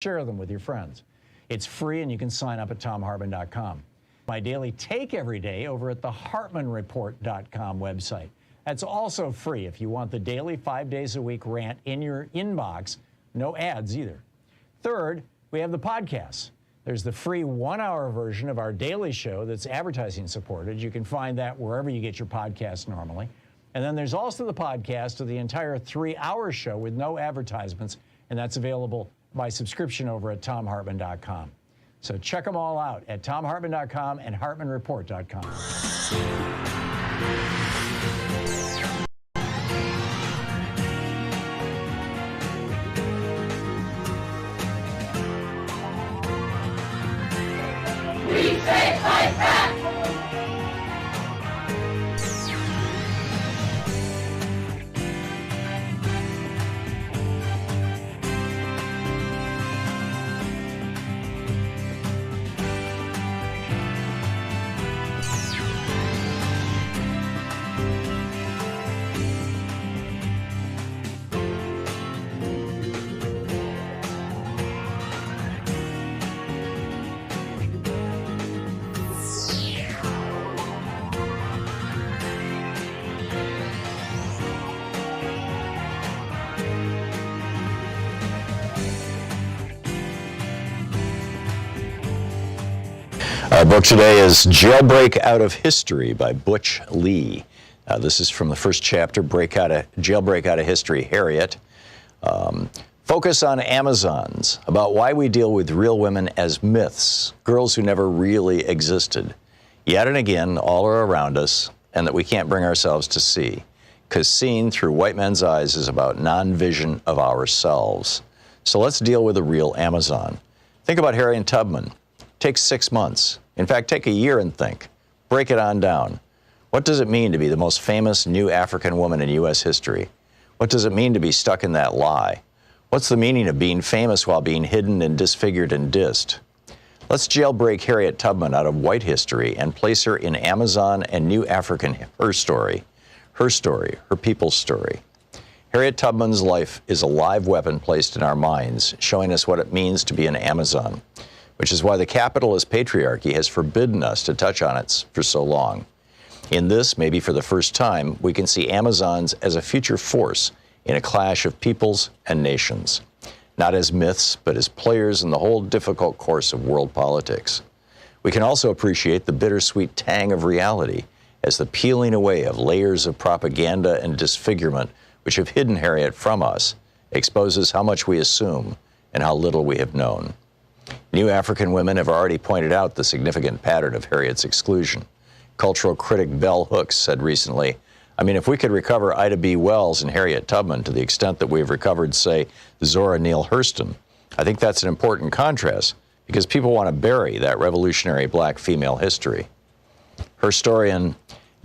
Share them with your friends. It's free and you can sign up at thomhartmann.com. My daily take every day over at the hartmannreport.com website. That's also free if you want the daily 5 days a week rant in your inbox. No ads either. Third, we have the podcasts. There's the free 1-hour version of our daily show that's advertising supported. You can find that wherever you get your podcasts normally. And then there's also the podcast of the entire 3-hour show with no advertisements, and that's available by subscription over at thomhartmann.com. So check them all out at thomhartmann.com and hartmannreport.com. We say fight back! Our book today is Jailbreak Out of History by Butch Lee. This is from the first chapter, Jailbreak Out of History, Harriet. Focus on Amazons, about why we deal with real women as myths, girls who never really existed. Yet and again, all are around us, and that we can't bring ourselves to see. Because seeing through white men's eyes is about non-vision of ourselves. So let's deal with a real Amazon. Think about Harriet Tubman. Take 6 months. In fact, take a year and think. Break it on down. What does it mean to be the most famous new African woman in U.S. history? What does it mean to be stuck in that lie? What's the meaning of being famous while being hidden and disfigured and dissed? Let's jailbreak Harriet Tubman out of white history and place her in Amazon and new African her story, her people's story. Harriet Tubman's life is a live weapon placed in our minds, showing us what it means to be an Amazon, which is why the capitalist patriarchy has forbidden us to touch on it for so long. In this, maybe for the first time, we can see Amazons as a future force in a clash of peoples and nations, not as myths, but as players in the whole difficult course of world politics. We can also appreciate the bittersweet tang of reality as the peeling away of layers of propaganda and disfigurement which have hidden Harriet from us exposes how much we assume and how little we have known. New African women have already pointed out the significant pattern of Harriet's exclusion. Cultural critic Bell Hooks said recently, I mean, if we could recover Ida B. Wells and Harriet Tubman to the extent that we've recovered, say, Zora Neale Hurston, I think that's an important contrast because people want to bury that revolutionary black female history. Historian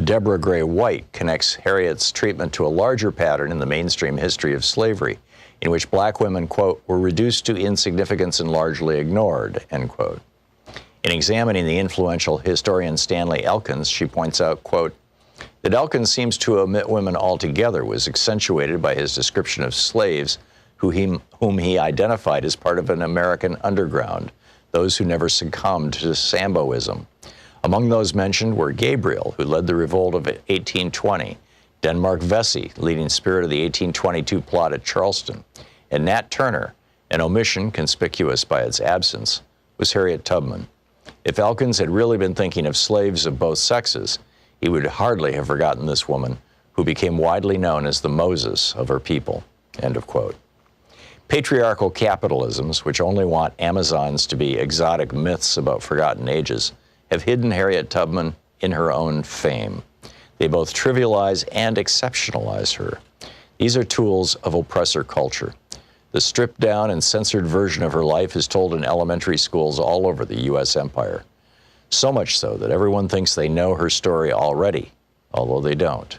Deborah Gray White connects Harriet's treatment to a larger pattern in the mainstream history of slavery, in which black women, quote, were reduced to insignificance and largely ignored, end quote. In examining the influential historian Stanley Elkins, she points out, quote, that Elkins seems to omit women altogether was accentuated by his description of slaves whom he identified as part of an American underground, those who never succumbed to Samboism. Among those mentioned were Gabriel, who led the revolt of 1820, Denmark Vesey, leading spirit of the 1822 plot at Charleston, and Nat Turner, an omission conspicuous by its absence, was Harriet Tubman. If Elkins had really been thinking of slaves of both sexes, he would hardly have forgotten this woman, who became widely known as the Moses of her people, end of quote. Patriarchal capitalisms, which only want Amazons to be exotic myths about forgotten ages, have hidden Harriet Tubman in her own fame. They both trivialize and exceptionalize her. These are tools of oppressor culture. The stripped down and censored version of her life is told in elementary schools all over the U.S. empire. So much so that everyone thinks they know her story already, although they don't.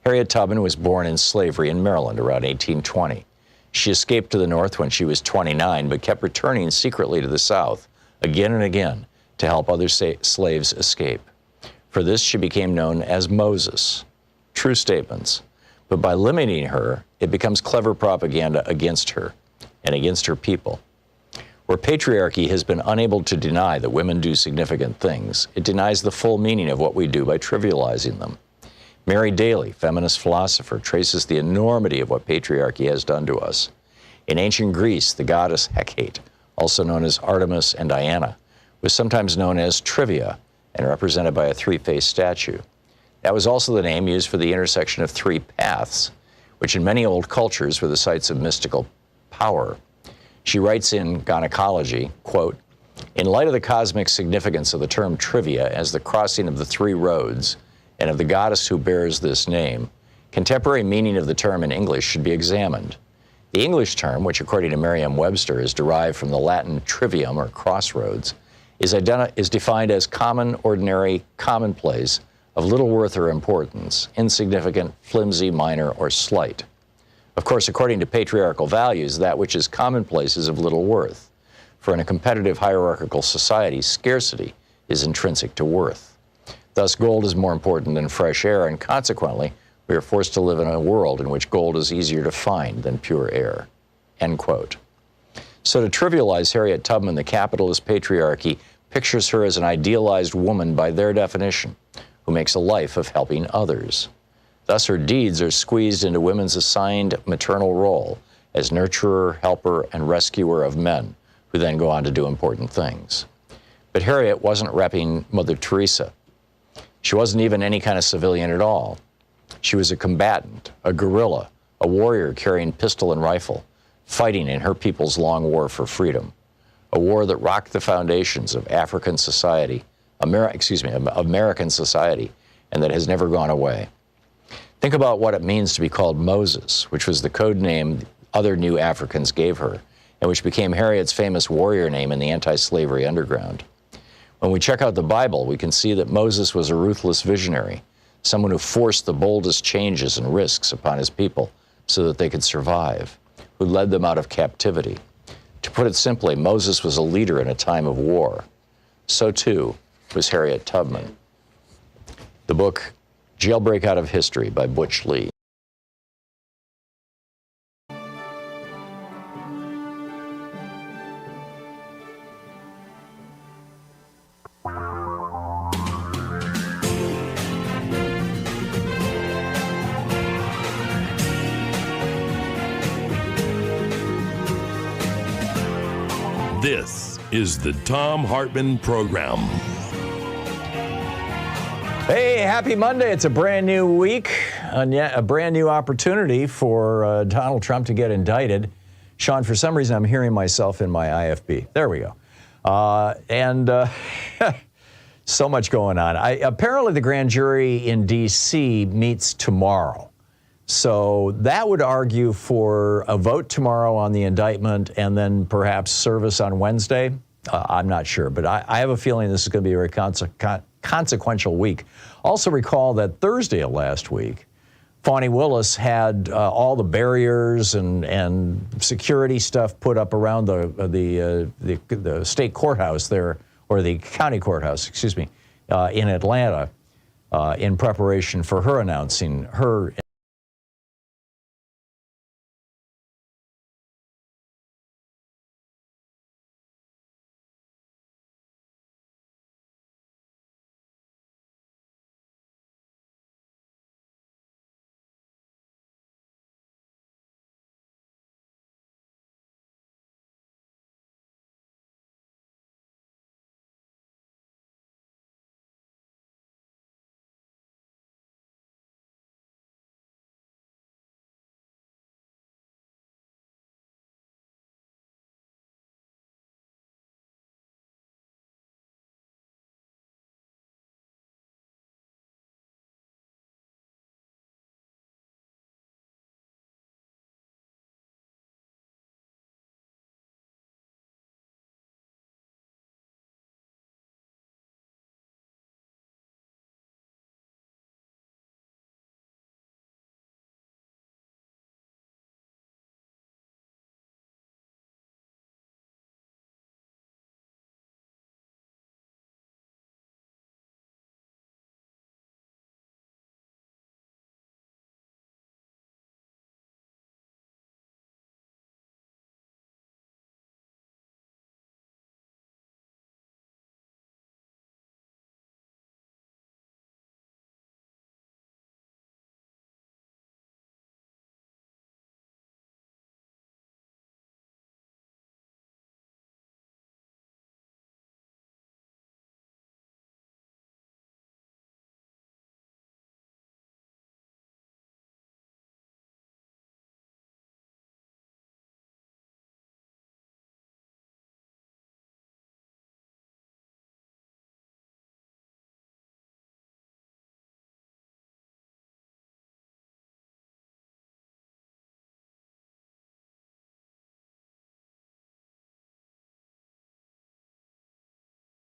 Harriet Tubman was born in slavery in Maryland around 1820. She escaped to the North when she was 29, but kept returning secretly to the South again and again to help other slaves escape. For this, she became known as Moses. True statements. But by limiting her, it becomes clever propaganda against her and against her people. Where patriarchy has been unable to deny that women do significant things, it denies the full meaning of what we do by trivializing them. Mary Daly, feminist philosopher, traces the enormity of what patriarchy has done to us. In ancient Greece, the goddess Hecate, also known as Artemis and Diana, was sometimes known as Trivia and represented by a three-faced statue. That was also the name used for the intersection of three paths, which in many old cultures were the sites of mystical power. She writes in Gynecology, quote, "In light of the cosmic significance of the term trivia as the crossing of the three roads and of the goddess who bears this name, contemporary meaning of the term in English should be examined. The English term, which according to Merriam-Webster is derived from the Latin trivium or crossroads, is defined as common, ordinary, commonplace, of little worth or importance, insignificant, flimsy, minor, or slight. Of course, according to patriarchal values, that which is commonplace is of little worth. For in a competitive hierarchical society, scarcity is intrinsic to worth. Thus, gold is more important than fresh air, and consequently, we are forced to live in a world in which gold is easier to find than pure air." End quote. So to trivialize Harriet Tubman, the capitalist patriarchy pictures her as an idealized woman by their definition, who makes a life of helping others. Thus, her deeds are squeezed into women's assigned maternal role as nurturer, helper, and rescuer of men, who then go on to do important things. But Harriet wasn't repping Mother Teresa. She wasn't even any kind of civilian at all. She was a combatant, a guerrilla, a warrior carrying pistol and rifle, fighting in her people's long war for freedom, a war that rocked the foundations of American society, and that has never gone away. Think about what it means to be called Moses, which was the code name other new Africans gave her, and which became Harriet's famous warrior name in the anti-slavery underground. When we check out the Bible, we can see that Moses was a ruthless visionary, someone who forced the boldest changes and risks upon his people so that they could survive, who led them out of captivity. To put it simply, Moses was a leader in a time of war. So too was Harriet Tubman. The book Jailbreak Out of History by Butch Lee. This is the Thom Hartmann Program. Hey, happy Monday. It's a brand new week, and yet a brand new opportunity for Donald Trump to get indicted. Sean, for some reason, I'm hearing myself in my IFB. There we go. So much going on. Apparently, the grand jury in D.C. meets tomorrow. So that would argue for a vote tomorrow on the indictment and then perhaps service on Wednesday. I'm not sure, but I have a feeling this is going to be a very consequential week. Also recall that Thursday of last week, Fani Willis had all the barriers and security stuff put up around the state courthouse there, or the county courthouse, excuse me, in Atlanta, in preparation for her announcing her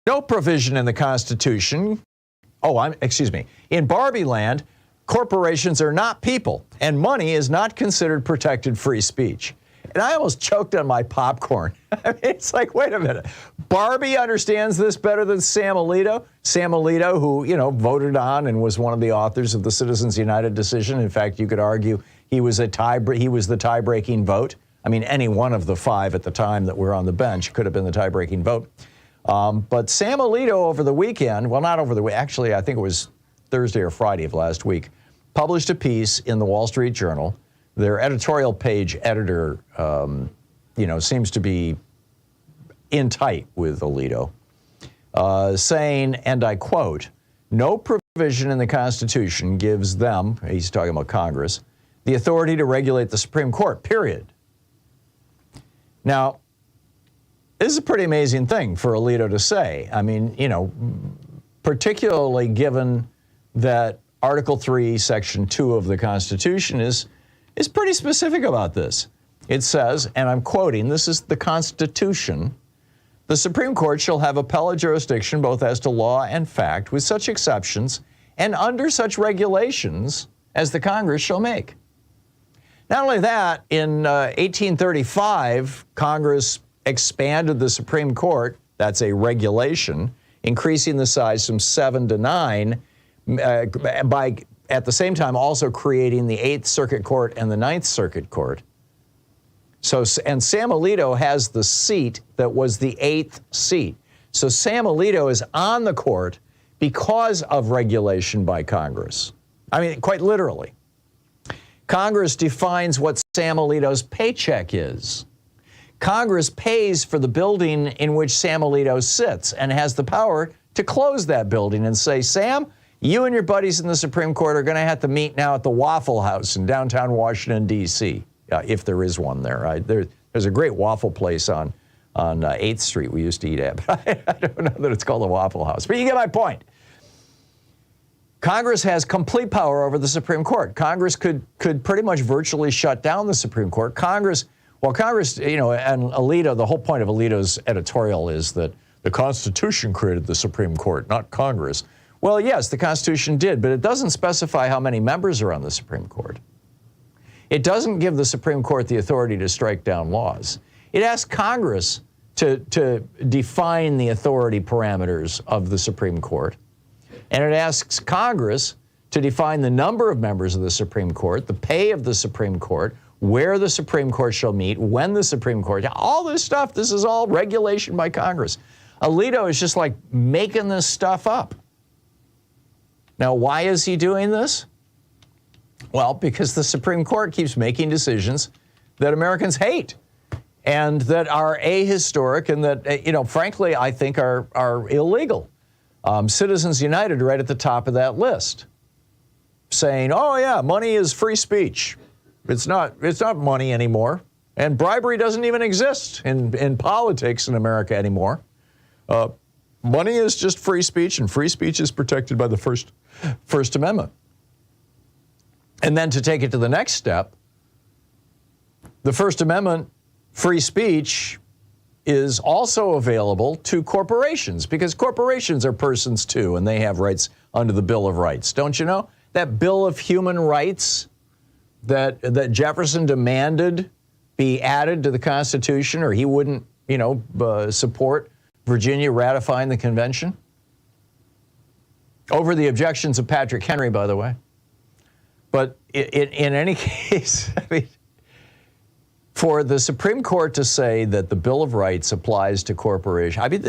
No provision in the Constitution. Excuse me. In Barbieland, corporations are not people, and money is not considered protected free speech. And I almost choked on my popcorn. I mean, it's like, wait a minute. Barbie understands this better than Sam Alito. Sam Alito, who, voted on and was one of the authors of the Citizens United decision. In fact, you could argue he was the tie-breaking vote. I mean, any one of the five at the time that were on the bench could have been the tie-breaking vote. But Sam Alito over the weekend, well, not over the weekend, actually, I think it was Thursday or Friday of last week, published a piece in the Wall Street Journal. Their editorial page editor, seems to be in tight with Alito, saying, and I quote, "No provision in the Constitution gives them," he's talking about Congress, "the authority to regulate the Supreme Court, period." Now, this is a pretty amazing thing for Alito to say. I mean, particularly given that Article 3, Section 2 of the Constitution is pretty specific about this. It says, and I'm quoting, this is the Constitution, "The Supreme Court shall have appellate jurisdiction both as to law and fact, with such exceptions and under such regulations as the Congress shall make." Not only that, in 1835, Congress expanded the Supreme Court, that's a regulation, increasing the size from 7 to 9, by at the same time also creating the 8th Circuit Court and the 9th Circuit Court. And Sam Alito has the seat that was the 8th seat. So Sam Alito is on the court because of regulation by Congress. I mean, quite literally. Congress defines what Sam Alito's paycheck is. Congress pays for the building in which Sam Alito sits and has the power to close that building and say, "Sam, you and your buddies in the Supreme Court are going to have to meet now at the Waffle House in downtown Washington, D.C., if there is one there. There's a great waffle place on 8th Street we used to eat at, but I don't know that it's called the Waffle House. But you get my point. Congress has complete power over the Supreme Court. Congress could pretty much virtually shut down the Supreme Court. Congress, and Alito, the whole point of Alito's editorial is that the Constitution created the Supreme Court, not Congress. Well, yes, the Constitution did, but it doesn't specify how many members are on the Supreme Court. It doesn't give the Supreme Court the authority to strike down laws. It asks Congress to define the authority parameters of the Supreme Court. And it asks Congress to define the number of members of the Supreme Court, the pay of the Supreme Court, where the Supreme Court shall meet, when the Supreme Court, all this stuff, this is all regulation by Congress. Alito is just like making this stuff up. Now, why is he doing this? Well, because the Supreme Court keeps making decisions that Americans hate and that are ahistoric and that, frankly, I think are illegal. Citizens United right at the top of that list, saying, "Oh yeah, money is free speech. It's not money anymore, and bribery doesn't even exist in politics in America anymore. Money is just free speech, and free speech is protected by the First Amendment." And then to take it to the next step, the First Amendment, free speech, is also available to corporations, because corporations are persons too, and they have rights under the Bill of Rights. Don't you know? That Bill of Human Rights that Jefferson demanded be added to the Constitution, or he wouldn't, support Virginia ratifying the convention. Over the objections of Patrick Henry, by the way. But in any case, I mean, for the Supreme Court to say that the Bill of Rights applies to corporations, I mean,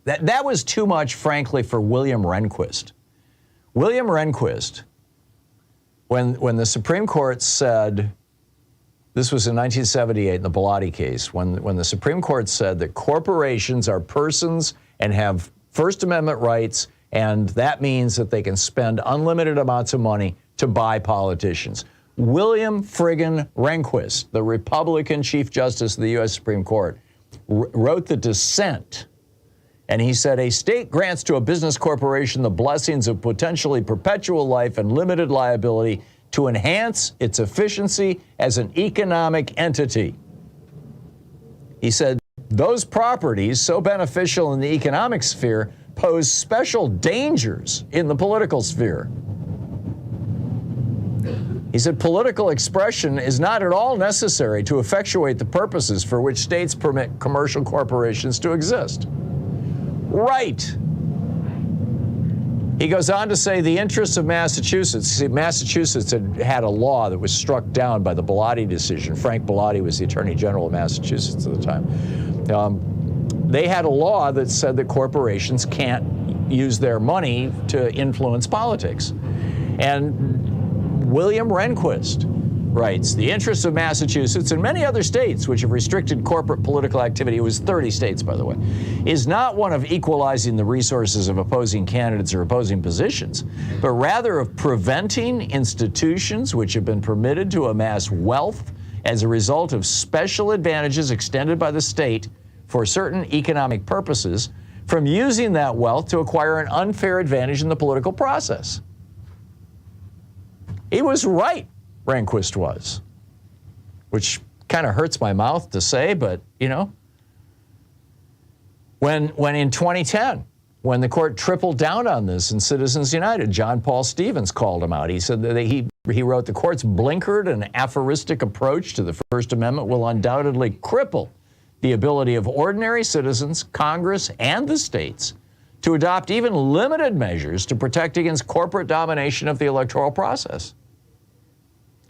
that was too much, frankly, for William Rehnquist. William Rehnquist, when the Supreme Court said, this was in 1978 in the Bellotti case, when the Supreme Court said that corporations are persons and have First Amendment rights, and that means that they can spend unlimited amounts of money to buy politicians. William friggin' Rehnquist, the Republican Chief Justice of the U.S. Supreme Court, wrote the dissent. And he said, "A state grants to a business corporation the blessings of potentially perpetual life and limited liability to enhance its efficiency as an economic entity." He said, those properties, so beneficial in the economic sphere, pose special dangers in the political sphere. He said political expression is not at all necessary to effectuate the purposes for which states permit commercial corporations to exist. Right. He goes on to say the interests of Massachusetts. See, Massachusetts had a law that was struck down by the Bellotti decision. Frank Bellotti was the Attorney General of Massachusetts at the time. They had a law that said that corporations can't use their money to influence politics. And William Rehnquist writes, the interests of Massachusetts and many other states which have restricted corporate political activity, it was 30 states, by the way, is not one of equalizing the resources of opposing candidates or opposing positions, but rather of preventing institutions which have been permitted to amass wealth as a result of special advantages extended by the state for certain economic purposes from using that wealth to acquire an unfair advantage in the political process. He was right, Rehnquist was, which kind of hurts my mouth to say, but, you know, when in 2010, when the court tripled down on this in Citizens United, John Paul Stevens called him out. He said that he wrote, the court's blinkered and aphoristic approach to the First Amendment will undoubtedly cripple the ability of ordinary citizens, Congress, and the states to adopt even limited measures to protect against corporate domination of the electoral process.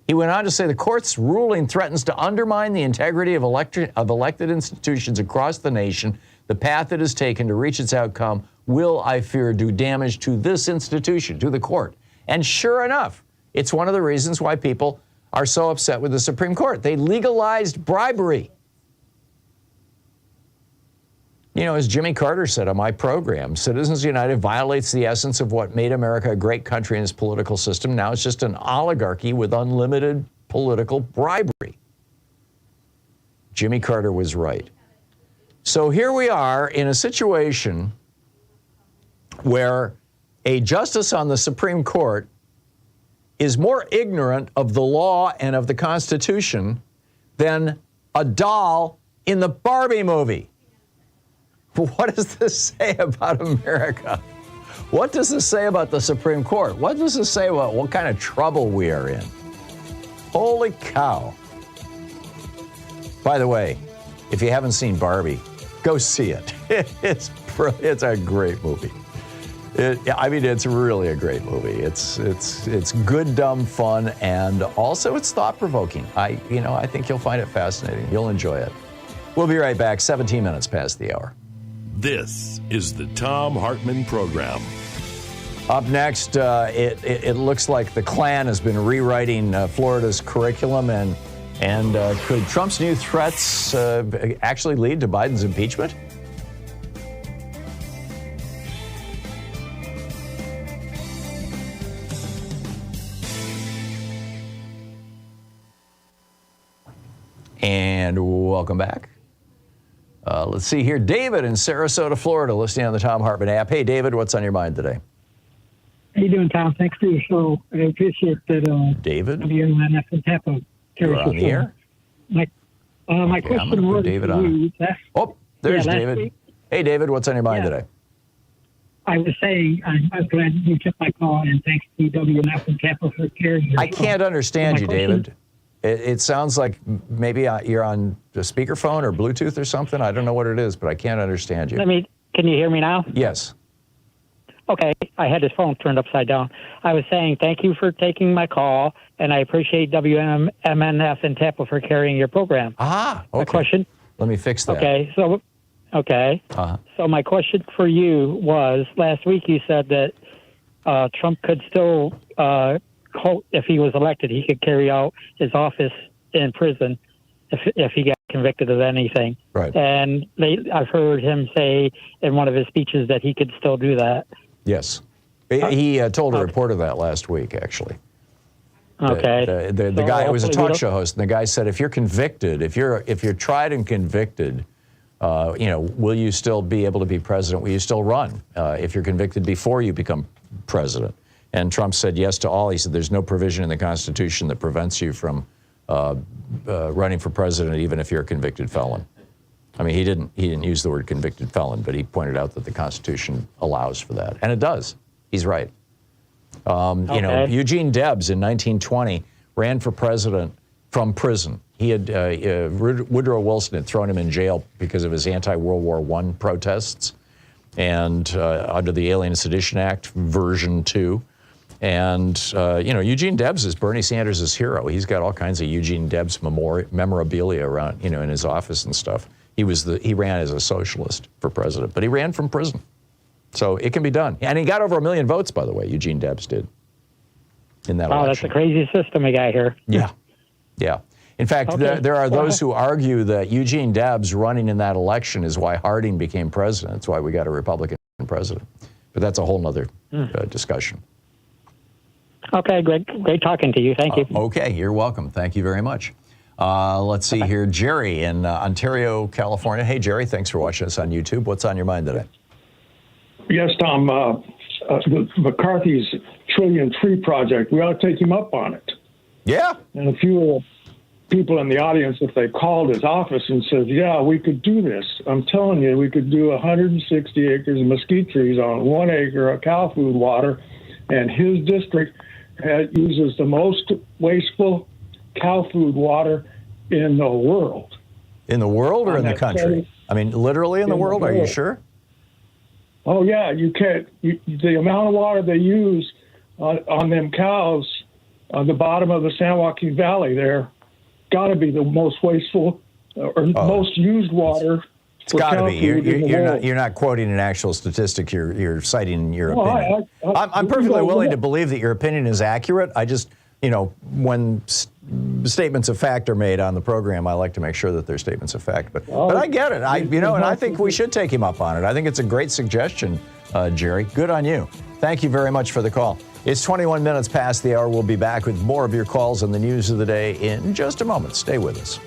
He went on to say the court's ruling threatens to undermine the integrity of elected institutions across the nation. The path it has taken to reach its outcome will, I fear, do damage to this institution, to the court. And sure enough, it's one of the reasons why people are so upset with the Supreme Court. They legalized bribery. You know, as Jimmy Carter said on my program, Citizens United violates the essence of what made America a great country in its political system. Now it's just an oligarchy with unlimited political bribery. Jimmy Carter was right. So here we are in a situation where a justice on the Supreme Court is more ignorant of the law and of the Constitution than a doll in the Barbie movie. What does this say about America? What does this say about the Supreme Court? What does this say about what kind of trouble we are in? Holy cow. By the way, if you haven't seen Barbie, go see it. It's a great movie. It's really a great movie. It's good, dumb fun, and also it's thought-provoking. I think you'll find it fascinating. You'll enjoy it. We'll be right back, 17 minutes past the hour. This is the Thom Hartmann Program. Up next, it looks like the Klan has been rewriting Florida's curriculum, and could Trump's new threats actually lead to Biden's impeachment? And welcome back. Let's see here. David in Sarasota, Florida, listening on the Thom Hartmann app. Hey, David, what's on your mind today? How you doing, Tom? Thanks for your show. I appreciate that. David? WMNF and Tampa. You're on the air? My question was David on. There's David. Week, hey, David, what's on your mind today? I was saying I'm glad you took my call, and thanks to WMNF and Tampa for carrying your I can't understand you, question, David. It sounds like maybe you're on a speakerphone or Bluetooth or something. I don't know what it is, but I can't understand you. Can you hear me now? Yes. Okay. I had this phone turned upside down. I was saying thank you for taking my call, and I appreciate WMNF and Tampa for carrying your program. Okay. My question. Let me fix that. Okay. So my question for you was, last week you said that Trump could still if he was elected, he could carry out his office in prison if he got convicted of anything. Right. And I've heard him say in one of his speeches that he could still do that. Yes. He told a reporter that last week, actually. Okay. The guy, it was a talk show host, and the guy said, if you're convicted, if you're tried and convicted, will you still be able to be president? Will you still run if you're convicted before you become president? And Trump said yes to all. He said there's no provision in the Constitution that prevents you from running for president even if you're a convicted felon. I mean, he didn't use the word convicted felon, but he pointed out that the Constitution allows for that, and it does. He's right. Okay. You know, Eugene Debs in 1920 ran for president from prison. He had Woodrow Wilson had thrown him in jail because of his anti-World War I protests, and under the Alien and Sedition Act version 2. And you know, Eugene Debs is Bernie Sanders' hero. He's got all kinds of Eugene Debs memorabilia around, you know, in his office and stuff. He ran as a socialist for president, but he ran from prison. So it can be done. And he got over 1 million votes, by the way, Eugene Debs did in that election. That's a crazy system we got here. Yeah, yeah. In fact, there are those who argue that Eugene Debs running in that election is why Harding became president. That's why we got a Republican president. But that's a whole nother discussion. Okay, great talking to you. Thank you. Okay, you're welcome. Thank you very much. Let's see here. Jerry in Ontario, California. Hey, Jerry, thanks for watching us on YouTube. What's on your mind today? Yes, Tom. McCarthy's Trillion Tree Project, we ought to take him up on it. Yeah. And a few people in the audience, if they called his office and said, yeah, we could do this. I'm telling you, we could do 160 acres of mesquite trees on 1 acre of cow food water. And his district uses the most wasteful cow food water in the world. In the world or in the country? I mean, literally in the world, are you sure? Oh, yeah. You can't. The amount of water they use on them cows on the bottom of the San Joaquin Valley there got to be the most wasteful or most used water. It's got to be. You're not quoting an actual statistic. You're citing your opinion. I'm perfectly willing to believe that your opinion is accurate. I just, you know, when statements of fact are made on the program, I like to make sure that they're statements of fact. But I get it. And I think we should take him up on it. I think it's a great suggestion, Jerry. Good on you. Thank you very much for the call. It's 21 minutes past the hour. We'll be back with more of your calls and the news of the day in just a moment. Stay with us.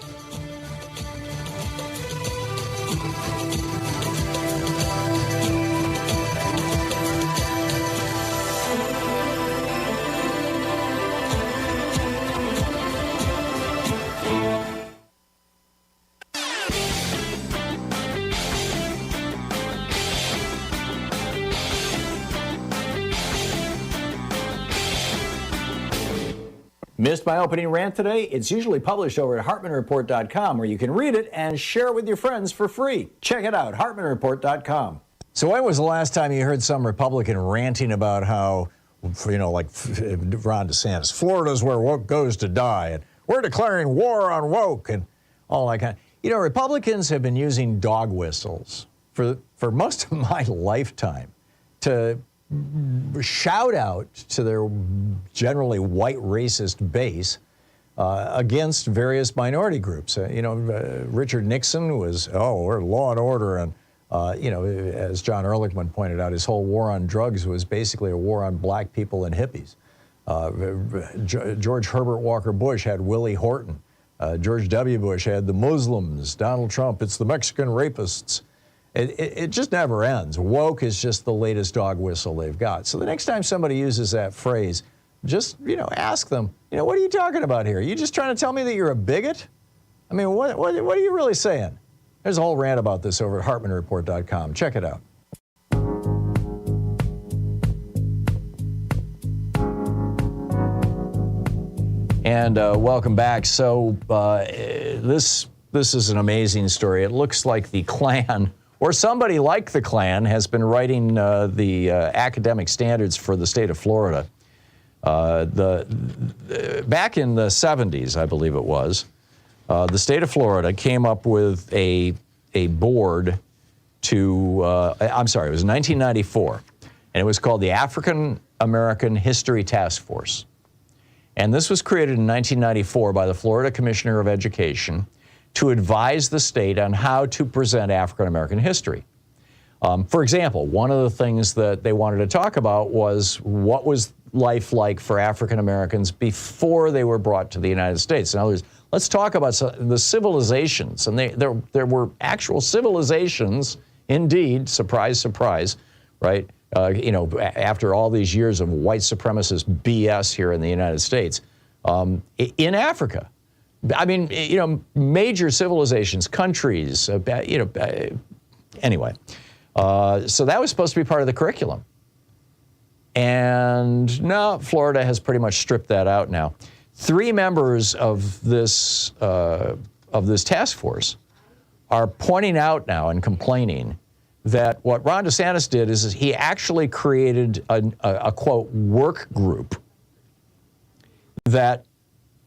Missed my opening rant today? It's usually published over at HartmannReport.com, where you can read it and share it with your friends for free. Check it out, HartmannReport.com. So when was the last time you heard some Republican ranting about how, you know, like Ron DeSantis, Florida's where woke goes to die, and we're declaring war on woke, and all that kind of. You know, Republicans have been using dog whistles for most of my lifetime to shout out to their generally white racist base against various minority groups. Richard Nixon was, we're law and order. And, as John Ehrlichman pointed out, his whole war on drugs was basically a war on black people and hippies. George Herbert Walker Bush had Willie Horton. George W. Bush had the Muslims. Donald Trump, it's the Mexican rapists. It just never ends. Woke is just the latest dog whistle they've got. So the next time somebody uses that phrase, just, ask them, what are you talking about here? Are you just trying to tell me that you're a bigot? I mean, what are you really saying? There's a whole rant about this over at HartmannReport.com. Check it out. And welcome back. So this is an amazing story. It looks like the Klan, or somebody like the Klan, has been writing the academic standards for the state of Florida. Back in the 70s, I believe it was, the state of Florida came up with a board to, it was 1994, and it was called the African American History Task Force. And this was created in 1994 by the Florida Commissioner of Education to advise the state on how to present African American history. For example, one of the things that they wanted to talk about was what was life like for African Americans before they were brought to the United States. In other words, let's talk about the civilizations. And there were actual civilizations, indeed, surprise, surprise, right? After all these years of white supremacist BS here in the United States, in Africa. I mean, you know, major civilizations, countries, anyway. So that was supposed to be part of the curriculum. And no, Florida has pretty much stripped that out now. 3 members of this task force are pointing out now and complaining that what Ron DeSantis did is he actually created a quote, work group that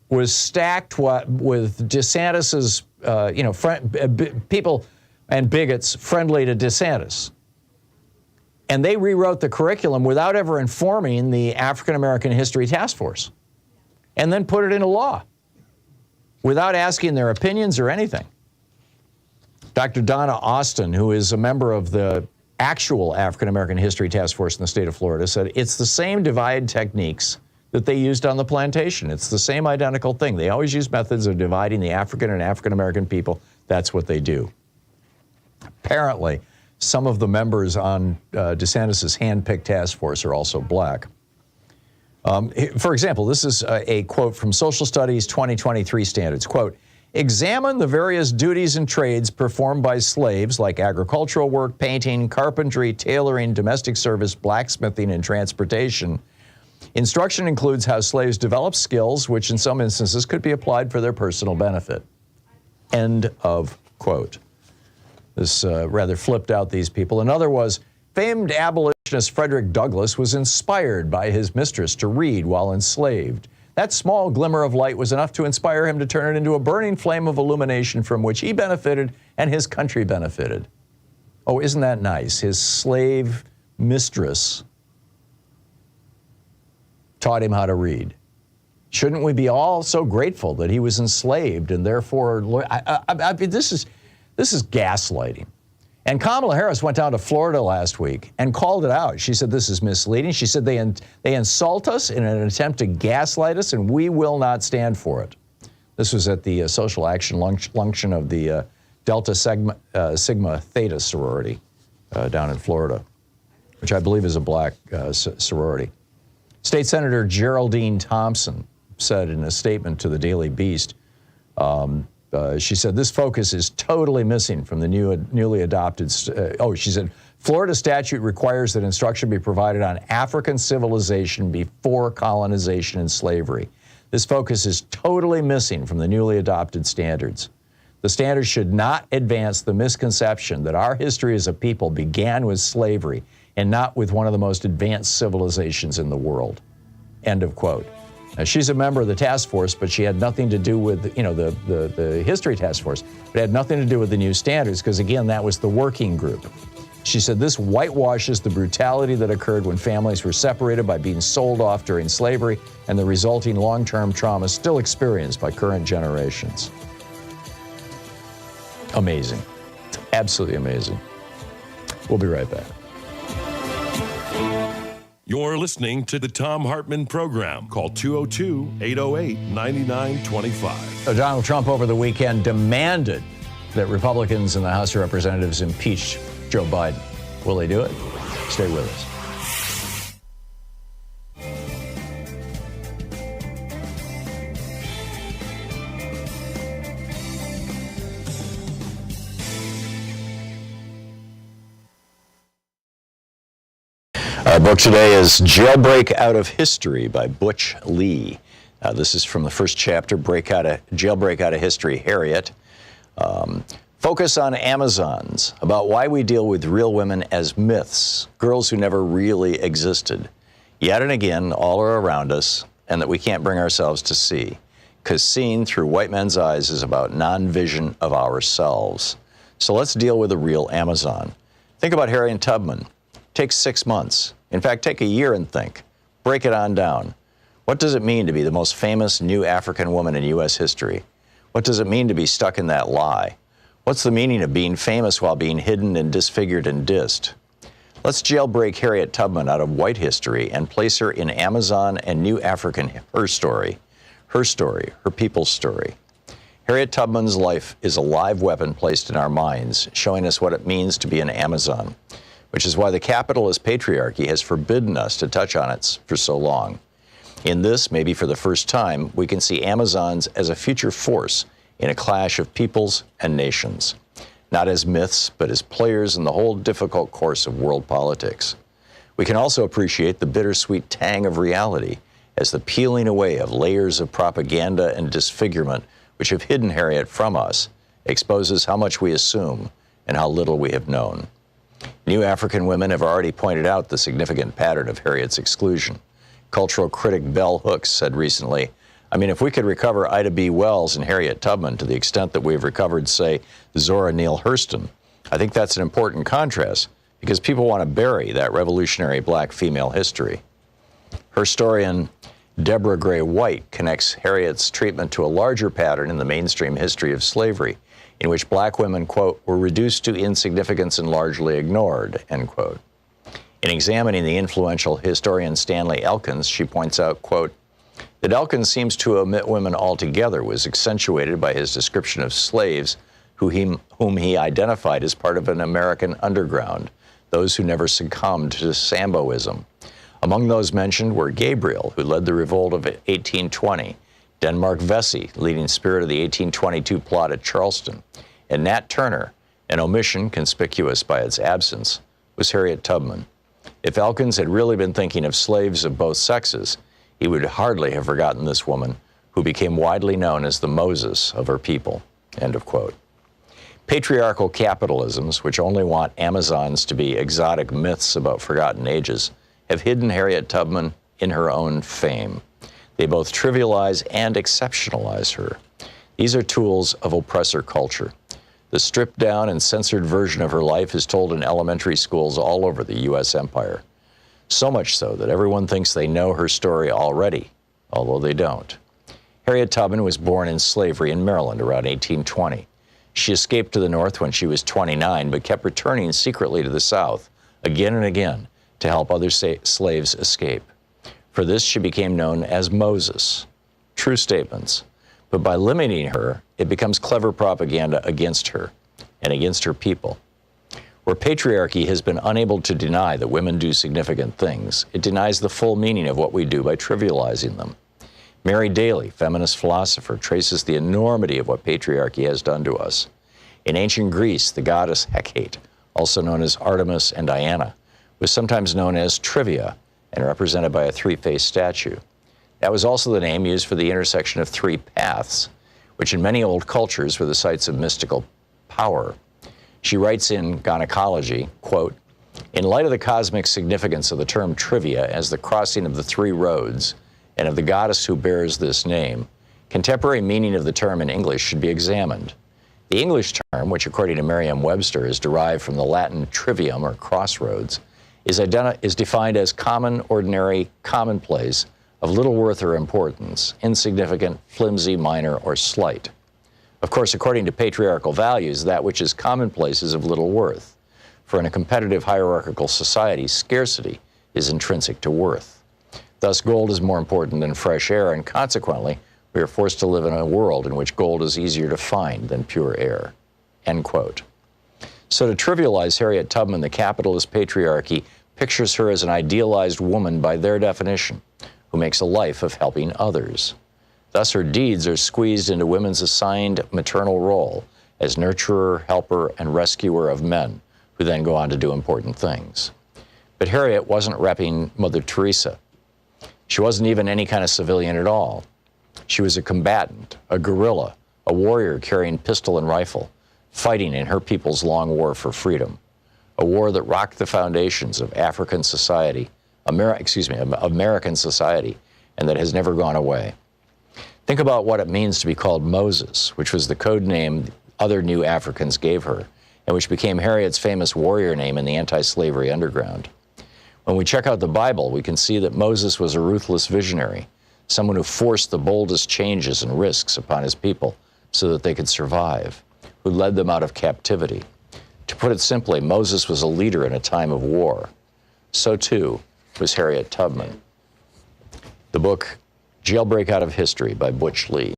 was stacked with DeSantis's, people and bigots friendly to DeSantis. And they rewrote the curriculum without ever informing the African American History Task Force, and then put it into law without asking their opinions or anything. Dr. Donna Austin, who is a member of the actual African American History Task Force in the state of Florida, said it's the same divide techniques that they used on the plantation. It's the same identical thing. They always use methods of dividing the African and African American people. That's what they do. Apparently, some of the members on DeSantis' hand-picked task force are also black. For example, this is a quote from Social Studies 2023 standards. Quote, examine the various duties and trades performed by slaves like agricultural work, painting, carpentry, tailoring, domestic service, blacksmithing, and transportation. Instruction includes how slaves develop skills, which in some instances could be applied for their personal benefit. End of quote. This rather flipped out these people. Another was, famed abolitionist Frederick Douglass was inspired by his mistress to read while enslaved. That small glimmer of light was enough to inspire him to turn it into a burning flame of illumination from which he benefited and his country benefited. Oh, isn't that nice? His slave mistress taught him how to read. Shouldn't we be all so grateful that he was enslaved and therefore, this is gaslighting. And Kamala Harris went down to Florida last week and called it out. She said this is misleading. She said they insult us in an attempt to gaslight us, and we will not stand for it. This was at the social action luncheon of the Delta Sigma Theta sorority down in Florida, which I believe is a black sorority. State Senator Geraldine Thompson said in a statement to the Daily Beast, she said, this focus is totally missing from the newly adopted, she said, Florida statute requires that instruction be provided on African civilization before colonization and slavery. This focus is totally missing from the newly adopted standards. The standards should not advance the misconception that our history as a people began with slavery and not with one of the most advanced civilizations in the world. End of quote. Now, she's a member of the task force, but she had nothing to do with, the history task force. It had nothing to do with the new standards, because again, that was the working group. She said this whitewashes the brutality that occurred when families were separated by being sold off during slavery and the resulting long-term trauma still experienced by current generations. Amazing. Absolutely amazing. We'll be right back. You're listening to the Thom Hartmann Program. Call 202-808-9925. Donald Trump over the weekend demanded that Republicans in the House of Representatives impeach Joe Biden. Will they do it? Stay with us. Our book today is Jailbreak Out of History by Butch Lee. This is from the first chapter, Jailbreak Out of History, Harriet. Focus on Amazons, about why we deal with real women as myths, girls who never really existed. Yet and again, all are around us, and that we can't bring ourselves to see. Because seeing through white men's eyes is about non-vision of ourselves. So let's deal with a real Amazon. Think about Harriet Tubman. Take 6 months. In fact, take a year and think. Break it on down. What does it mean to be the most famous new African woman in U.S. history? What does it mean to be stuck in that lie? What's the meaning of being famous while being hidden and disfigured and dissed? Let's jailbreak Harriet Tubman out of white history and place her in Amazon and new African, her story, her people's story. Harriet Tubman's life is a live weapon placed in our minds, showing us what it means to be an Amazon, which is why the capitalist patriarchy has forbidden us to touch on it for so long. In this, maybe for the first time, we can see Amazons as a future force in a clash of peoples and nations, not as myths, but as players in the whole difficult course of world politics. We can also appreciate the bittersweet tang of reality as the peeling away of layers of propaganda and disfigurement which have hidden Harriet from us exposes how much we assume and how little we have known. New African women have already pointed out the significant pattern of Harriet's exclusion. Cultural critic Bell Hooks said recently, if we could recover Ida B. Wells and Harriet Tubman to the extent that we've recovered, say, Zora Neale Hurston, I think that's an important contrast because people want to bury that revolutionary black female history. Historian Deborah Gray White connects Harriet's treatment to a larger pattern in the mainstream history of slavery, in which black women, quote, were reduced to insignificance and largely ignored, end quote. In examining the influential historian Stanley Elkins, she points out, quote, that Elkins seems to omit women altogether was accentuated by his description of slaves whom he identified as part of an American underground, those who never succumbed to Samboism. Among those mentioned were Gabriel, who led the revolt of 1820, Denmark Vesey, leading spirit of the 1822 plot at Charleston, and Nat Turner, an omission conspicuous by its absence, was Harriet Tubman. If Elkins had really been thinking of slaves of both sexes, he would hardly have forgotten this woman, who became widely known as the Moses of her people, end of quote. Patriarchal capitalisms, which only want Amazons to be exotic myths about forgotten ages, have hidden Harriet Tubman in her own fame. They both trivialize and exceptionalize her. These are tools of oppressor culture. The stripped down and censored version of her life is told in elementary schools all over the U.S. empire. So much so that everyone thinks they know her story already, although they don't. Harriet Tubman was born in slavery in Maryland around 1820. She escaped to the North when she was 29, but kept returning secretly to the South again and again to help other slaves escape. For this, she became known as Moses. True statements. But by limiting her, it becomes clever propaganda against her and against her people. Where patriarchy has been unable to deny that women do significant things, it denies the full meaning of what we do by trivializing them. Mary Daly, feminist philosopher, traces the enormity of what patriarchy has done to us. In ancient Greece, the goddess Hecate, also known as Artemis and Diana, was sometimes known as Trivia and represented by a three-faced statue. That was also the name used for the intersection of three paths, which in many old cultures were the sites of mystical power. She writes in Gynecology, quote, in light of the cosmic significance of the term trivia as the crossing of the three roads and of the goddess who bears this name, contemporary meaning of the term in English should be examined. The English term, which according to Merriam-Webster is derived from the Latin trivium or crossroads, is defined as common, ordinary, commonplace, of little worth or importance, insignificant, flimsy, minor, or slight. Of course, according to patriarchal values, that which is commonplace is of little worth. For in a competitive hierarchical society, scarcity is intrinsic to worth. Thus, gold is more important than fresh air, and consequently, we are forced to live in a world in which gold is easier to find than pure air. End quote. So to trivialize Harriet Tubman, the capitalist patriarchy pictures her as an idealized woman by their definition, who makes a life of helping others. Thus, her deeds are squeezed into women's assigned maternal role as nurturer, helper, and rescuer of men, who then go on to do important things. But Harriet wasn't repping Mother Teresa. She wasn't even any kind of civilian at all. She was a combatant, a guerrilla, a warrior carrying pistol and rifle, fighting in her people's long war for freedom, a war that rocked the foundations of African society, American society, and that has never gone away. Think about what it means to be called Moses, which was the code name other new Africans gave her, and which became Harriet's famous warrior name in the anti-slavery underground. When we check out the Bible, we can see that Moses was a ruthless visionary, someone who forced the boldest changes and risks upon his people so that they could survive, who led them out of captivity. To put it simply, Moses was a leader in a time of war. So too was Harriet Tubman. The book, Jailbreak Out of History by Butch Lee.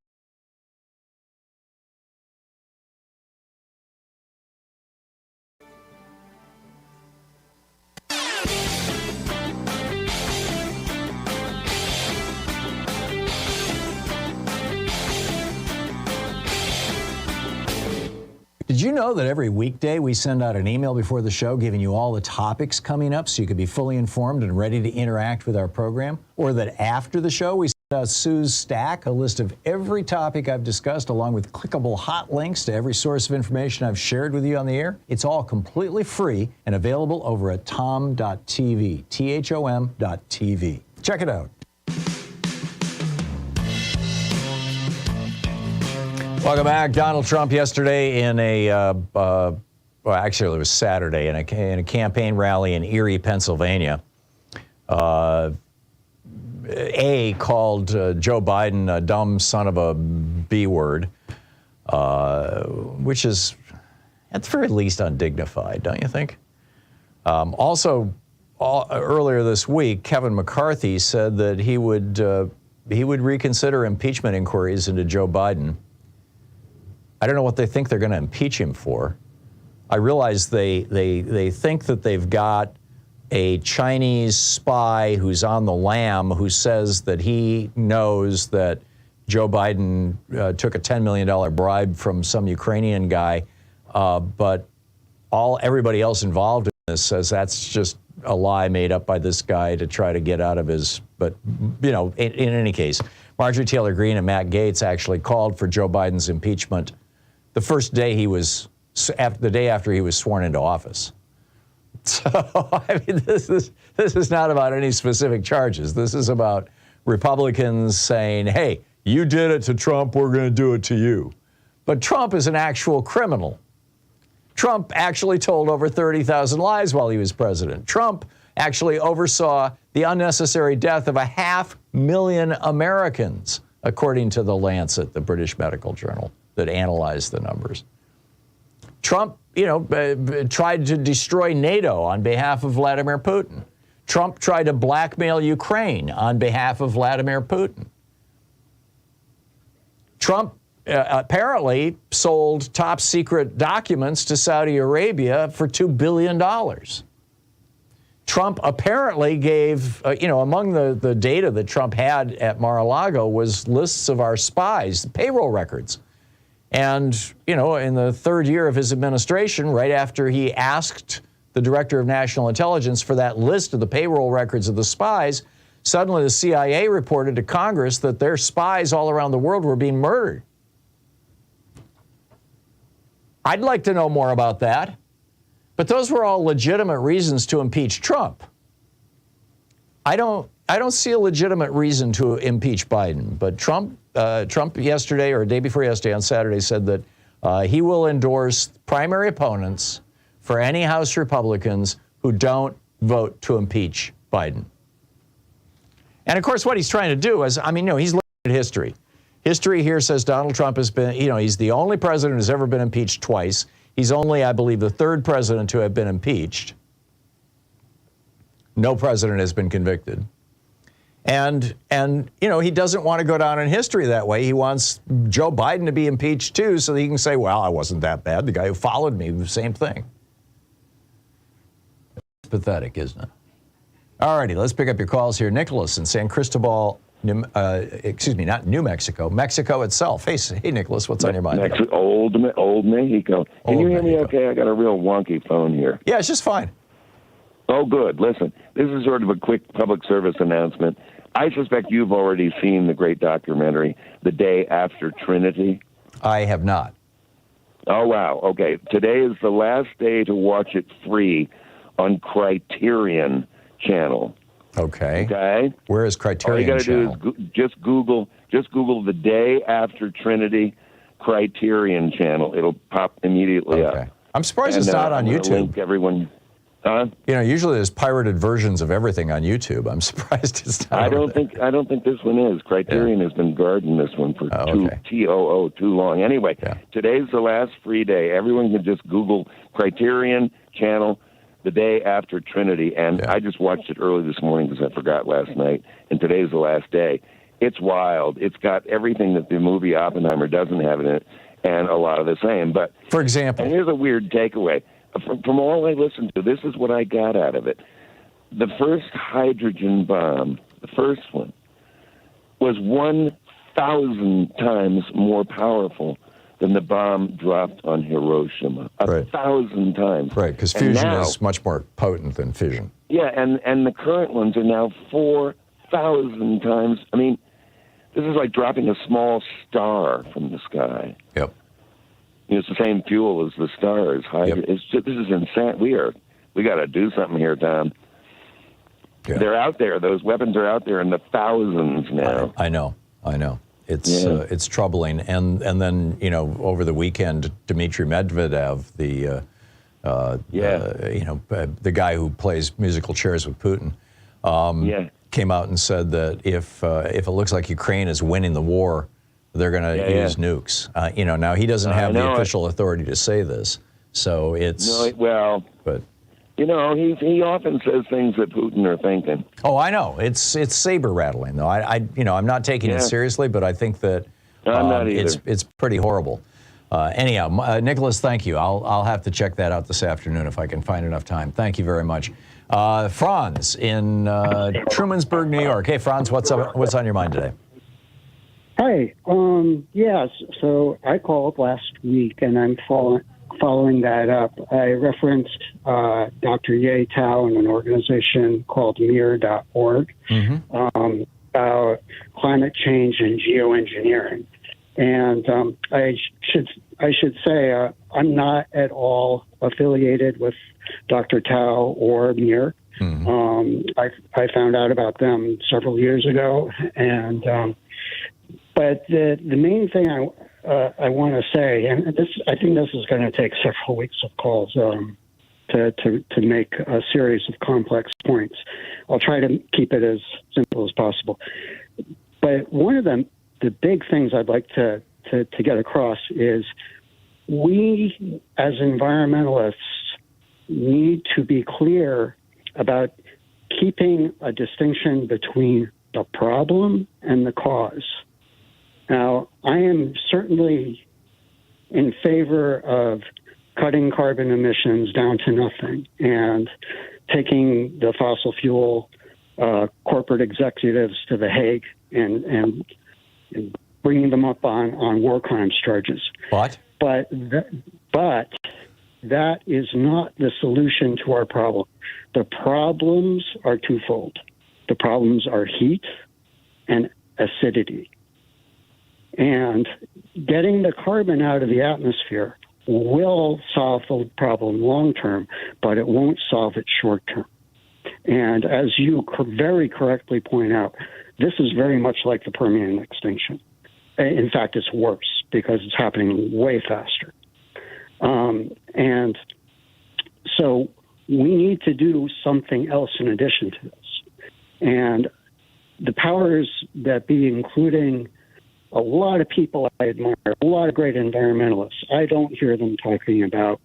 Did you know that every weekday we send out an email before the show giving you all the topics coming up so you can be fully informed and ready to interact with our program? Or that after the show we send out Sue's Stack, a list of every topic I've discussed along with clickable hot links to every source of information I've shared with you on the air? It's all completely free and available over at thom.tv, THOM.tv. Check it out. Welcome back. Donald Trump yesterday in well, actually it was Saturday in a campaign rally in Erie, Pennsylvania. Called Joe Biden a dumb son of a B word, which is at the very least undignified, don't you think? Also, earlier this week, Kevin McCarthy said that he would reconsider impeachment inquiries into Joe Biden. I don't know what they think they're going to impeach him for. I realize they think that they've got a Chinese spy who's on the lam who says that he knows that Joe Biden took a $10 million bribe from some Ukrainian guy, but everybody else involved in this says that's just a lie made up by this guy to try to get out of his. But you know, in any case, Marjorie Taylor Greene and Matt Gaetz actually called for Joe Biden's impeachment the first day the day after he was sworn into office. So, I mean, this is not about any specific charges. This is about Republicans saying, hey, you did it to Trump, we're going to do it to you. But Trump is an actual criminal. Trump actually told over 30,000 lies while he was president. Trump actually oversaw the unnecessary death of 500,000 Americans, according to The Lancet, the British medical journal that analyzed the numbers. Trump, tried to destroy NATO on behalf of Vladimir Putin. Trump tried to blackmail Ukraine on behalf of Vladimir Putin. Trump apparently sold top secret documents to Saudi Arabia for $2 billion. Trump apparently gave, among the data that Trump had at Mar-a-Lago was lists of our spies, payroll records. And, in the third year of his administration, right after he asked the director of national intelligence for that list of the payroll records of the spies, suddenly the CIA reported to Congress that their spies all around the world were being murdered. I'd like to know more about that. But those were all legitimate reasons to impeach Trump. I don't see a legitimate reason to impeach Biden, but Trump yesterday or day before yesterday on Saturday said that he will endorse primary opponents for any House Republicans who don't vote to impeach Biden. And of course, what he's trying to do is, he's looking at history. History here says Donald Trump has been, he's the only president who's ever been impeached twice. He's only, I believe, the third president to have been impeached. No president has been convicted. And he doesn't want to go down in history that way. He wants Joe Biden to be impeached too, so that he can say, well, I wasn't that bad. The guy who followed me, the same thing. It's pathetic, isn't it? All righty, let's pick up your calls here. Nicholas in San Cristobal, not New Mexico, Mexico itself. Hey, Nicholas, what's on your mind? Old Mexico. Can you hear me okay? I got a real wonky phone here. Yeah, it's just fine. Oh, good. Listen, this is sort of a quick public service announcement. I suspect you've already seen the great documentary, The Day After Trinity. I have not. Oh, wow. Okay. Today is the last day to watch it free on Criterion Channel. Okay. Okay. Where is Criterion? All you got to do is just Google The Day After Trinity Criterion Channel. It'll pop immediately up. I'm surprised it's not on YouTube. Link everyone. Huh? Usually there's pirated versions of everything on YouTube. I'm surprised it's not. I don't think this one is. Criterion has been guarding this one for too long. Anyway, Today's the last free day. Everyone can just Google Criterion Channel, The Day After Trinity, and I just watched it early this morning because I forgot last night, and today's the last day. It's wild. It's got everything that the movie Oppenheimer doesn't have in it, and a lot of the same. But for example, and here's a weird takeaway. From all I listened to, this is what I got out of it. The first hydrogen bomb, the first one, was 1,000 times more powerful than the bomb dropped on Hiroshima. A 1,000 times. Right, because fusion is much more potent than fission. Yeah, and the current ones are now 4,000 times. I mean, this is like dropping a small star from the sky. Yep. You know, it's the same fuel as the stars. Yep. This is insane. We got to do something here, Tom. Yeah. They're out there. Those weapons are out there in the thousands now. I know. It's troubling. And then, you know, over the weekend, Dmitry Medvedev, the guy who plays musical chairs with Putin, came out and said that if it looks like Ukraine is winning the war, they're going to use nukes. You know, now he doesn't have the official authority to say this, so it's but. You know, he often says things that Putin are thinking. Oh, I know. It's saber rattling, though. I'm not taking it seriously, but I think that I'm not either. It's pretty horrible. Anyhow, Nicholas, thank you. I'll have to check that out this afternoon if I can find enough time. Thank you very much. Franz in Trumansburg, New York. Hey, Franz, what's up? What's on your mind today? Hi. Yes. So I called last week, and I'm following that up. I referenced Dr. Ye Tao and an organization called Mir.org about climate change and geoengineering. And I should say I'm not at all affiliated with Dr. Tao or Mir. I found out about them several years ago, and but the main thing I want to say, and I think this is going to take several weeks of calls to make a series of complex points. I'll try to keep it as simple as possible. But one of the big things I'd like to get across is we as environmentalists need to be clear about keeping a distinction between the problem and the cause. Now, I am certainly in favor of cutting carbon emissions down to nothing and taking the fossil fuel corporate executives to The Hague and bringing them up on war crimes charges. But that is not the solution to our problem. The problems are twofold. The problems are heat and acidity. And getting the carbon out of the atmosphere will solve the problem long term, but it won't solve it short term. And as you very correctly point out, this is very much like the Permian extinction. In fact, it's worse because it's happening way faster. And so we need to do something else in addition to this. And the powers that be, including a lot of people I admire, a lot of great environmentalists, I don't hear them talking about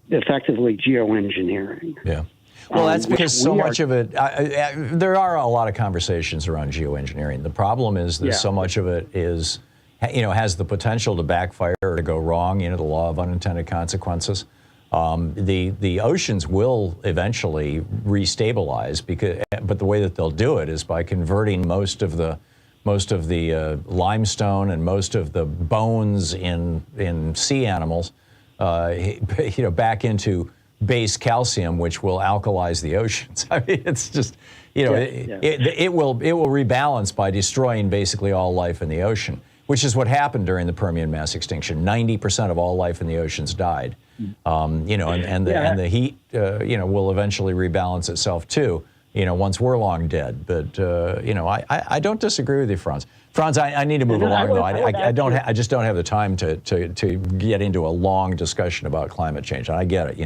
effectively geoengineering. Yeah. Well, that's because so much of it, there are a lot of conversations around geoengineering. The problem is that so much of it is, has the potential to backfire or to go wrong, the law of unintended consequences. The oceans will eventually restabilize, but the way that they'll do it is by converting most of the limestone and most of the bones in sea animals, back into base calcium, which will alkalize the oceans. I mean, it's just, it will rebalance by destroying basically all life in the ocean, which is what happened during the Permian mass extinction. 90% of all life in the oceans died. And the heat, will eventually rebalance itself too. Once we're long dead. But, I don't disagree with you, Franz. Franz, I need to move along, though. I just don't have the time to get into a long discussion about climate change. And I get it.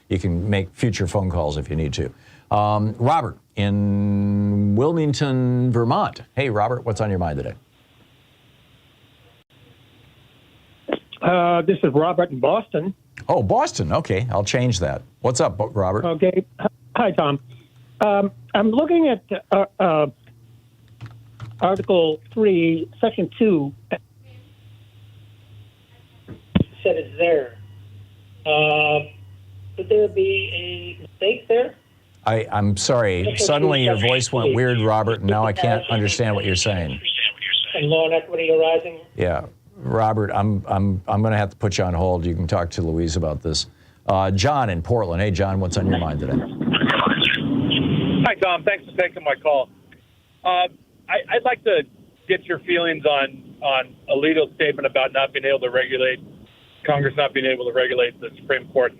You can make future phone calls if you need to. Robert in Wilmington, Vermont. Hey, Robert, what's on your mind today? This is Robert in Boston. Oh, Boston. Okay, I'll change that. What's up, Robert? Okay. Hi, Tom. I'm looking at Article 3, Section 2. Said it's there. Could there be a mistake there? I'm sorry. Suddenly your voice went weird, Robert, and now I can't understand what you're saying. And law and equity arising? Yeah. Robert, I'm going to have to put you on hold. You can talk to Louise about this. John in Portland. Hey, John, what's on your mind today? Hi, Tom. Thanks for taking my call. I'd like to get your feelings on Alito's statement about not being able to regulate, Congress not being able to regulate the Supreme Court.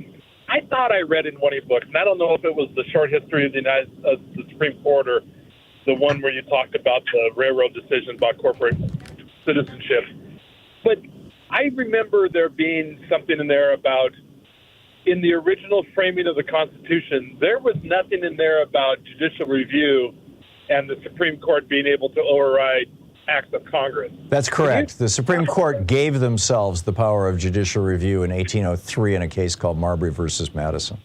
I thought I read in one of your books, and I don't know if it was the short history of the Supreme Court or the one where you talked about the railroad decision about corporate citizenship. But I remember there being something in there about, in the original framing of the Constitution, there was nothing in there about judicial review and the Supreme Court being able to override acts of Congress. That's correct. The Supreme Court gave themselves the power of judicial review in 1803 in a case called Marbury versus Madison.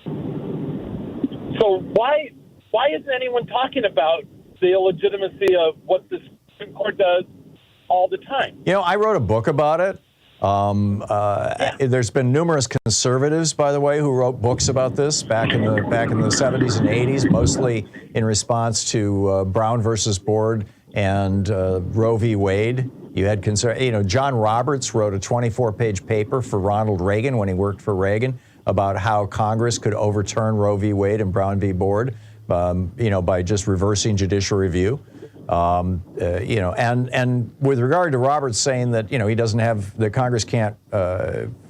So why isn't anyone talking about the illegitimacy of what the Supreme Court does all the time? You know, I wrote a book about it. There's been numerous conservatives, by the way, who wrote books about this back in the 70s and 80s, mostly in response to Brown versus Board and Roe v. Wade. You had John Roberts wrote a 24-page paper for Ronald Reagan when he worked for Reagan about how Congress could overturn Roe v. Wade and Brown v. Board, by just reversing judicial review. And with regard to Roberts saying that, he doesn't have, that Congress can't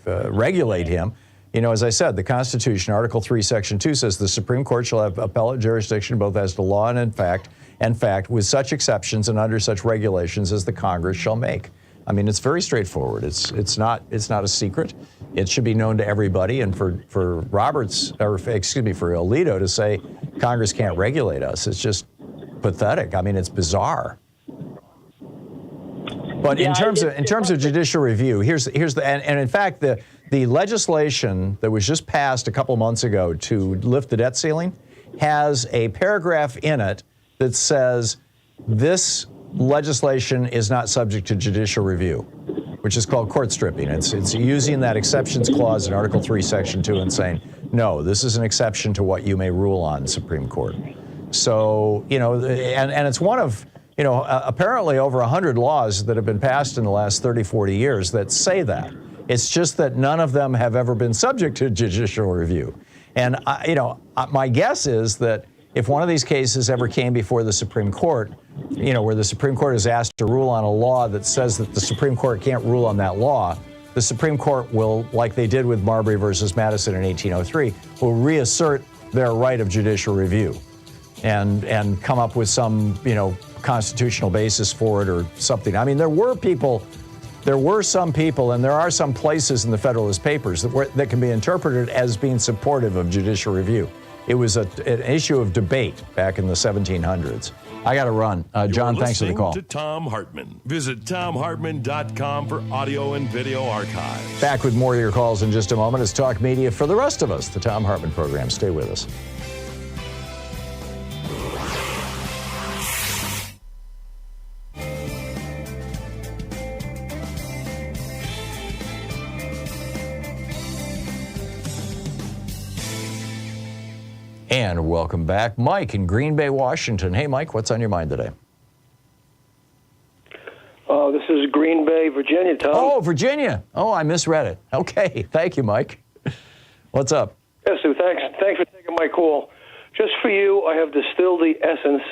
regulate him, as I said, the Constitution, Article 3, Section 2 says the Supreme Court shall have appellate jurisdiction both as to law and in fact, with such exceptions and under such regulations as the Congress shall make. I mean, it's very straightforward. It's not a secret. It should be known to everybody. And for Alito to say Congress can't regulate us, it's just pathetic. I mean, it's bizarre. But in terms of judicial review, here's the and in fact the legislation that was just passed a couple months ago to lift the debt ceiling has a paragraph in it that says this legislation is not subject to judicial review, which is called court stripping. It's using that exceptions clause in Article 3, Section 2 and saying, no, this is an exception to what you may rule on, Supreme Court. So, and it's one of, apparently over 100 laws that have been passed in the last 30, 40 years that say that. It's just that none of them have ever been subject to judicial review. And, my guess is that if one of these cases ever came before the Supreme Court, where the Supreme Court is asked to rule on a law that says that the Supreme Court can't rule on that law, the Supreme Court will, like they did with Marbury versus Madison in 1803, will reassert their right of judicial review and come up with some, constitutional basis for it or something. I mean, there were some people, and there are some places in the Federalist Papers that can be interpreted as being supportive of judicial review. It was an issue of debate back in the 1700s. I got to run. John, thanks for the call. To Thom Hartmann. Visit thomhartmann.com for audio and video archives. Back with more of your calls in just a moment. It's Talk Media for the rest of us, the Thom Hartmann Program. Stay with us. And welcome back. Mike in Green Bay, Washington. Hey, Mike, what's on your mind today? This is Green Bay, Virginia, Tom. Oh, Virginia. Oh, I misread it. Okay. Thank you, Mike. What's up? Yes, Sue. Thanks for taking my call. Just for you, I have distilled the essence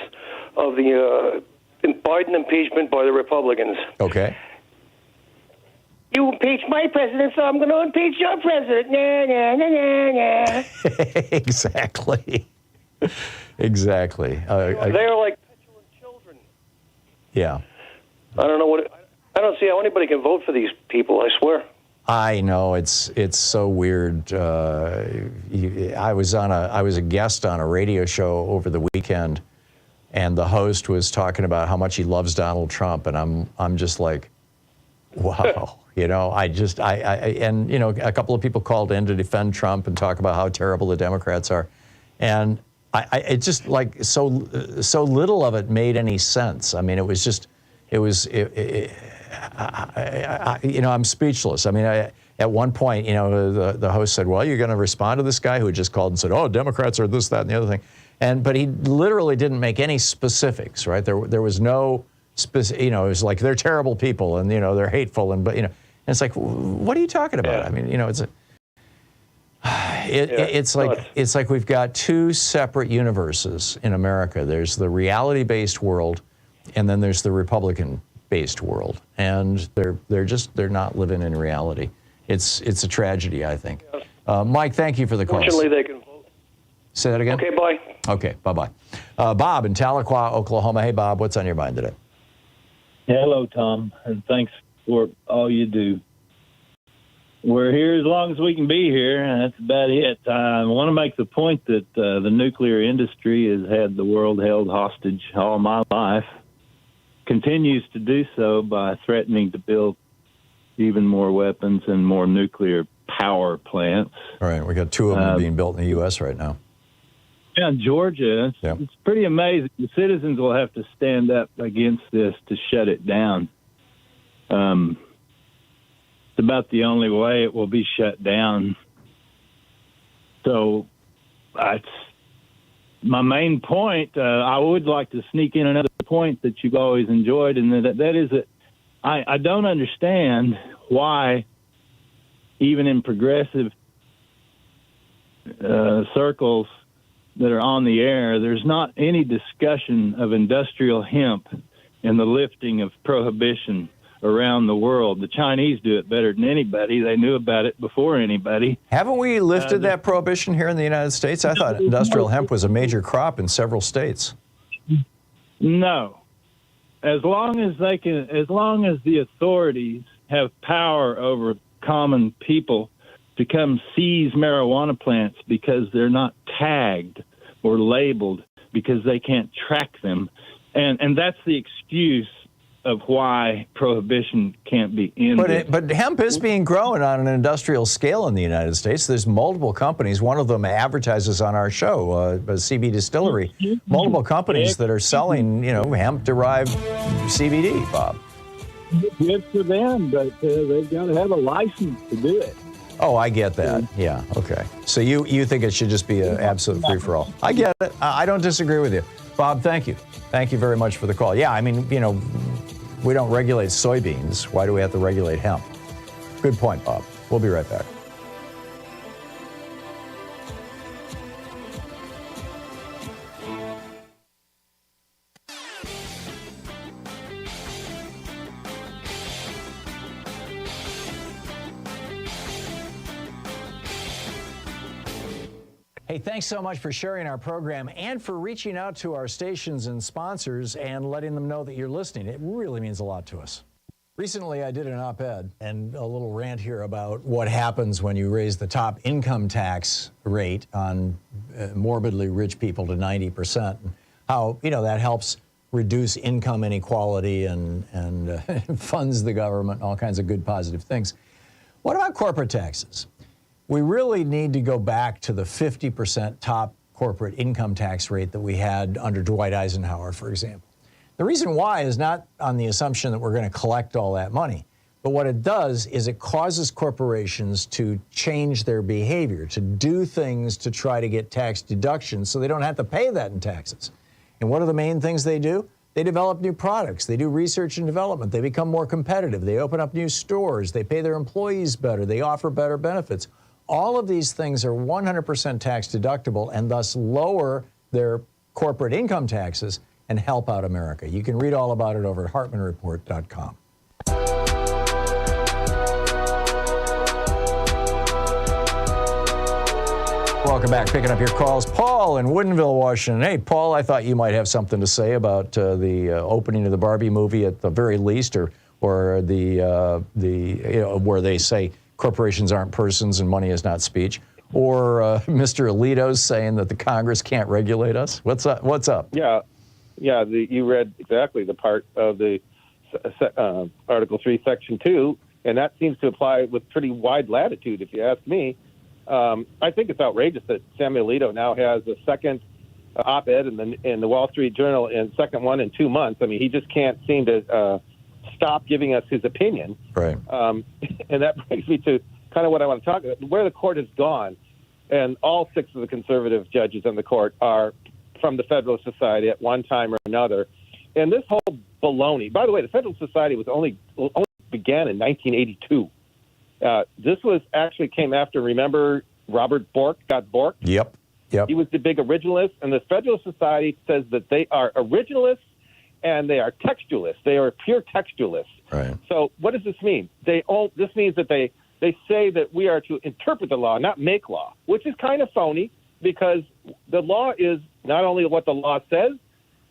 of the Biden impeachment by the Republicans. Okay. You impeach my president, so I'm going to impeach your president. Nah, nah, nah, nah, nah. Exactly. Exactly. They're like petulant children. Yeah. I don't see how anybody can vote for these people, I swear. I know, it's so weird. I was a guest on a radio show over the weekend, and the host was talking about how much he loves Donald Trump, and I'm just like, wow. A couple of people called in to defend Trump and talk about how terrible the Democrats are. And it just like so little of it made any sense. I mean, I'm speechless. I mean, at one point, the host said, well, you're going to respond to this guy who just called and said, oh, Democrats are this, that, and the other thing. But he literally didn't make any specifics, right? There was no you know, it's like they're terrible people and, you know, they're hateful and, but, you know, and it's like, what are you talking about? I mean, you know, it's like we've got two separate universes in America. There's the reality-based world, and then there's the Republican-based world, and they're not living in reality. It's a tragedy, I think. Mike, thank you for the call. Fortunately, they can vote. Say that again? Okay, bye. Okay, bye-bye. Bob in Tahlequah, Oklahoma. Hey, Bob, what's on your mind today? Hello, Tom, and thanks for all you do. We're here as long as we can be here, and that's about it. I want to make the point that the nuclear industry has had the world held hostage all my life, continues to do so by threatening to build even more weapons and more nuclear power plants. All right, we got 2 of them being built in the U.S. right now. Yeah, in Georgia, it's pretty amazing. The citizens will have to stand up against this to shut it down. It's about the only way it will be shut down. So that's my main point. I would like to sneak in another point that you've always enjoyed, and that is that I don't understand why, even in progressive circles that are on the air, there's not any discussion of industrial hemp and the lifting of prohibition around the world. The Chinese do it better than anybody. They knew about it before anybody. Haven't we lifted that prohibition here in the United States? I thought industrial hemp was a major crop in several states. No. As long as the authorities have power over common people to come seize marijuana plants because they're not tagged or labeled, because they can't track them. And that's the excuse of why prohibition can't be ended. But hemp is being grown on an industrial scale in the United States. There's multiple companies. One of them advertises on our show, CB Distillery. Multiple companies that are selling, you know, hemp-derived CBD, Bob. Good for them, but they've got to have a license to do it. Oh, I get that. Yeah, okay. So you think it should just be an absolute free-for-all. I get it. I don't disagree with you. Bob, thank you. Thank you very much for the call. Yeah, I mean, you know, we don't regulate soybeans. Why do we have to regulate hemp? Good point, Bob. We'll be right back. Hey, thanks so much for sharing our program and for reaching out to our stations and sponsors and letting them know that you're listening. It really means a lot to us. Recently, I did an op-ed and a little rant here about what happens when you raise the top income tax rate on morbidly rich people to 90%. And how, you know, that helps reduce income inequality and funds the government, all kinds of good, positive things. What about corporate taxes? We really need to go back to the 50% top corporate income tax rate that we had under Dwight Eisenhower, for example. The reason why is not on the assumption that we're going to collect all that money, but what it does is it causes corporations to change their behavior, to do things to try to get tax deductions so they don't have to pay that in taxes. And what are the main things they do? They develop new products. They do research and development. They become more competitive. They open up new stores. They pay their employees better. They offer better benefits. All of these things are 100% tax deductible and thus lower their corporate income taxes and help out America. You can read all about it over at hartmannreport.com. Welcome back. Picking up your calls. Paul in Woodinville, Washington. Hey, Paul, I thought you might have something to say about the opening of the Barbie movie at the very least, or the you know, where they say corporations aren't persons and money is not speech, or Mr. Alito's saying that the Congress can't regulate us. What's up? Yeah. You read exactly the part of the Article 3, Section 2, and that seems to apply with pretty wide latitude, if you ask me. I think it's outrageous that Samuel Alito now has a second op-ed in the Wall Street Journal, and second one in 2 months. I mean, he just can't seem to stop giving us his opinion. Right. And that brings me to kind of what I want to talk about, where the court has gone. And all 6 of the conservative judges on the court are from the Federalist Society at one time or another. And this whole baloney. By the way, the Federalist Society was only began in 1982. This was actually came after, remember, Robert Bork got borked? Yep. He was the big originalist, and the Federalist Society says that they are originalists and they are textualists. They are pure textualists. Right. So what does this mean? This means that they say that we are to interpret the law, not make law, which is kind of phony because the law is not only what the law says,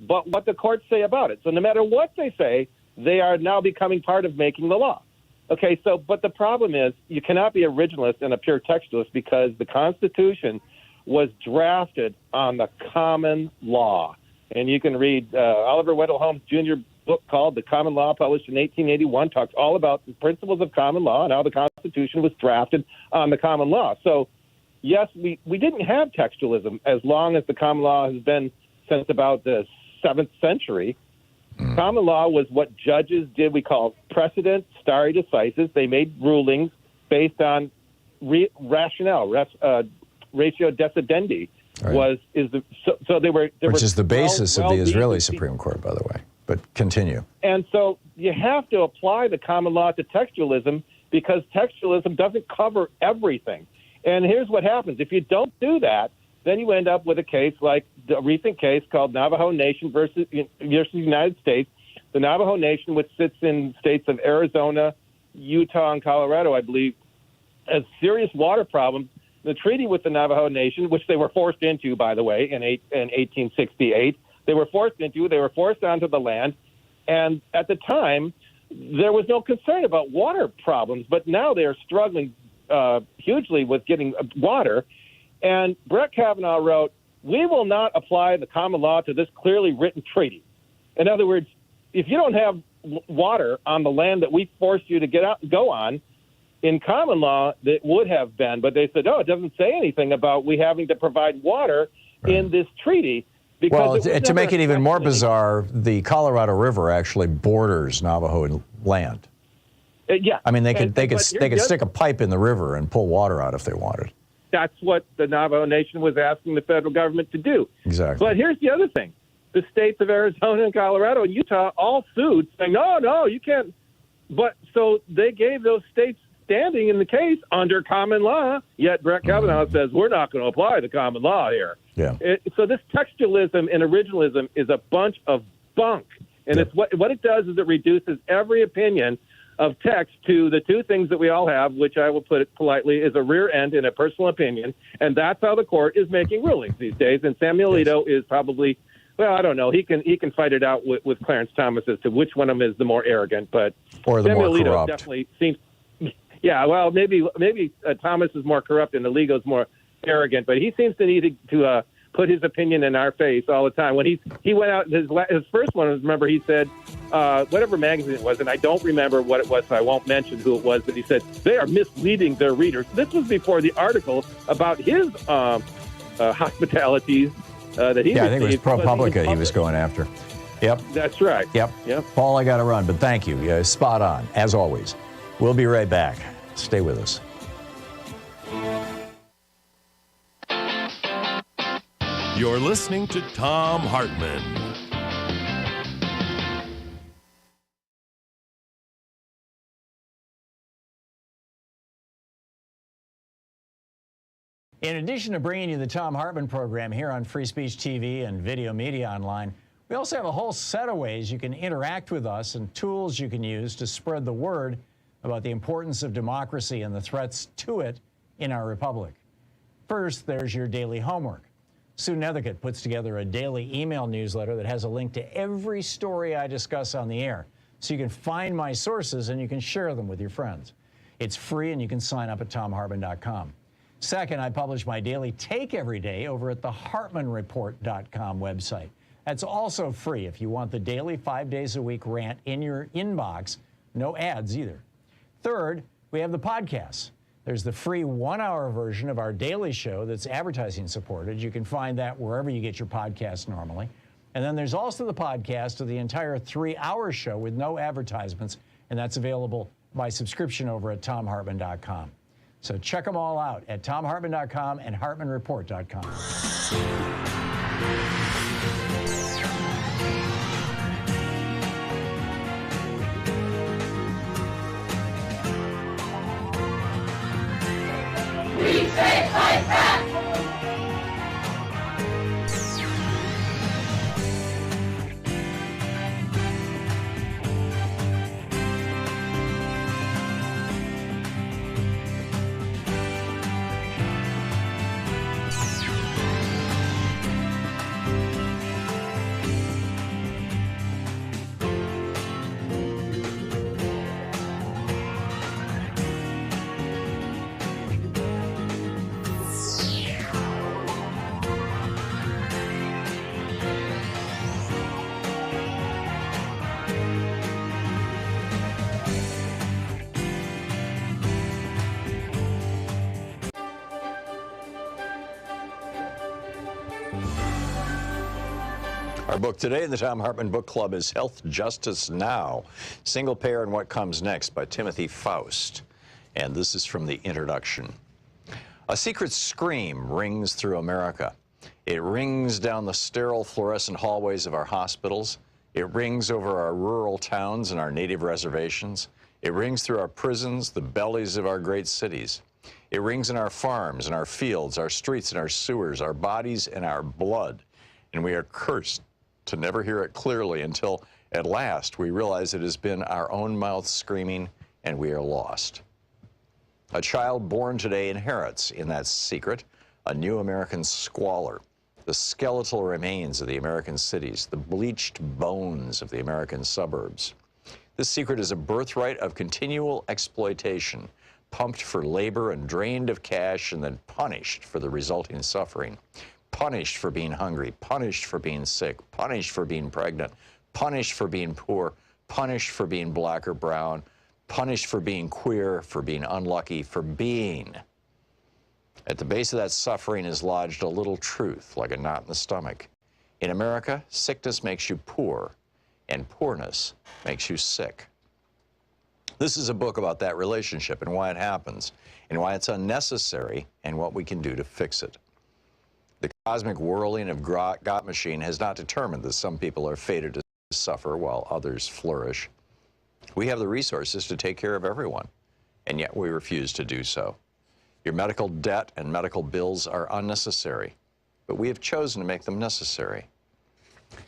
but what the courts say about it. So no matter what they say, they are now becoming part of making the law. Okay, but the problem is you cannot be originalist and a pure textualist because the Constitution was drafted on the common law. And you can read Oliver Wendell Holmes' Jr. book called The Common Law, published in 1881, talks all about the principles of common law and how the Constitution was drafted on the common law. So, yes, we didn't have textualism as long as the common law has been since about the 7th century. Common law was what judges did. We call precedent stare decisis. They made rulings based on rationale, ratio decidendi. Right. Which is the basis of the Israeli Supreme Court, by the way. But continue. And so you have to apply the common law to textualism because textualism doesn't cover everything. And here's what happens. If you don't do that, then you end up with a case like the recent case called Navajo Nation versus United States. The Navajo Nation, which sits in states of Arizona, Utah, and Colorado, I believe, has serious water problems. The treaty with the Navajo Nation, which they were forced into, by the way, in 1868, they were forced onto the land. And at the time, there was no concern about water problems, but now they are struggling hugely with getting water. And Brett Kavanaugh wrote, "We will not apply the common law to this clearly written treaty." In other words, if you don't have water on the land that we forced you to go on, in common law, that would have been. But they said, it doesn't say anything about we having to provide water in this treaty. Well, to make it even more bizarre, the Colorado River actually borders Navajo land. Yeah. I mean, they could stick a pipe in the river and pull water out if they wanted. That's what the Navajo Nation was asking the federal government to do. Exactly. But here's the other thing. The states of Arizona and Colorado and Utah all sued, saying, no, you can't. But so they gave those states standing in the case under common law, yet Brett Kavanaugh says, we're not going to apply the common law here. Yeah. So this textualism and originalism is a bunch of bunk. And it's what it does is it reduces every opinion of text to the two things that we all have, which I will put it politely, is a rear end and a personal opinion. And that's how the court is making rulings these days. And Samuel Alito is probably, well, I don't know. He can fight it out with Clarence Thomas as to which one of them is the more arrogant. But or the Samuel more Alito corrupt. Definitely seems. Yeah, well, maybe Thomas is more corrupt and Alito's more arrogant. But he seems to need to put his opinion in our face all the time. When he went out, his first one, remember, he said, whatever magazine it was, and I don't remember what it was, so I won't mention who it was, but he said, they are misleading their readers. This was before the article about his hospitalities that he received. I think it was ProPublica he was going after. Yep. That's right. Yep. Paul, I got to run, but thank you. Spot on, as always. We'll be right back. Stay with us. You're listening to Thom Hartmann. In addition to bringing you the Thom Hartmann Program here on Free Speech TV and Video Media Online, we also have a whole set of ways you can interact with us and tools you can use to spread the word about the importance of democracy and the threats to it in our republic. First, there's your daily homework. Sue Nethercutt puts together a daily email newsletter that has a link to every story I discuss on the air, so you can find my sources and you can share them with your friends. It's free and you can sign up at thomhartmann.com. Second, I publish my daily take every day over at the hartmannreport.com website. That's also free if you want the daily 5 days a week rant in your inbox. No ads either. Third, we have the podcasts. There's the free 1-hour version of our daily show that's advertising supported. You can find that wherever you get your podcasts normally. And then there's also the podcast of the entire 3-hour show with no advertisements, and that's available by subscription over at thomhartmann.com. So check them all out at thomhartmann.com and hartmannreport.com. Our book today in the Thom Hartmann Book Club is Health Justice Now, Single Payer and What Comes Next by Timothy Faust. And this is from the introduction. A secret scream rings through America. It rings down the sterile fluorescent hallways of our hospitals. It rings over our rural towns and our native reservations. It rings through our prisons, the bellies of our great cities. It rings in our farms and our fields, our streets and our sewers, our bodies and our blood. And we are cursed to never hear it clearly until, at last, we realize it has been our own mouth screaming and we are lost. A child born today inherits, in that secret, a new American squalor, the skeletal remains of the American cities, the bleached bones of the American suburbs. This secret is a birthright of continual exploitation, pumped for labor and drained of cash and then punished for the resulting suffering. Punished for being hungry, punished for being sick, punished for being pregnant, punished for being poor, punished for being black or brown, punished for being queer, for being unlucky, for being. At the base of that suffering is lodged a little truth, like a knot in the stomach. In America, sickness makes you poor, and poorness makes you sick. This is a book about that relationship and why it happens, and why it's unnecessary, and what we can do to fix it. The cosmic whirling of God machine has not determined that some people are fated to suffer while others flourish. We have the resources to take care of everyone, and yet we refuse to do so. Your medical debt and medical bills are unnecessary, but we have chosen to make them necessary.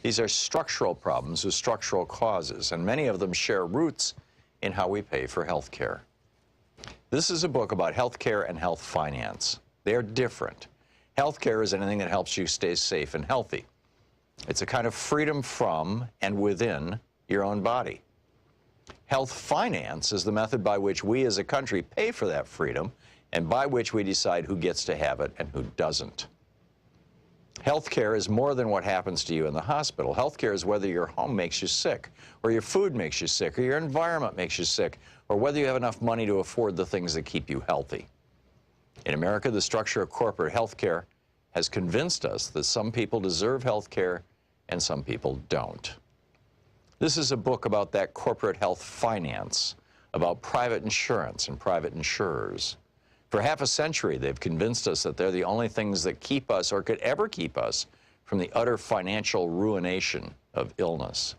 These are structural problems with structural causes, and many of them share roots in how we pay for health care. This is a book about health care and health finance. They are different. Healthcare is anything that helps you stay safe and healthy. It's a kind of freedom from and within your own body. Health finance is the method by which we as a country pay for that freedom and by which we decide who gets to have it and who doesn't. Healthcare is more than what happens to you in the hospital. Healthcare is whether your home makes you sick, or your food makes you sick, or your environment makes you sick, or whether you have enough money to afford the things that keep you healthy. In America, the structure of corporate health care has convinced us that some people deserve health care and some people don't. This is a book about that corporate health finance, about private insurance and private insurers. For half a century, they've convinced us that they're the only things that keep us or could ever keep us from the utter financial ruination of illness.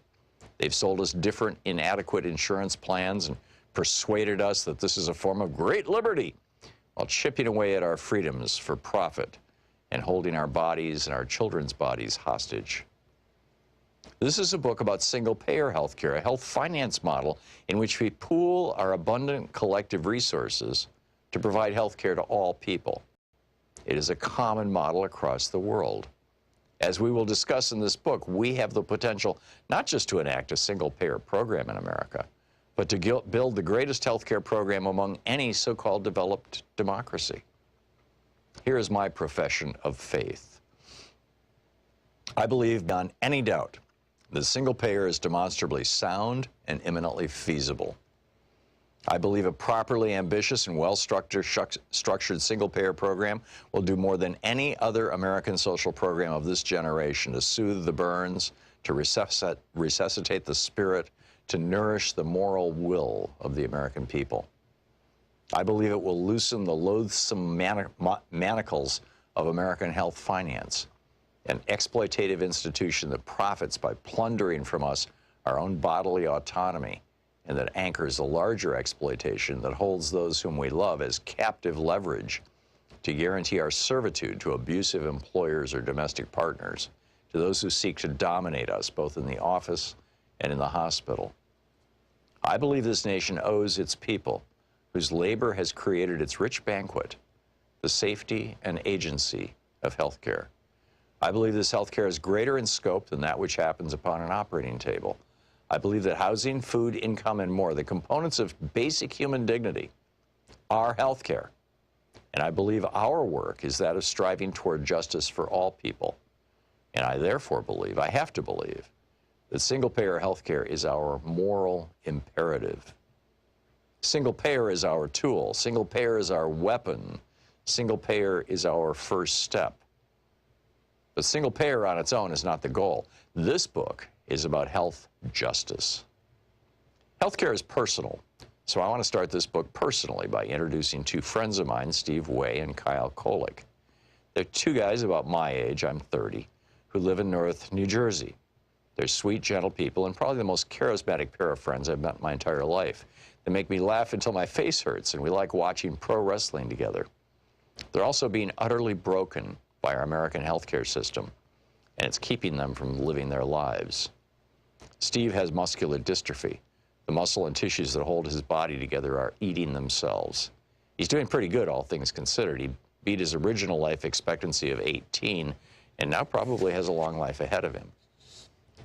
They've sold us different inadequate insurance plans and persuaded us that this is a form of great liberty, while chipping away at our freedoms for profit and holding our bodies and our children's bodies hostage. This is a book about single-payer health care, a health finance model in which we pool our abundant collective resources to provide health care to all people. It is a common model across the world. As we will discuss in this book, we have the potential not just to enact a single-payer program in America, but to build the greatest healthcare program among any so-called developed democracy. Here is my profession of faith. I believe beyond any doubt that single payer is demonstrably sound and imminently feasible. I believe a properly ambitious and well-structured single-payer program will do more than any other American social program of this generation to soothe the burns, to resuscitate the spirit, to nourish the moral will of the American people. I believe it will loosen the loathsome manacles of American health finance, an exploitative institution that profits by plundering from us our own bodily autonomy, and that anchors a larger exploitation that holds those whom we love as captive leverage to guarantee our servitude to abusive employers or domestic partners, to those who seek to dominate us both in the office and in the hospital. I believe this nation owes its people, whose labor has created its rich banquet, the safety and agency of healthcare. I believe this healthcare is greater in scope than that which happens upon an operating table. I believe that housing, food, income, and more, the components of basic human dignity, are healthcare. And I believe our work is that of striving toward justice for all people. And I therefore believe, I have to believe, that single-payer healthcare is our moral imperative. Single-payer is our tool. Single-payer is our weapon. Single-payer is our first step. But single payer on its own is not the goal. This book is about health justice. Healthcare is personal, so I want to start this book personally by introducing two friends of mine, Steve Way and Kyle Kolick. They're two guys about my age, I'm 30, who live in North New Jersey. They're sweet, gentle people, and probably the most charismatic pair of friends I've met in my entire life. They make me laugh until my face hurts, and we like watching pro wrestling together. They're also being utterly broken by our American healthcare system, and it's keeping them from living their lives. Steve has muscular dystrophy. The muscle and tissues that hold his body together are eating themselves. He's doing pretty good, all things considered. He beat his original life expectancy of 18, and now probably has a long life ahead of him.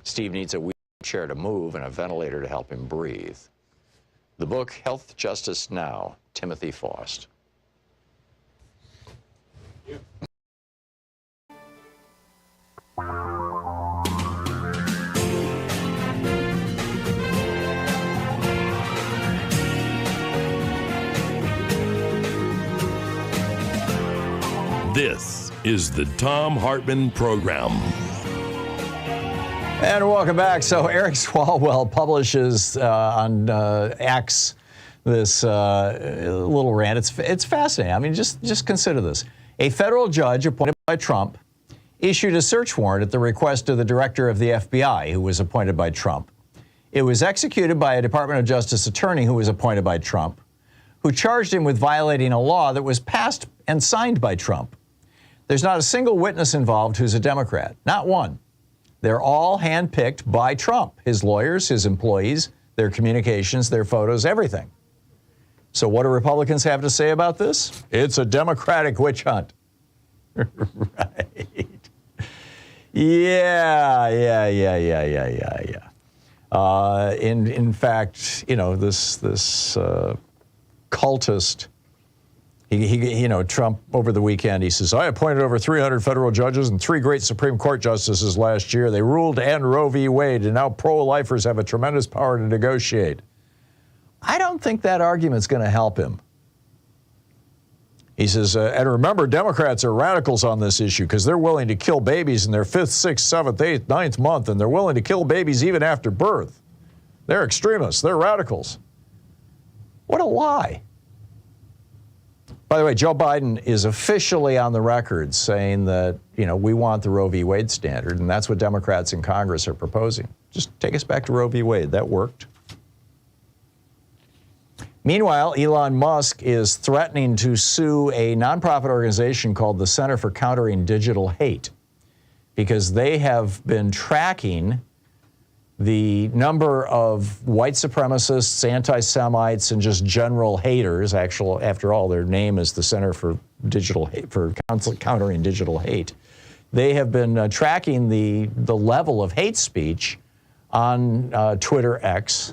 Steve needs a wheelchair to move and a ventilator to help him breathe. The book, Health Justice Now, Timothy Faust. This is the Thom Hartmann Program. And welcome back. So Eric Swalwell publishes on X this little rant. It's fascinating. I mean, just consider this. A federal judge appointed by Trump issued a search warrant at the request of the director of the FBI, who was appointed by Trump. It was executed by a Department of Justice attorney who was appointed by Trump, who charged him with violating a law that was passed and signed by Trump. There's not a single witness involved who's a Democrat, not one. They're all handpicked by Trump, his lawyers, his employees, their communications, their photos, everything. So what do Republicans have to say about this? It's a Democratic witch hunt. Right. Yeah. In fact, you know, this cultist, Trump over the weekend, he says, I appointed over 300 federal judges and 3 great Supreme Court justices last year. They ruled to end Roe v. Wade, and now pro-lifers have a tremendous power to negotiate. I don't think that argument's going to help him. He says, and remember, Democrats are radicals on this issue because they're willing to kill babies in their 5th, 6th, 7th, 8th, 9th month, and they're willing to kill babies even after birth. They're extremists. They're radicals. What a lie. By the way, Joe Biden is officially on the record saying that, we want the Roe v. Wade standard, and that's what Democrats in Congress are proposing. Just take us back to Roe v. Wade. That worked. Meanwhile, Elon Musk is threatening to sue a nonprofit organization called the Center for Countering Digital Hate because they have been tracking the number of white supremacists, anti-Semites, and just general haters. After all, their name is the Center for Countering Digital Hate. They have been tracking the level of hate speech on Twitter X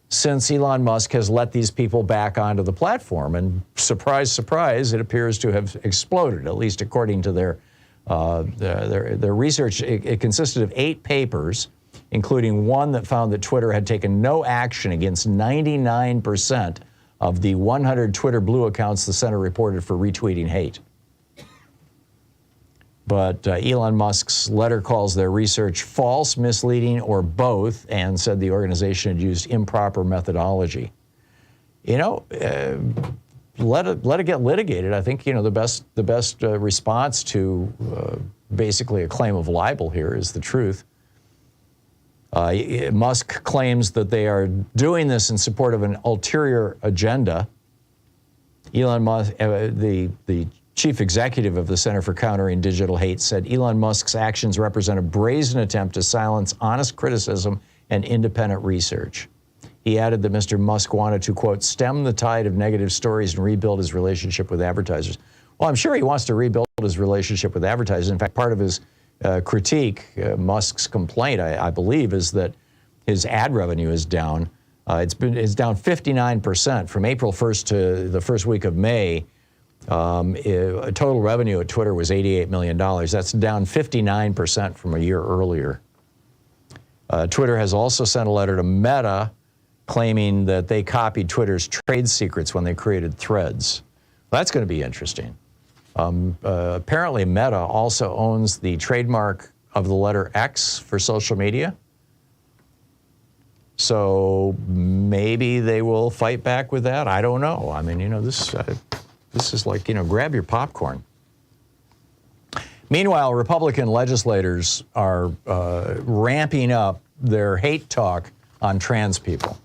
since Elon Musk has let these people back onto the platform. And surprise, surprise, it appears to have exploded, at least according to their research. It consisted of 8 papers, including one that found that Twitter had taken no action against 99% of the 100 Twitter Blue accounts the center reported for retweeting hate. But Elon Musk's letter calls their research false, misleading, or both, and said the organization had used improper methodology. Let it get litigated. I think the best response to basically a claim of libel here is the truth. Musk claims that they are doing this in support of an ulterior agenda. Elon Musk, the chief executive of the Center for Countering Digital Hate, said Elon Musk's actions represent a brazen attempt to silence honest criticism and independent research. He added that Mr. Musk wanted to, quote, stem the tide of negative stories and rebuild his relationship with advertisers. Well, I'm sure he wants to rebuild his relationship with advertisers. In fact, part of his critique, Musk's complaint, I believe, is that his ad revenue is down. It's down 59% from April 1st to the first week of May. Total revenue at Twitter was $88 million. That's down 59% from a year earlier. Twitter has also sent a letter to Meta claiming that they copied Twitter's trade secrets when they created Threads. Well, that's going to be interesting. Apparently, Meta also owns the trademark of the letter X for social media. So maybe they will fight back with that. I don't know. I mean, this is like, grab your popcorn. Meanwhile, Republican legislators are ramping up their hate talk on trans people.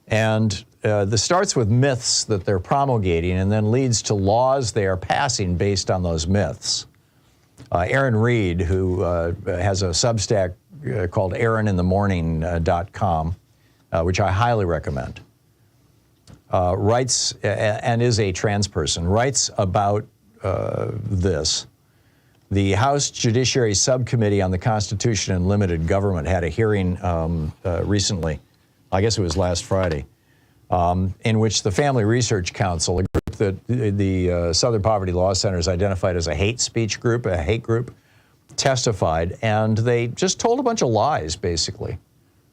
And this starts with myths that they're promulgating and then leads to laws they are passing based on those myths. Aaron Reed, who has a Substack called AaronInTheMorning.com, which I highly recommend, writes, and is a trans person, writes about this. The House Judiciary Subcommittee on the Constitution and Limited Government had a hearing recently, I guess it was last Friday, in which the Family Research Council, a group that the Southern Poverty Law Center has identified as a hate speech group, a hate group, testified, and they just told a bunch of lies, basically.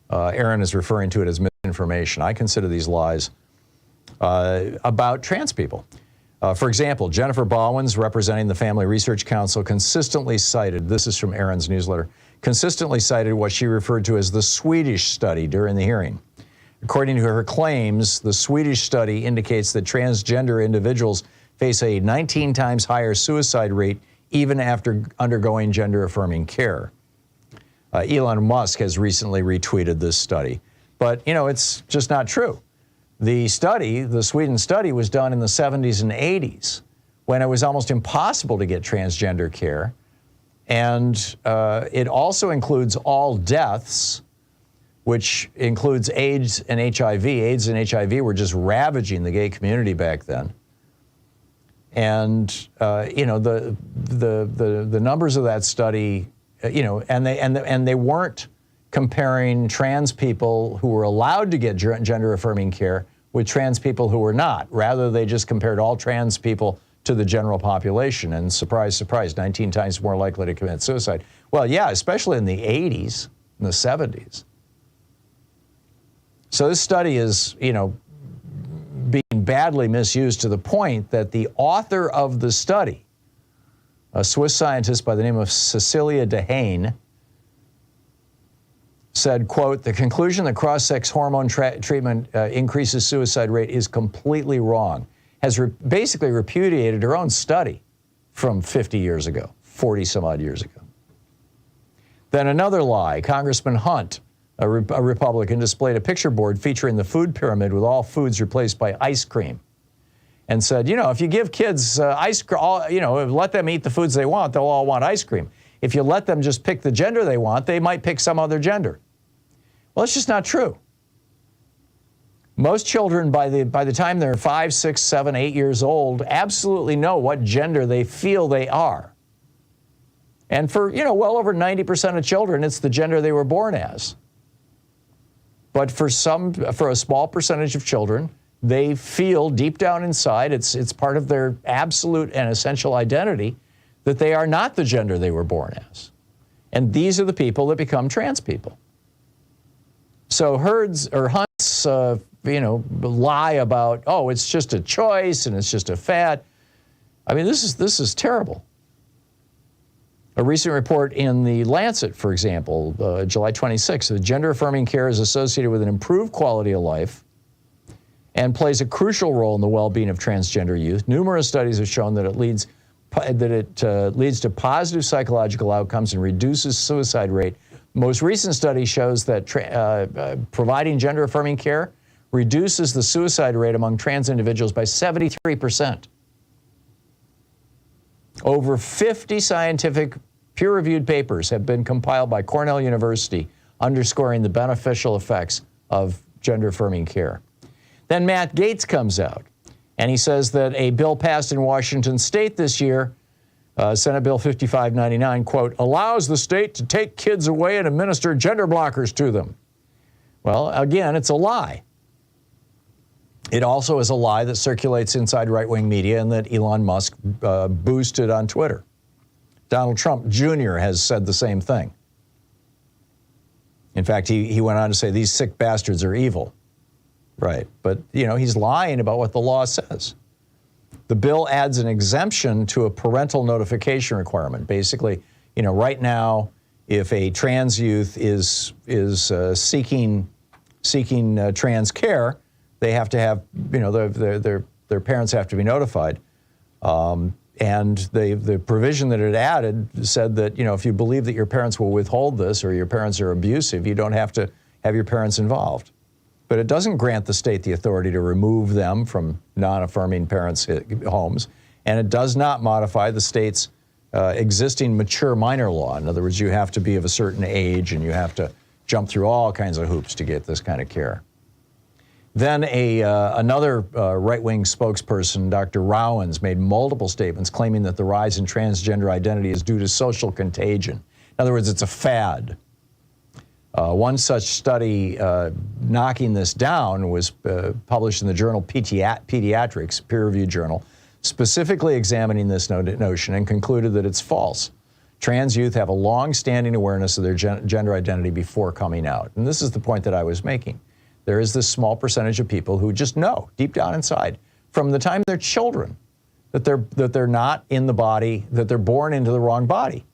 Aaron is referring to it as misinformation. I consider these lies about trans people. For example, Jennifer Bowens, representing the Family Research Council, consistently cited, this is from Aaron's newsletter, consistently cited what she referred to as the Swedish study during the hearing. According to her claims, the Swedish study indicates that transgender individuals face a 19 times higher suicide rate even after undergoing gender-affirming care. Elon Musk has recently retweeted this study. But, it's just not true. The study, the Sweden study, was done in the 70s and 80s when it was almost impossible to get transgender care. And it also includes all deaths, which includes AIDS and HIV. AIDS and HIV were just ravaging the gay community back then. And, the numbers of that study, and they weren't comparing trans people who were allowed to get gender-affirming care with trans people who were not. Rather, they just compared all trans people to the general population. And surprise, surprise, 19 times more likely to commit suicide. Well, yeah, especially in the 80s, in the 70s. So this study is, being badly misused to the point that the author of the study, a Swiss scientist by the name of Cecilia Dehaene, said, quote, the conclusion that cross-sex hormone treatment increases suicide rate is completely wrong, has basically repudiated her own study from 50 years ago, 40 some odd years ago. Then another lie, Congressman Hunt, a Republican, displayed a picture board featuring the food pyramid with all foods replaced by ice cream and said, if you give kids ice cream, let them eat the foods they want, they'll all want ice cream. If you let them just pick the gender they want, they might pick some other gender. Well, it's just not true. Most children, by the time they're 5, 6, 7, 8 years old, absolutely know what gender they feel they are. And for, well over 90% of children, it's the gender they were born as. But for a small percentage of children, they feel deep down inside, it's part of their absolute and essential identity, that they are not the gender they were born as. And these are the people that become trans people. So Hunt's, lie about, it's just a choice and it's just a fad. I mean, this is terrible. A recent report in The Lancet, for example, July 26th, gender-affirming care is associated with an improved quality of life and plays a crucial role in the well-being of transgender youth. Numerous studies have shown that it leads to positive psychological outcomes and reduces suicide rate. Most recent study shows that providing gender-affirming care reduces the suicide rate among trans individuals by 73%. Over 50 scientific peer-reviewed papers have been compiled by Cornell University underscoring the beneficial effects of gender-affirming care. Then Matt Gaetz comes out, and he says that a bill passed in Washington state this year, Senate Bill 5599, quote, allows the state to take kids away and administer gender blockers to them. Well, again, it's a lie. It also is a lie that circulates inside right-wing media and that Elon Musk boosted on Twitter. Donald Trump Jr. has said the same thing. In fact, he went on to say these sick bastards are evil. Right, but he's lying about what the law says. The bill adds an exemption to a parental notification requirement. Basically, right now, if a trans youth is seeking trans care, they have to have, their parents have to be notified. And the provision that it added said that, if you believe that your parents will withhold this or your parents are abusive, you don't have to have your parents involved. But it doesn't grant the state the authority to remove them from non-affirming parents' homes. And it does not modify the state's existing mature minor law. In other words, you have to be of a certain age and you have to jump through all kinds of hoops to get this kind of care. Then another right-wing spokesperson, Dr. Rowans, made multiple statements claiming that the rise in transgender identity is due to social contagion. In other words, it's a fad. One such study knocking this down was published in the journal Pediatrics, peer-reviewed journal, specifically examining this notion and concluded that it's false. Trans youth have a long-standing awareness of their gender identity before coming out. And this is the point that I was making. There is this small percentage of people who just know deep down inside from the time they're children that they're not in the body, that they're born into the wrong body.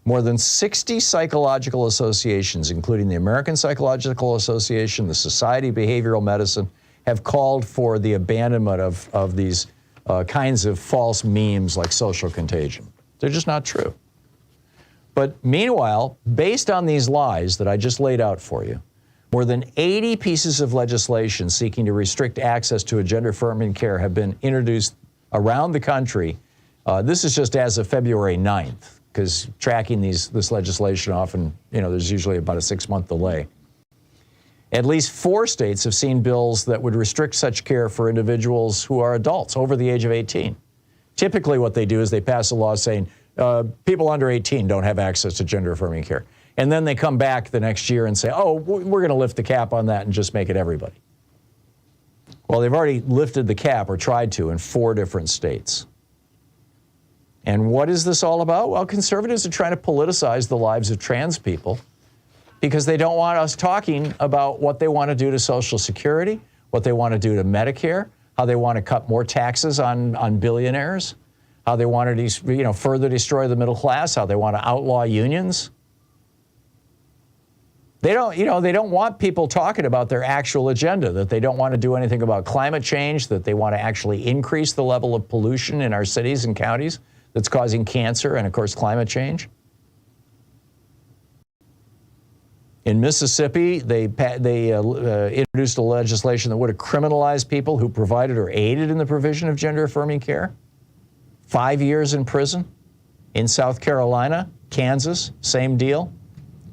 More than 60 psychological associations, including the American Psychological Association, the Society of Behavioral Medicine, have called for the abandonment of these kinds of false memes like social contagion. They're just not true. But meanwhile, based on these lies that I just laid out for you, more than 80 pieces of legislation seeking to restrict access to a gender-affirming care have been introduced around the country. This is just as of February 9th, because tracking this legislation often, there's usually about a 6-month delay. At least 4 states have seen bills that would restrict such care for individuals who are adults over the age of 18. Typically what they do is they pass a law saying people under 18 don't have access to gender-affirming care. And then they come back the next year and say, oh, we're going to lift the cap on that and just make it everybody. Well, they've already lifted the cap, or tried to, in 4 different states. And what is this all about? Well, conservatives are trying to politicize the lives of trans people because they don't want us talking about what they want to do to Social Security, what they want to do to Medicare, how they want to cut more taxes on billionaires, how they want to further destroy the middle class, how they want to outlaw unions. They don't want people talking about their actual agenda, that they don't want to do anything about climate change, that they want to actually increase the level of pollution in our cities and counties that's causing cancer and, of course, climate change. In Mississippi, they introduced a legislation that would have criminalized people who provided or aided in the provision of gender-affirming care. 5 years in prison. In South Carolina, Kansas, same deal.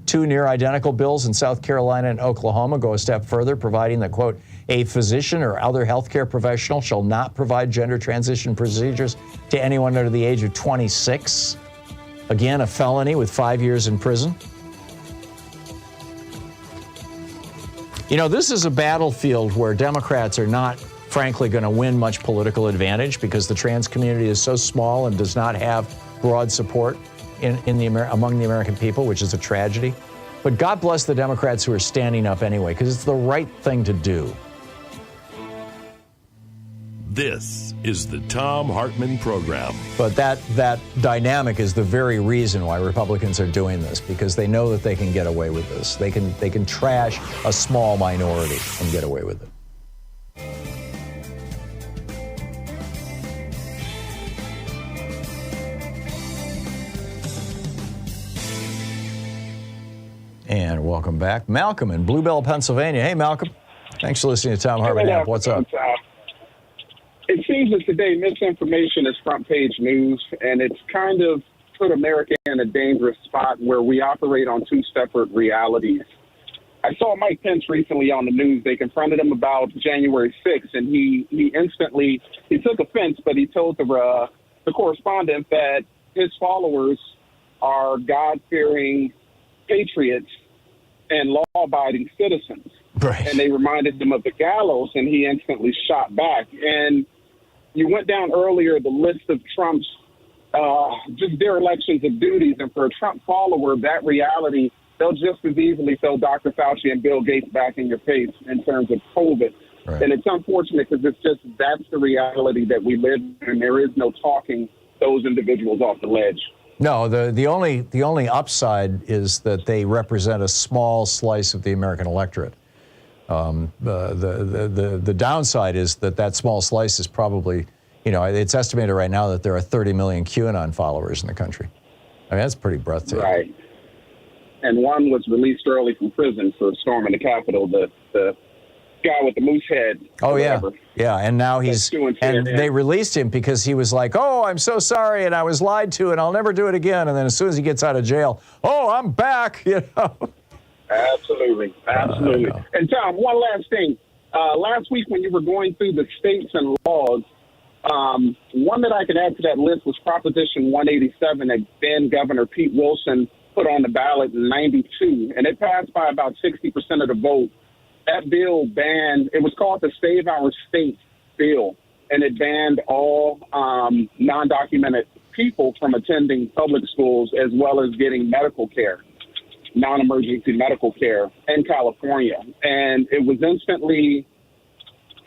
2 near-identical bills in South Carolina and Oklahoma go a step further, providing that, quote, a physician or other healthcare professional shall not provide gender transition procedures to anyone under the age of 26. Again, a felony with 5 years in prison. This is a battlefield where Democrats are not, frankly, going to win much political advantage because the trans community is so small and does not have broad support among the American people, which is a tragedy. But God bless the Democrats who are standing up anyway, because it's the right thing to do. This is the Thom Hartmann Program. But that dynamic is the very reason why Republicans are doing this, because they know that they can get away with this. They can trash a small minority and get away with it. And welcome back. Malcolm in Bluebell, Pennsylvania. Hey, Malcolm. Thanks for listening to Thom Hartmann App. What's up? It seems that today misinformation is front page news, and it's kind of put America in a dangerous spot where we operate on 2 separate realities. I saw Mike Pence recently on the news. They confronted him about January 6th, and he instantly took offense, but he told the correspondent that his followers are God-fearing patriots and law-abiding citizens. Right. And they reminded him of the gallows, and he instantly shot back. And you went down earlier the list of Trump's just derelictions of duties, and for a Trump follower, that reality, they'll just as easily throw Dr. Fauci and Bill Gates back in your face in terms of COVID. And it's unfortunate because that's the reality that we live in, and there is no talking those individuals off the ledge. No, the only upside is that they represent a small slice of the American electorate. The downside is that small slice is probably, it's estimated right now that there are 30 million QAnon followers in the country. I mean, that's pretty breathtaking. Right. And one was released early from prison for storming the Capitol, the guy with the moose head. Oh, yeah. Yeah, and now they released him because he was like, oh, I'm so sorry, and I was lied to, and I'll never do it again. And then as soon as he gets out of jail, oh, I'm back, Absolutely. And Tom, one last thing. Last week when you were going through the states and laws, one that I could add to that list was Proposition 187 that then Governor Pete Wilson put on the ballot in 92, and it passed by about 60% of the vote. That bill banned, it was called the Save Our State bill, and it banned all non-documented people from attending public schools as well as getting medical care, non-emergency medical care in California. And it instantly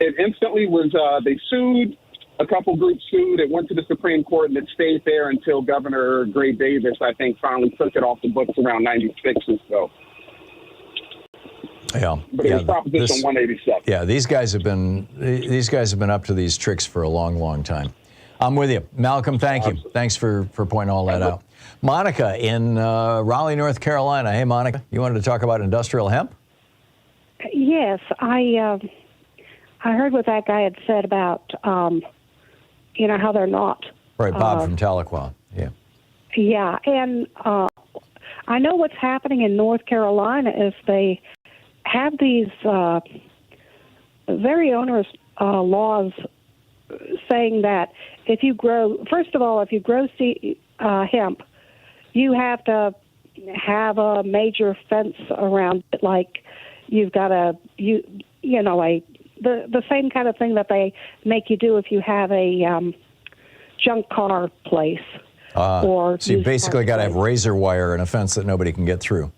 was, they sued, a couple groups sued, it went to the Supreme Court, and it stayed there until Governor Gray Davis, I think, finally took it off the books around 96 or so. Yeah, but it was Proposition 187. Yeah, these guys have been up to these tricks for a long, long time. I'm with you, Malcolm. Thank you. Thanks for pointing all that out. Monica in Raleigh, North Carolina. Hey, Monica, you wanted to talk about industrial hemp? Yes, I heard what that guy had said about how they're not. Right, Bob from Tahlequah. Yeah. Yeah, and I know what's happening in North Carolina is they have these very onerous laws saying that if you grow hemp, you have to have a major fence around it, like you've got the same kind of thing that they make you do if you have a junk car place. So you basically got to have razor wire and a fence that nobody can get through.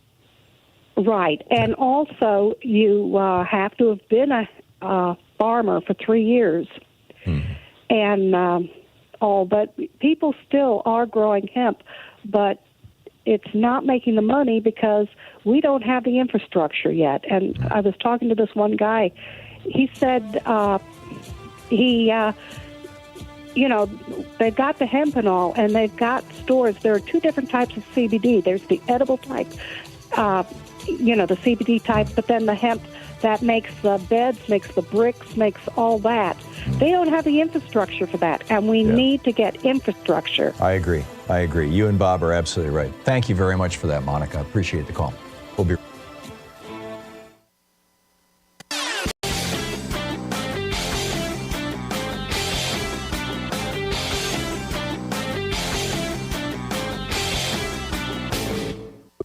Right, and also you have to have been a farmer for 3 years, and but people still are growing hemp, but it's not making the money because we don't have the infrastructure yet. And I was talking to this one guy. He said they've got the hemp and all, and they've got stores. There are two different types of CBD. There's the edible type, the CBD type, but then the hemp that makes the beds, makes the bricks, makes all that. They don't have the infrastructure for that, and we need to get infrastructure. I agree. You and Bob are absolutely right. Thank you very much for that, Monica. Appreciate the call. We'll be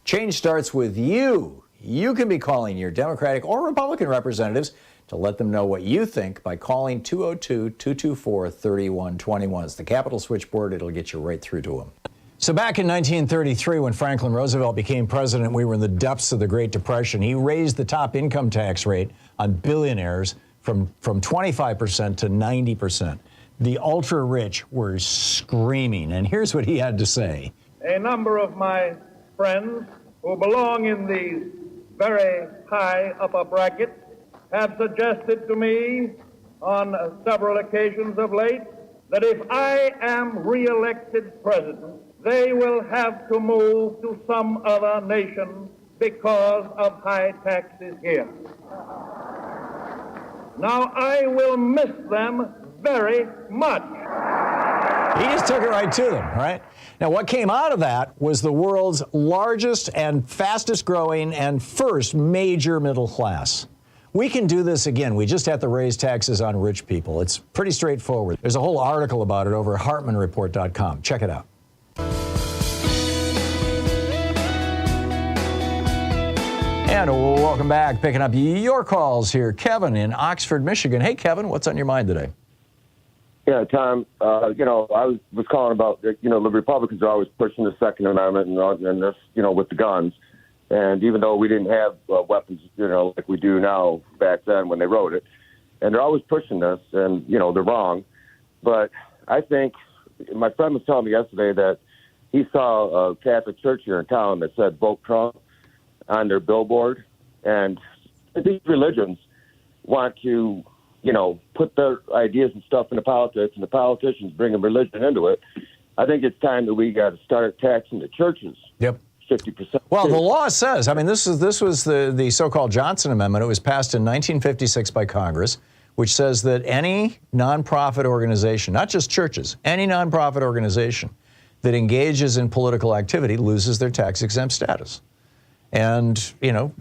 Change starts with you. You can be calling your Democratic or Republican representatives to let them know what you think by calling 202-224-3121. It's the Capitol switchboard. It'll get you right through to them. So back in 1933, when Franklin Roosevelt became president, we were in the depths of the Great Depression. He raised the top income tax rate on billionaires from 25% to 90%. The ultra-rich were screaming, and here's what he had to say. A number of my friends who belong in the very high upper bracket have suggested to me on several occasions of late that if I am reelected president, they will have to move to some other nation because of high taxes here. Now, I will miss them very much. He just took it right to them, right? Now, what came out of that was the world's largest and fastest growing and first major middle class. We can do this again. We just have to raise taxes on rich people. It's pretty straightforward. There's a whole article about it over at HartmannReport.com. Check it out. And welcome back. Picking up your calls here. Kevin in Oxford, Michigan. Hey, Kevin, what's on your mind today? Yeah, Tom, I was calling about, the Republicans are always pushing the Second Amendment and this, with the guns. And even though we didn't have weapons, like we do now back then when they wrote it, and they're always pushing this, and, you know, they're wrong. But I think my friend was telling me yesterday that he saw a Catholic church here in town that said vote Trump on their billboard. And these religions want to, you know, put their ideas and stuff into politics, and the politicians bringing religion into it. I think it's time that we got to start taxing the churches. Yep. 50%. Well, the law says, I mean, this was the so-called Johnson Amendment. It was passed in 1956 by Congress, which says that any nonprofit organization, not just churches, any nonprofit organization that engages in political activity loses their tax-exempt status. And, you know,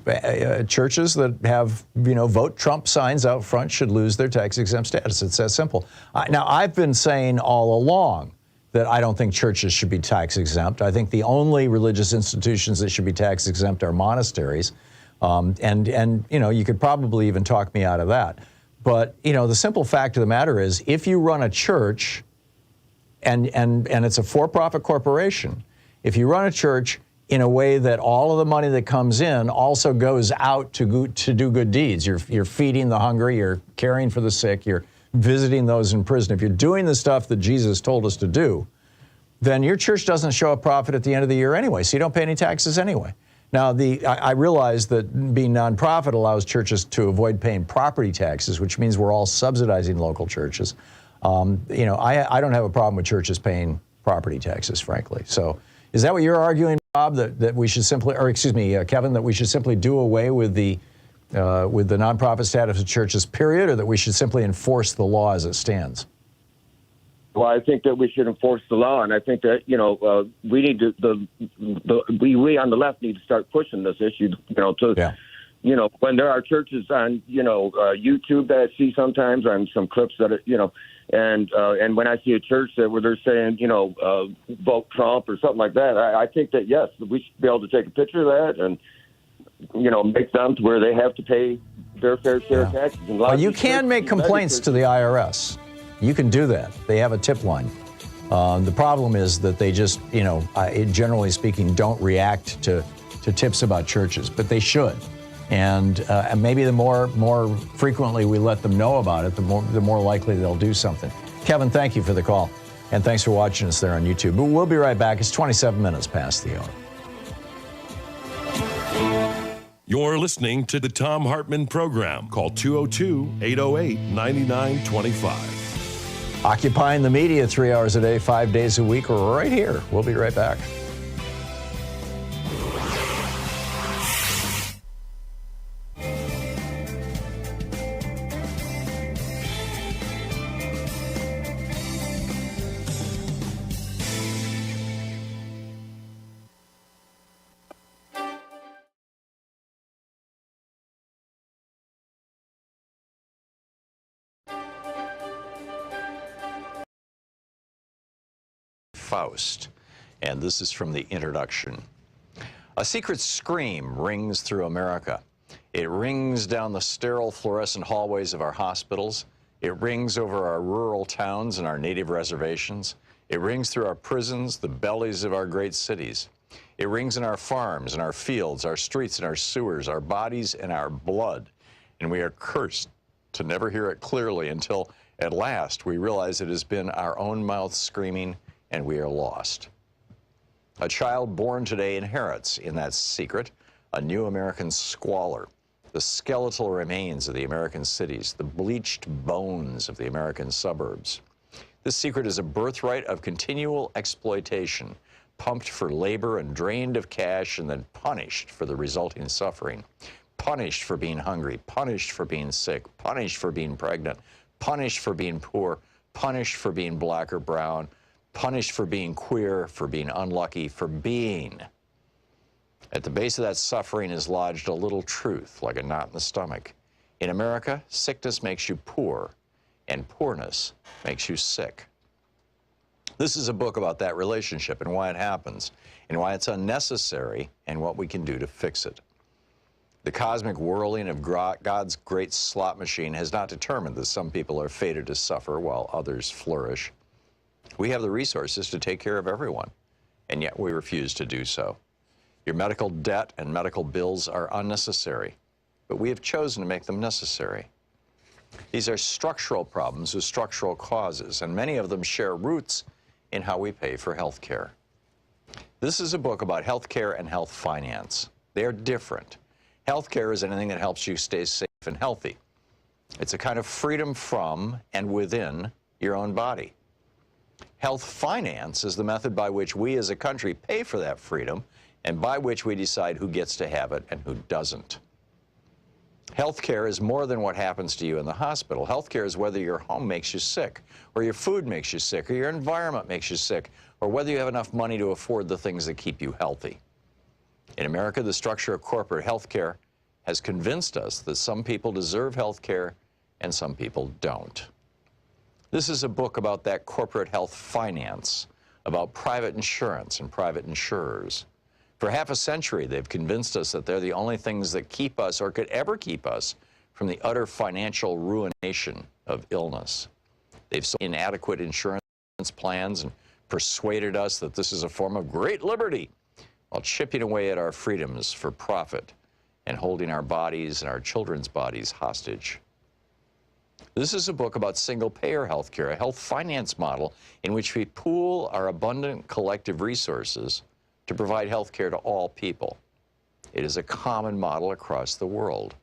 churches that have, you know, vote Trump signs out front should lose their tax-exempt status. It's that simple. Now, I've been saying all along that I don't think churches should be tax-exempt. I think the only religious institutions that should be tax-exempt are monasteries. And you know, you could probably even talk me out of that. But, you know, the simple fact of the matter is, if you run a church and it's a for-profit corporation, if you run a church in a way that all of the money that comes in also goes out to do good deeds, you're feeding the hungry, you're caring for the sick, you're visiting those in prison, if you're doing the stuff that Jesus told us to do, then your church doesn't show a profit at the end of the year anyway, so you don't pay any taxes anyway. Now, I realize that being nonprofit allows churches to avoid paying property taxes, which means we're all subsidizing local churches. You know, I don't have a problem with churches paying property taxes, frankly. So is that what you're arguing, Bob, that we should simply, or excuse me, Kevin, that we should simply do away with the nonprofit status of churches, period, or that we should simply enforce the law as it stands? Well, I think that we should enforce the law, and I think that, you know, we need to we on the left need to start pushing this issue. You know, you know, when there are churches on, you know, YouTube that I see sometimes on some clips that are, you know, and when I see a church where they're saying, you know, vote Trump or something like that, I think that yes, we should be able to take a picture of that and, you know, make them to where they have to pay their fair share of taxes. And well, you can make complaints to the IRS. You can do that. They have a tip line. The problem is that they just, you know, generally speaking, don't react to tips about churches, but they should. And maybe the more frequently we let them know about it, the more likely they'll do something. Kevin, thank you for the call, and thanks for watching us there on YouTube. But we'll be right back. It's 27 minutes past the hour. You're listening to the Thom Hartmann Program. Call 202-808-9925. Occupying the media 3 hours a day, 5 days a week, right here. We'll be right back. Faust, and this is from the introduction. A secret scream rings through America. It rings down the sterile fluorescent hallways of our hospitals. It rings over our rural towns and our native reservations. It rings through our prisons, the bellies of our great cities. It rings in our farms and our fields, our streets and our sewers, our bodies and our blood. And we are cursed to never hear it clearly until at last we realize it has been our own mouth screaming, and we are lost. A child born today inherits, in that secret, a new American squalor, the skeletal remains of the American cities, the bleached bones of the American suburbs. This secret is a birthright of continual exploitation, pumped for labor and drained of cash and then punished for the resulting suffering. Punished for being hungry, punished for being sick, punished for being pregnant, punished for being poor, punished for being black or brown, punished for being queer, for being unlucky, for being. At the base of that suffering is lodged a little truth, like a knot in the stomach. In America, sickness makes you poor, and poorness makes you sick. This is a book about that relationship and why it happens, and why it's unnecessary, and what we can do to fix it. The cosmic whirling of God's great slot machine has not determined that some people are fated to suffer while others flourish. We have the resources to take care of everyone, and yet we refuse to do so. Your medical debt and medical bills are unnecessary, but we have chosen to make them necessary. These are structural problems with structural causes, and many of them share roots in how we pay for health care. This is a book about health care and health finance. They are different. Health care is anything that helps you stay safe and healthy. It's a kind of freedom from and within your own body. Health finance is the method by which we as a country pay for that freedom and by which we decide who gets to have it and who doesn't. Health care is more than what happens to you in the hospital. Health care is whether your home makes you sick, or your food makes you sick, or your environment makes you sick, or whether you have enough money to afford the things that keep you healthy. In America, the structure of corporate health care has convinced us that some people deserve health care and some people don't. This is a book about that corporate health finance, about private insurance and private insurers. For half a century, they've convinced us that they're the only things that keep us or could ever keep us from the utter financial ruination of illness. They've sold inadequate insurance plans and persuaded us that this is a form of great liberty while chipping away at our freedoms for profit and holding our bodies and our children's bodies hostage. This is a book about single-payer health care, a health finance model in which we pool our abundant collective resources to provide health care to all people. It is a common model across the world.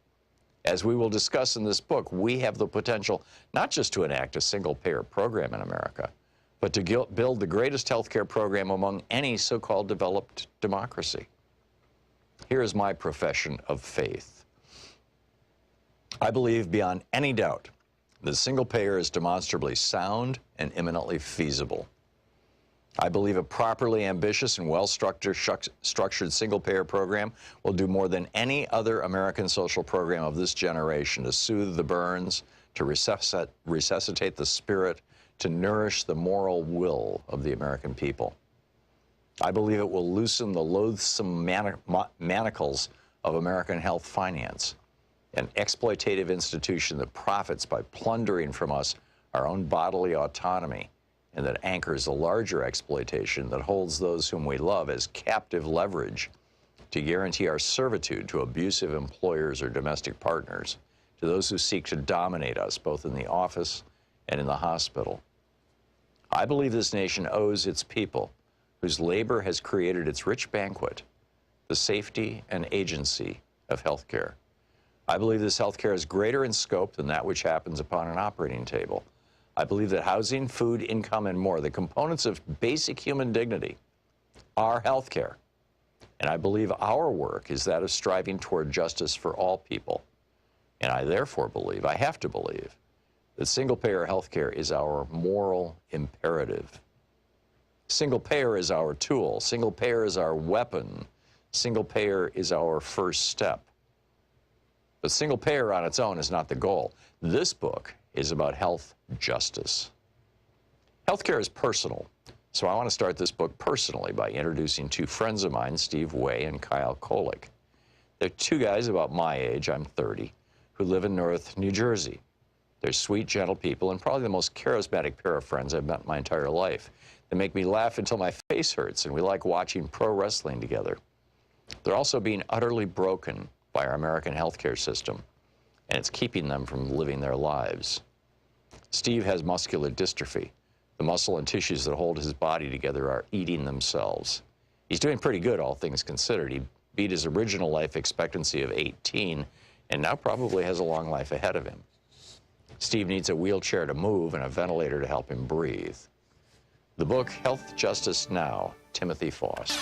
As we will discuss in this book, we have the potential not just to enact a single-payer program in America, but to build the greatest health care program among any so-called developed democracy. Here is my profession of faith. I believe beyond any doubt that single-payer is demonstrably sound and imminently feasible. I believe a properly ambitious and well-structured single-payer program will do more than any other American social program of this generation to soothe the burns, to resuscitate the spirit, to nourish the moral will of the American people. I believe it will loosen the loathsome manacles of American health finance, an exploitative institution that profits by plundering from us our own bodily autonomy, and that anchors a larger exploitation that holds those whom we love as captive leverage to guarantee our servitude to abusive employers or domestic partners, to those who seek to dominate us both in the office and in the hospital. I believe this nation owes its people, whose labor has created its rich banquet, the safety and agency of health care. I believe this health care is greater in scope than that which happens upon an operating table. I believe that housing, food, income, and more, the components of basic human dignity, are health care. And I believe our work is that of striving toward justice for all people. And I therefore believe, I have to believe, that single-payer health care is our moral imperative. Single-payer is our tool. Single-payer is our weapon. Single-payer is our first step. But single-payer on its own is not the goal. This book is about health justice. Healthcare is personal, so I want to start this book personally by introducing two friends of mine, Steve Way and Kyle Kolick. They're two guys about my age, I'm 30, who live in North New Jersey. They're sweet, gentle people and probably the most charismatic pair of friends I've met in my entire life. They make me laugh until my face hurts, and we like watching pro wrestling together. They're also being utterly broken by our American healthcare system, and it's keeping them from living their lives. Steve has muscular dystrophy. The muscle and tissues that hold his body together are eating themselves. He's doing pretty good, all things considered. He beat his original life expectancy of 18 and now probably has a long life ahead of him. Steve needs a wheelchair to move and a ventilator to help him breathe. The book, Health Justice Now, Timothy Foss.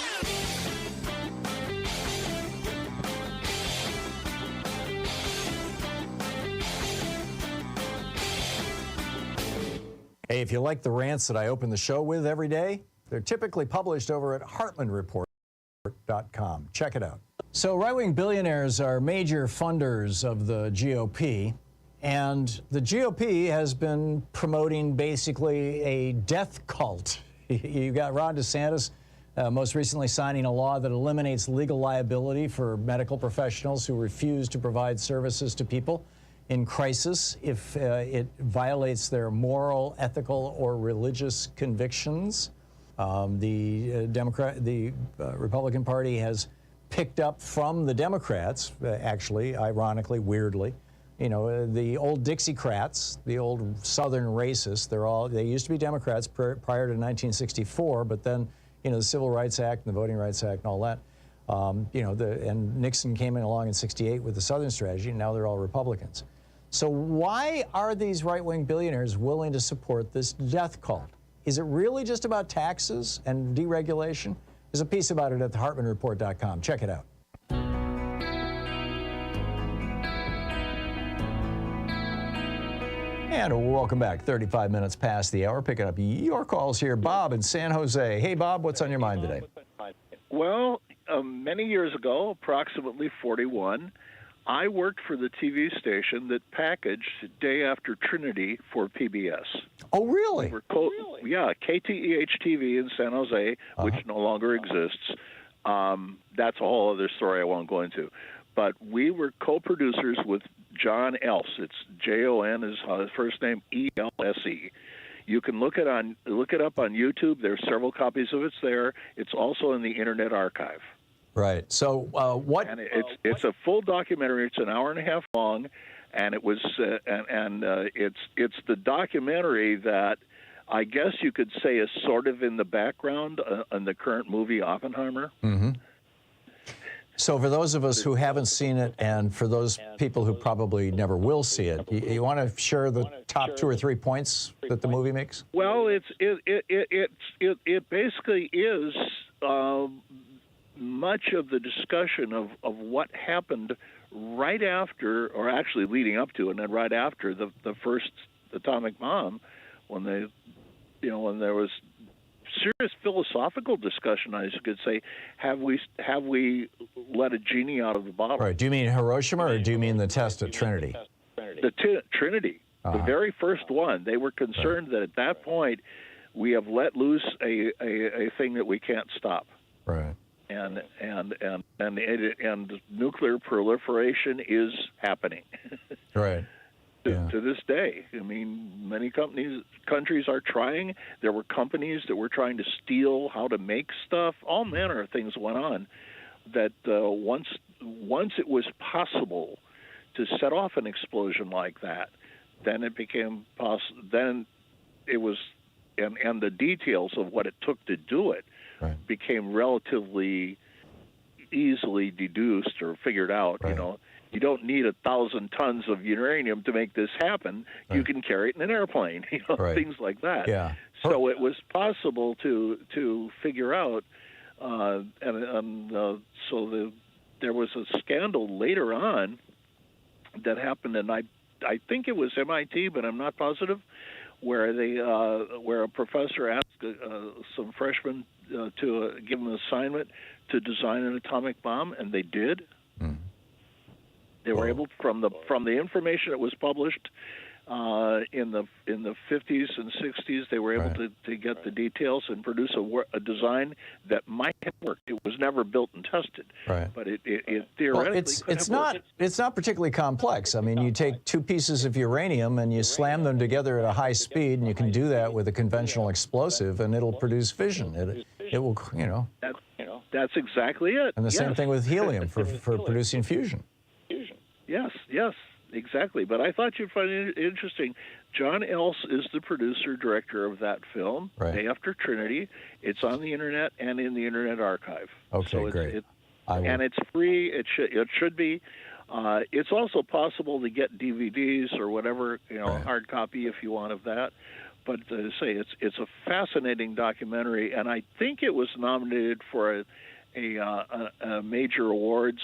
Hey, if you like the rants that I open the show with every day, they're typically published over at HartmannReport.com. Check it out. So right-wing billionaires are major funders of the GOP, and the GOP has been promoting basically a death cult. You got Ron DeSantis most recently signing a law that eliminates legal liability for medical professionals who refuse to provide services to people in crisis if it violates their moral, ethical, or religious convictions. The Republican Party has picked up from the Democrats, actually, ironically, weirdly, You know, the old Dixiecrats, the old Southern racists, they used to be Democrats prior to 1964, but then, you know, the Civil Rights Act and the Voting Rights Act and all that, you know, and Nixon came in along in '68 with the Southern strategy, and now they're all Republicans. So why are these right-wing billionaires willing to support this death cult? Is it really just about taxes and deregulation? There's a piece about it at thehartmannreport.com. Check it out. And welcome back. 35 minutes past the hour. Picking up your calls here. Bob in San Jose. Hey, Bob, what's on your mind today? Well, many years ago, approximately 41, I worked for the TV station that packaged Day After Trinity for PBS. Oh, really? Yeah, KTEH-TV in San Jose, which no longer exists. That's a whole other story I won't go into. But we were co-producers with John Else. It's Jon is his first name, E-L-S-E. You can look it up on YouTube. There's several copies of it there. It's also in the Internet Archive. Right. So what? And it's a full documentary. It's an hour and a half long, and it was it's the documentary that I guess you could say is sort of in the background on the current movie Oppenheimer. Mm-hmm. So for those of us who haven't seen it, and for those people who probably never will see it, you want to share the top 2 or 3 points that the movie makes? Well, it basically is much of the discussion of what happened right after, or actually leading up to, and then right after the first atomic bomb, when there was serious philosophical discussion, I could say, have we let a genie out of the bottle? Right. Do you mean Hiroshima, or do you mean the test at Trinity? Trinity, the very first one. They were concerned that at that point we have let loose a thing that we can't stop. Right. And nuclear proliferation is happening. Right. To this day. I mean, many countries are trying. There were companies that were trying to steal how to make stuff. All manner of things went on. That once it was possible to set off an explosion like that, then it became possible. Then it was, and the details of what it took to do it became relatively easily deduced or figured out. Right. You know. You don't need 1,000 tons of uranium to make this happen. Right. You can carry it in an airplane, things like that. Yeah. So it was possible to figure out, so there was a scandal later on that happened, and I think it was MIT, but I'm not positive, where a professor asked some freshmen to give them an assignment to design an atomic bomb, and they did. Mm. They were able, from the information that was published in the 50s and 60s, they were able to get the details and produce a design that might have worked. It was never built and tested, but it theoretically could have worked. It's not particularly complex. I mean, you take 2 pieces of uranium and you slam them together at a high speed, and you can do that with a conventional explosive, and it'll produce fission. It will, That's exactly it. And the same thing with helium for producing fusion. Yes, exactly. But I thought you'd find it interesting. John Else is the producer, director of that film, Day After Trinity. It's on the Internet and in the Internet Archive. Okay, so great. And it's free. It should be. It's also possible to get DVDs or whatever, hard copy if you want of that. But to say it's a fascinating documentary, and I think it was nominated for a major awards.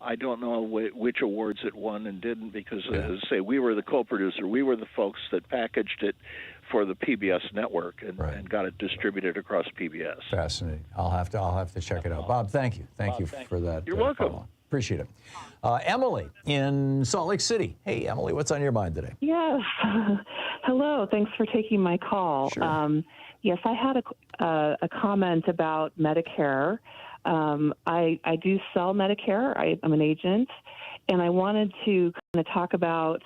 I don't know which awards it won and didn't, because, as I say, we were the co-producer. We were the folks that packaged it for the PBS network and got it distributed across PBS. Fascinating. I'll have to check it out. Bob, thank you. Thank you for that. You're welcome. Follow. Appreciate it. Emily in Salt Lake City. Hey, Emily, what's on your mind today? Yes. Hello. Thanks for taking my call. Sure. Yes, I had a comment about Medicare. I do sell Medicare. I'm an agent, and I wanted to kind of talk about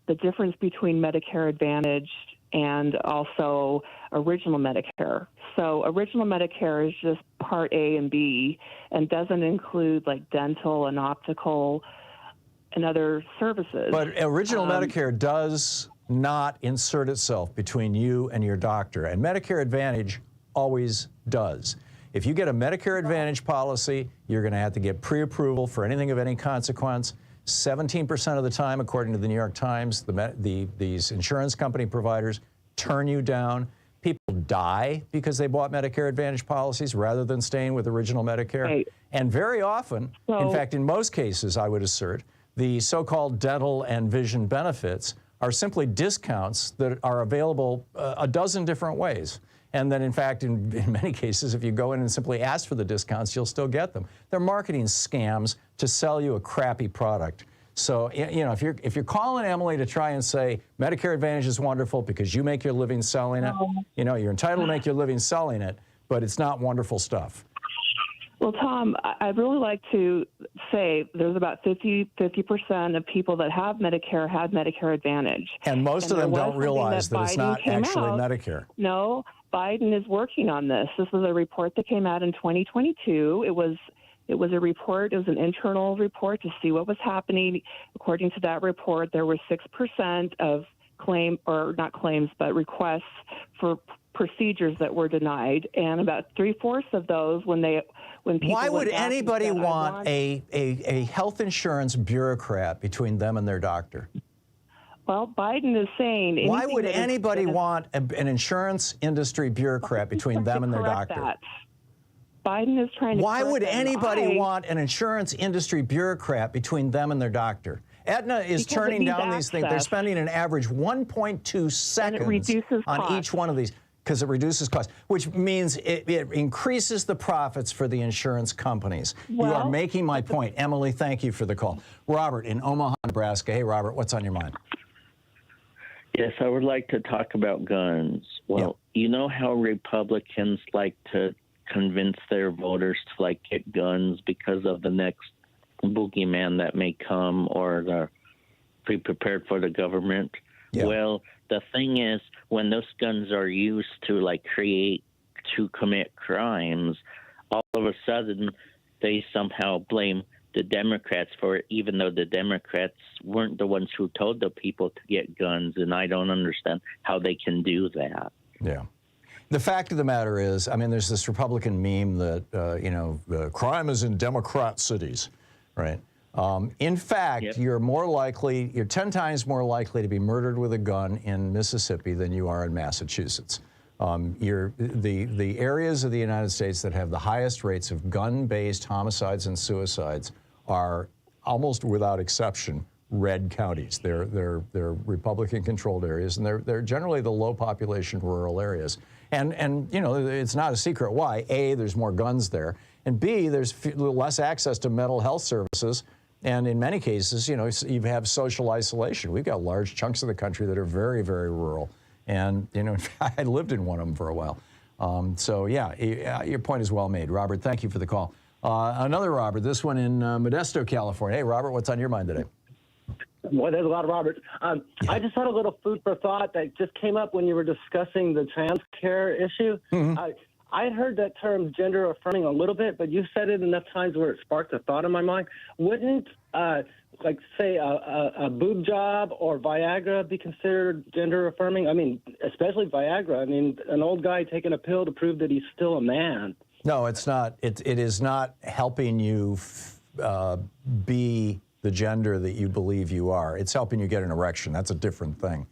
the difference between Medicare Advantage and also original Medicare. So original Medicare is just Part A and B and doesn't include like dental and optical services. But original Medicare does not insert itself between you and your doctor, and Medicare Advantage always does. If you get a Medicare Advantage policy, you're going to have to get pre-approval for anything of any consequence. 17% of the time, according to the New York Times, these insurance company providers turn you down. People die because they bought Medicare Advantage policies rather than staying with original Medicare. Right. And very often, in fact, in most cases, I would assert, the so-called dental and vision benefits are simply discounts that are available a dozen different ways. And then, in fact, in many cases, if you go in and simply ask for the discounts, you'll still get them. They're marketing scams to sell you a crappy product. So, you know, if you're calling Emily to try and say Medicare Advantage is wonderful because you make your living selling it, you know, you're entitled to make your living selling it, but it's not wonderful stuff. Well, Tom, I'd really like to say there's about 50% of people that have Medicare had Medicare Advantage. And most of them don't realize that it's not actually Medicare. No, Biden is working on this. This was a report that came out in 2022. It was a report. It was an internal report to see what was happening. According to that report, there were 6% of requests for procedures that were denied, and about 3/4 of those when people. Why would anybody want a health insurance bureaucrat between them and their doctor? Well, Biden is saying. Why would anybody want an insurance industry bureaucrat between them and their doctor? That. Biden is trying to. Why would anybody want an insurance industry bureaucrat between them and their doctor? Aetna is turning down these things. They're spending an average 1.2 seconds on each one of these because it reduces costs, which means it increases the profits for the insurance companies. Well, you are making my point. Emily, thank you for the call. Robert in Omaha, Nebraska. Hey, Robert, what's on your mind? Yes, I would like to talk about guns. Well, you know how Republicans like to convince their voters to get guns because of the next boogeyman that may come, or to be prepared for the government. Yeah. Well, the thing is, when those guns are used to commit crimes, all of a sudden they somehow blame the Democrats for it, even though the Democrats weren't the ones who told the people to get guns, and I don't understand how they can do that. Yeah. The fact of the matter is, I mean, there's this Republican meme that, crime is in Democrat cities, right? In fact, you're 10 times more likely to be murdered with a gun in Mississippi than you are in Massachusetts. The areas of the United States that have the highest rates of gun-based homicides and suicides are almost without exception red counties. They're Republican-controlled areas, and they're generally the low-population rural areas. And you know, it's not a secret why. A, there's more guns there, and B, there's less access to mental health services. And in many cases, you know, you have social isolation. We've got large chunks of the country that are very, very rural. And, you know, I lived in one of them for a while. So, yeah, your point is well made. Robert, thank you for the call. Another Robert, this one in Modesto, California. Hey, Robert, what's on your mind today? Well, there's a lot of Roberts. I just had a little food for thought that just came up when you were discussing the trans care issue. Mm-hmm. I had heard that term gender affirming a little bit, but you said it enough times where it sparked a thought in my mind. Wouldn't, say, a boob job or Viagra be considered gender affirming? I mean, especially Viagra. I mean, an old guy taking a pill to prove that he's still a man. No, it's not. It is not helping you be the gender that you believe you are. It's helping you get an erection. That's a different thing.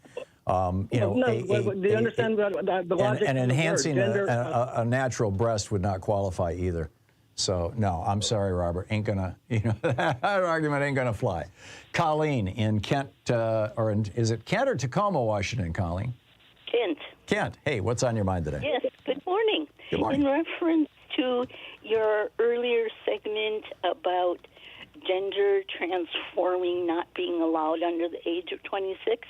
Do you understand the logic? And enhancing a natural breast would not qualify either. So, no, I'm sorry, Robert. Ain't gonna, that argument ain't gonna fly. Colleen in Kent, is it Kent or Tacoma, Washington, Colleen? Kent. Kent. Hey, what's on your mind today? Yes, good morning. Good morning. In reference to your earlier segment about gender transforming not being allowed under the age of 26,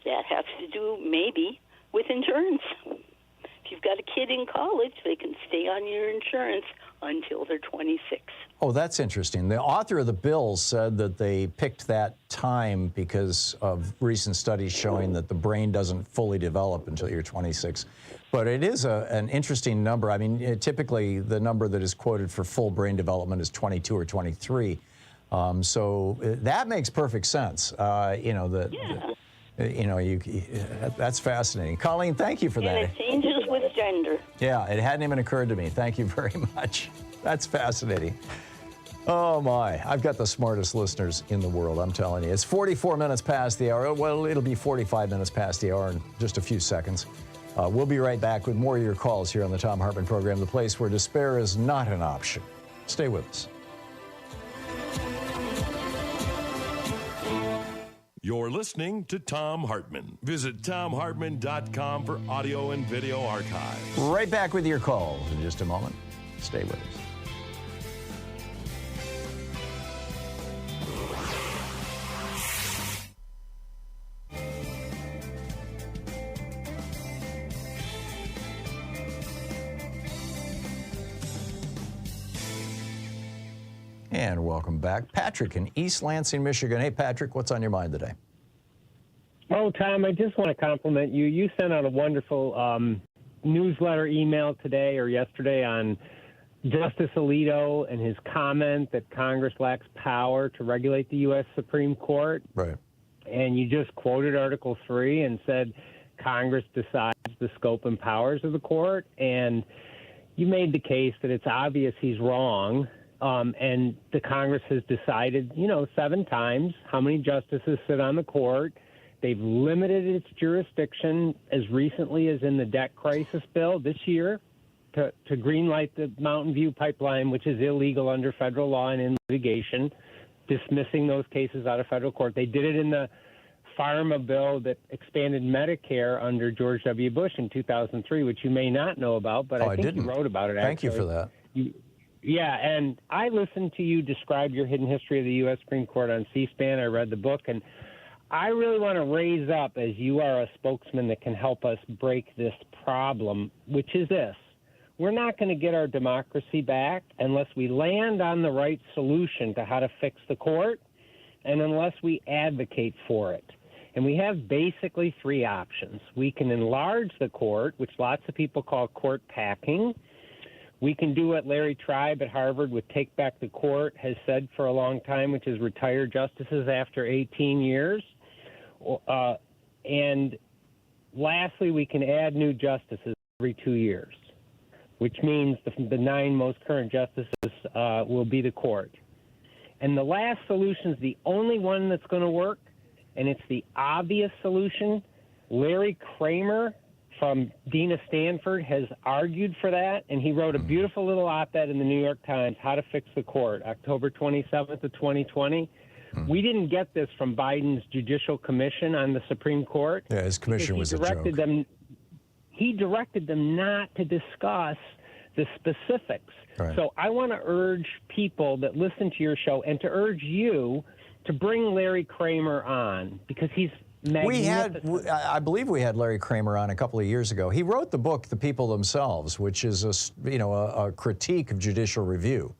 that has to do maybe with insurance. If you've got a kid in college, they can stay on your insurance until they're 26. Oh, that's interesting. The author of the bill said that they picked that time because of recent studies showing that the brain doesn't fully develop until you're 26. But it is an interesting number. I mean, typically the number that is quoted for full brain development is 22 or 23. So that makes perfect sense. That's fascinating. Colleen, thank you for that. And it changes with gender. Yeah, it hadn't even occurred to me. Thank you very much. That's fascinating. Oh my, I've got the smartest listeners in the world, I'm telling you. It's 44 minutes past the hour. Well, it'll be 45 minutes past the hour in just a few seconds. We'll be right back with more of your calls here on the Thom Hartmann Program, the place where despair is not an option. Stay with us. You're listening to Thom Hartmann. Visit thomhartmann.com for audio and video archives. Right back with your calls in just a moment. Stay with us. And welcome back. Patrick in East Lansing, Michigan. Hey, Patrick, what's on your mind today? Oh, Tom, I just want to compliment you. You sent out a wonderful newsletter email today or yesterday on Justice Alito and his comment that Congress lacks power to regulate the U.S. Supreme Court. Right. And you just quoted Article 3 and said Congress decides the scope and powers of the court. And you made the case that it's obvious he's wrong. And the Congress has decided, 7 times how many justices sit on the court. They've limited its jurisdiction as recently as in the debt crisis bill this year to greenlight the Mountain View pipeline, which is illegal under federal law and in litigation, dismissing those cases out of federal court. They did it in the Pharma bill that expanded Medicare under George W. Bush in 2003, which you may not know about, but I think you wrote about it. Thank you for that. Yeah, and I listened to you describe your hidden history of the U.S. Supreme Court on C-SPAN. I read the book, and I really want to raise up, as you are a spokesman that can help us break this problem, which is this. We're not going to get our democracy back unless we land on the right solution to how to fix the court and unless we advocate for it. And we have basically 3 options. We can enlarge the court, which lots of people call court packing. We can do what Larry Tribe at Harvard with Take Back the Court has said for a long time, which is retire justices after 18 years. And lastly, we can add new justices every 2 years, which means the 9 most current justices will be the court. And the last solution is the only one that's going to work, and it's the obvious solution. Larry Kramer from Dean of Stanford has argued for that, and he wrote a beautiful little op-ed in the New York Times, How to Fix the Court, October 27th of 2020. We didn't get this from Biden's Judicial Commission on the Supreme Court. Yeah, his commission was a joke. He directed them not to discuss the specifics. Right. So I want to urge people that listen to your show and to urge you to bring Larry Kramer on because he's magnificent. I believe we had Larry Kramer on a couple of years ago. He wrote the book, The People Themselves, which is a critique of judicial review.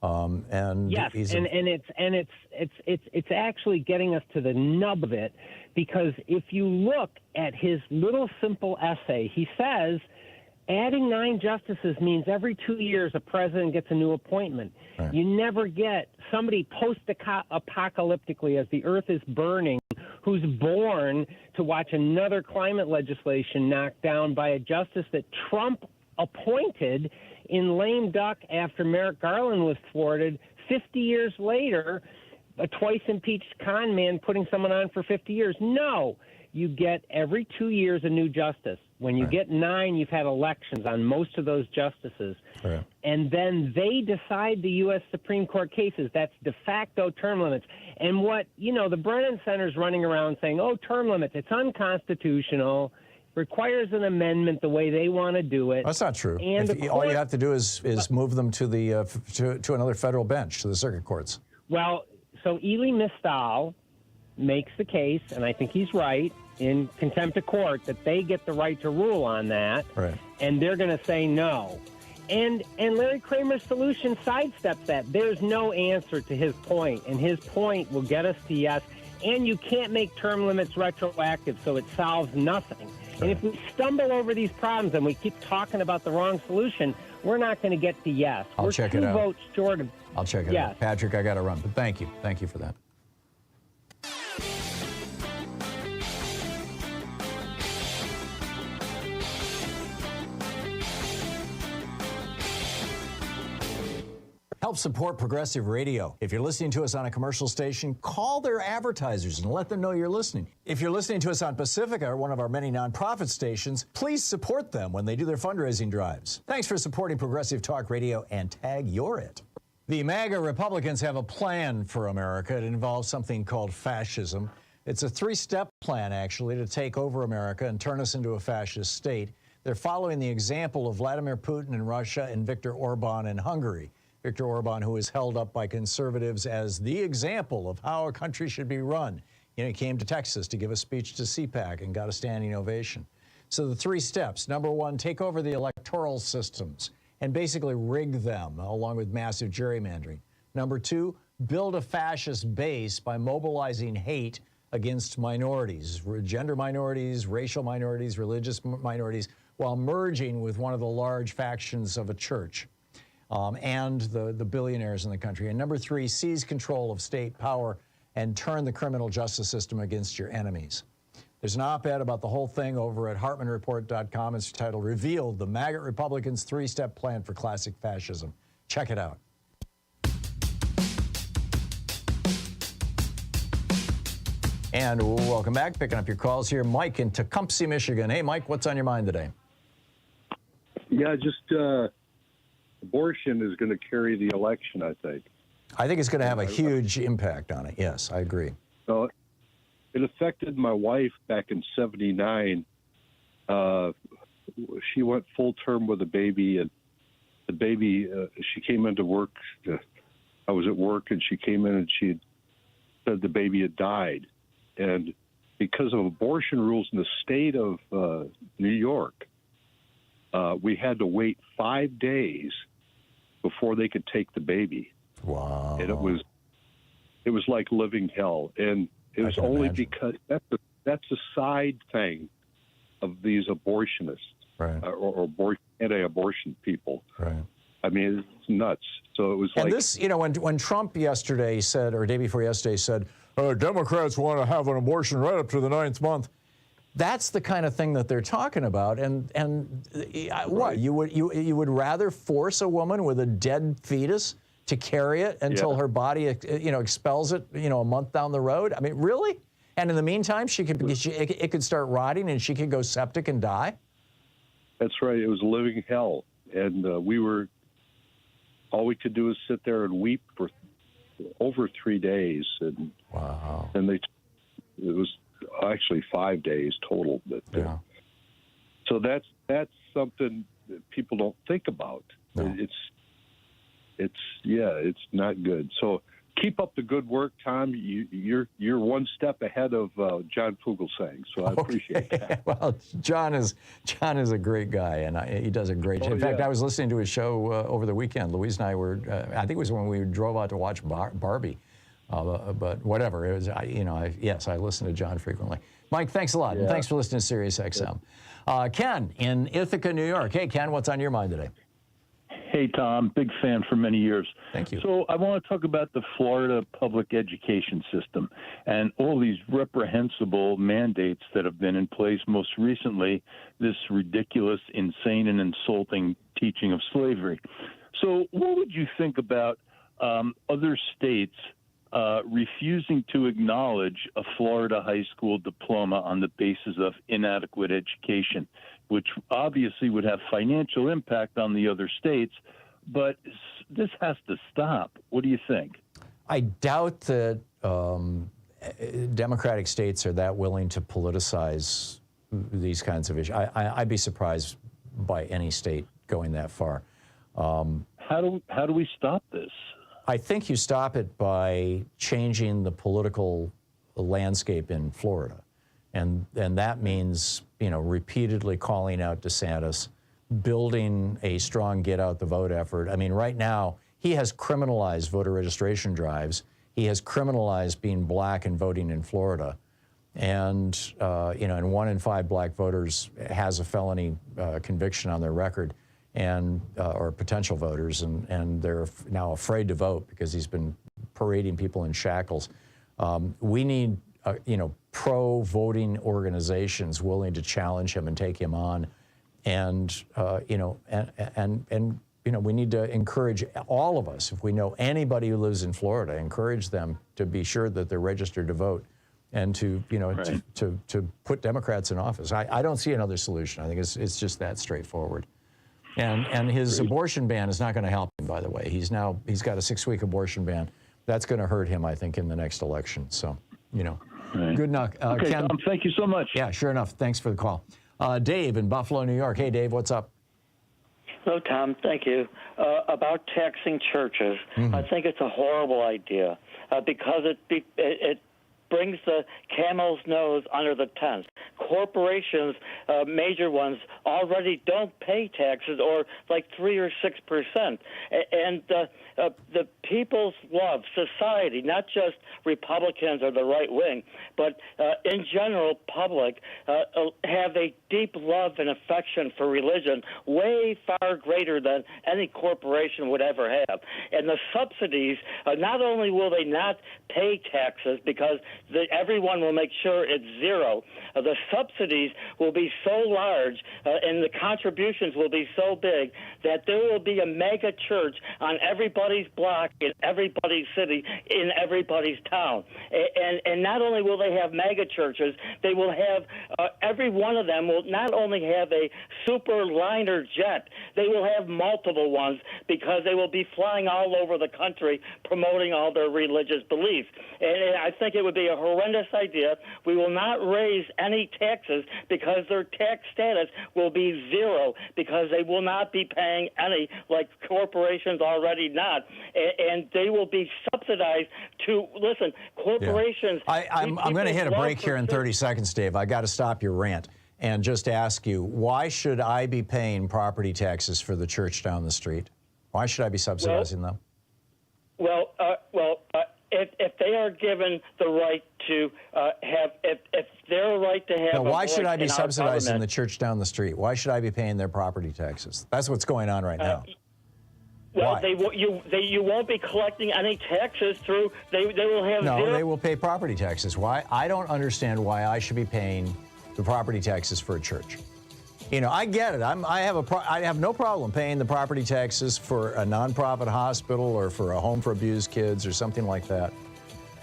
And yes, it's actually getting us to the nub of it, because if you look at his little simple essay, he says adding 9 justices means every 2 years a president gets a new appointment. Right. You never get somebody post-apocalyptically as the earth is burning who's born to watch another climate legislation knocked down by a justice that Trump appointed in lame duck after Merrick Garland was thwarted 50 years later, a twice impeached con man putting someone on for 50 years. No, you get every 2 years a new justice. When you get 9, you've had elections on most of those justices. Right. And then they decide the U.S. Supreme Court cases. That's de facto term limits. And what, the Brennan Center's running around saying, term limits, it's unconstitutional, requires an amendment the way they want to do it. That's not true. And all you have to do is move them to the to another federal bench, to the circuit courts. Well, so Elie Mystal makes the case, and I think he's right, in contempt of court, that they get the right to rule on that, right. And they're going to say no. And Larry Kramer's solution sidesteps that. There's no answer to his point, and his point will get us to yes. And you can't make term limits retroactive, so it solves nothing. And if we stumble over these problems and we keep talking about the wrong solution, we're not going to get to yes. I'll we're check two it out. votes short of I'll check it yes. out. Patrick, I got to run, but thank you. Thank you for that. Help support progressive radio. If you're listening to us on a commercial station, call their advertisers and let them know you're listening. If you're listening to us on Pacifica, one of our many nonprofit stations, please support them when they do their fundraising drives. Thanks for supporting Progressive Talk Radio and tag you're it. The MAGA Republicans have a plan for America. It involves something called fascism. It's a three-step plan, actually, to take over America and turn us into a fascist state. They're following the example of Vladimir Putin in Russia and Viktor Orban in Hungary. Viktor Orban, who is held up by conservatives as the example of how a country should be run. You know, he came to Texas to give a speech to CPAC and got a standing ovation. So the three steps. Number one, take over the electoral systems and basically rig them along with massive gerrymandering. Number two, build a fascist base by mobilizing hate against minorities, gender minorities, racial minorities, religious minorities, while merging with one of the large factions of a church. And the billionaires in the country. And number three, seize control of state power and turn the criminal justice system against your enemies. There's an op-ed about the whole thing over at HartmannReport.com. It's titled, Revealed, the MAGA Republicans' Three-Step Plan for Classic Fascism. Check it out. And welcome back. Picking up your calls here. Mike in Tecumseh, Michigan. Hey, Mike, what's on your mind today? Yeah, just... abortion is going to carry the election, I think. I think it's going to have a huge impact on it. Yes, I agree. So it affected my wife back in '79. She went full term with a baby, and the baby, she came into work. I was at work, and she came in and she said the baby had died. And because of abortion rules in the state of New York, we had to wait 5 days before they could take the baby. Wow. And it was like living hell. And it was only because that's a side thing of these abortionists, right? Or anti-abortion people. Right. I mean, it's nuts. So it was and like... this, you know, when Trump yesterday said, or day before yesterday said, Democrats want to have an abortion right up to the 9th month, that's the kind of thing that they're talking about. And what, you would rather force a woman with a dead fetus to carry it until her body, expels it, a month down the road? I mean, really? And in the meantime, it could start rotting and she could go septic and die? That's right. It was living hell. And all we could do is sit there and weep for over 3 days. And wow. And it was actually 5 days total. But, yeah. So that's something that people don't think about. No. It's not good. So keep up the good work, Tom. You're one step ahead of John Fugelsang, so I appreciate that. Well, John is a great guy, and he does a great job. In fact, I was listening to his show over the weekend. Louise and I were, I think it was when we drove out to watch Barbie, but whatever. It was, yes, I listen to John frequently. Mike, thanks a lot, and thanks for listening to Sirius XM. Ken in Ithaca, New York. Hey, Ken, what's on your mind today? Hey, Tom, big fan for many years. Thank you. So I want to talk about the Florida public education system and all these reprehensible mandates that have been in place. Most recently, this ridiculous, insane, and insulting teaching of slavery. So what would you think about other states refusing to acknowledge a Florida high school diploma on the basis of inadequate education, which obviously would have financial impact on the other states, but this has to stop. What do you think? I doubt that Democratic states are that willing to politicize these kinds of issues. I'd be surprised by any state going that far. How do we stop this? I think you stop it by changing the political landscape in Florida. And that means, repeatedly calling out DeSantis, building a strong get out the vote effort. I mean, right now, he has criminalized voter registration drives. He has criminalized being black and voting in Florida. And, and 1 in 5 black voters has a felony conviction on their record, and or potential voters, and they're now afraid to vote because he's been parading people in shackles. We need, pro-voting organizations willing to challenge him and take him on, and we need to encourage all of us. If we know anybody who lives in Florida, encourage them to be sure that they're registered to vote, and to put Democrats in office. I don't see another solution. I think it's just that straightforward. And his abortion ban is not going to help him, by the way. He's got a 6-week abortion ban. That's going to hurt him, I think, in the next election. So, good luck. Okay, Ken, Tom, thank you so much. Yeah, sure enough. Thanks for the call. Dave in Buffalo, New York. Hey, Dave, what's up? Hello, Tom. Thank you. About taxing churches, I think it's a horrible idea because it brings the camel's nose under the tent. Corporations, major ones, already don't pay taxes, or like 3 or 6%. And the people's love, society, not just Republicans or the right wing, but in general, public, have a deep love and affection for religion, way far greater than any corporation would ever have. And the subsidies, not only will they not pay taxes because everyone will make sure it's zero, the subsidies will be so large and the contributions will be so big that there will be a mega church on everybody's block, in everybody's city, in everybody's town. And not only will they have mega churches, they will have, every one of them will not only have a super liner jet, they will have multiple ones because they will be flying all over the country promoting all their religious beliefs. And I think it would be a horrendous idea. We will not raise any taxes because their tax status will be zero because they will not be paying any, like corporations already not. And they will be subsidized to, listen, corporations. Yeah. I'm going to hit a break here in 30 seconds, Dave. I got to stop your rant and just ask you, why should I be paying property taxes for the church down the street? Why should I be subsidizing them? If they are given the right to have, if they're right to have, now, why should I be subsidizing the church down the street? Why should I be paying their property taxes? That's what's going on right now. Well, you won't be collecting any taxes through. They will have no. They will pay property taxes. Why? I don't understand why I should be paying the property taxes for a church. I get it. I have no problem paying the property taxes for a nonprofit hospital or for a home for abused kids or something like that.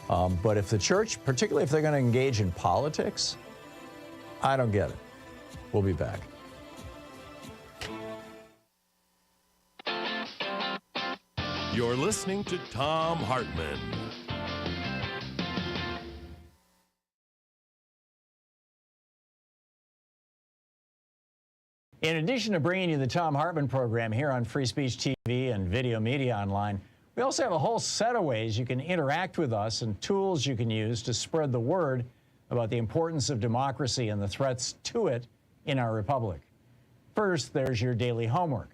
But if the church, particularly if they're going to engage in politics, I don't get it. We'll be back. You're listening to Thom Hartmann. In addition to bringing you the Thom Hartmann Program here on Free Speech TV and Video Media Online, we also have a whole set of ways you can interact with us and tools you can use to spread the word about the importance of democracy and the threats to it in our republic. First, there's your daily homework.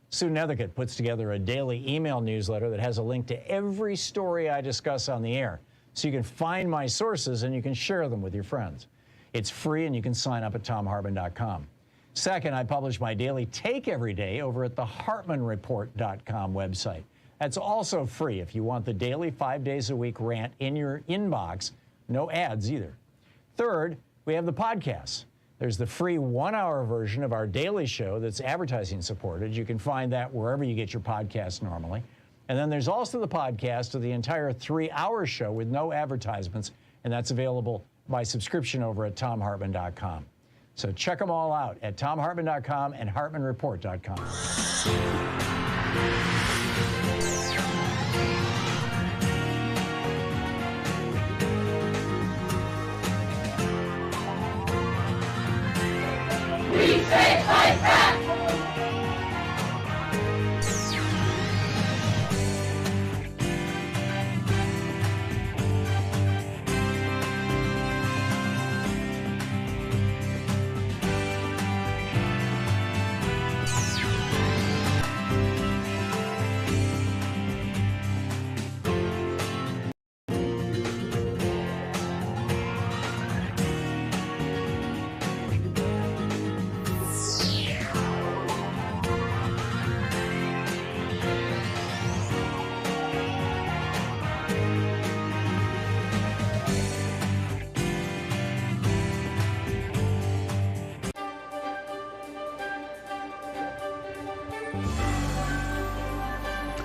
Sue Nethercutt puts together a daily email newsletter that has a link to every story I discuss on the air, so you can find my sources and you can share them with your friends. It's free and you can sign up at thomhartmann.com. Second, I publish my daily take every day over at the hartmannreport.com website. That's also free if you want the daily 5 days a week rant in your inbox. No ads either. Third, we have the podcasts. There's the free 1-hour version of our daily show that's advertising supported. You can find that wherever you get your podcasts normally. And then there's also the podcast of the entire 3-hour show with no advertisements, and that's available by subscription over at thomhartmann.com. So check them all out at thomhartmann.com and hartmannreport.com. We say fight back!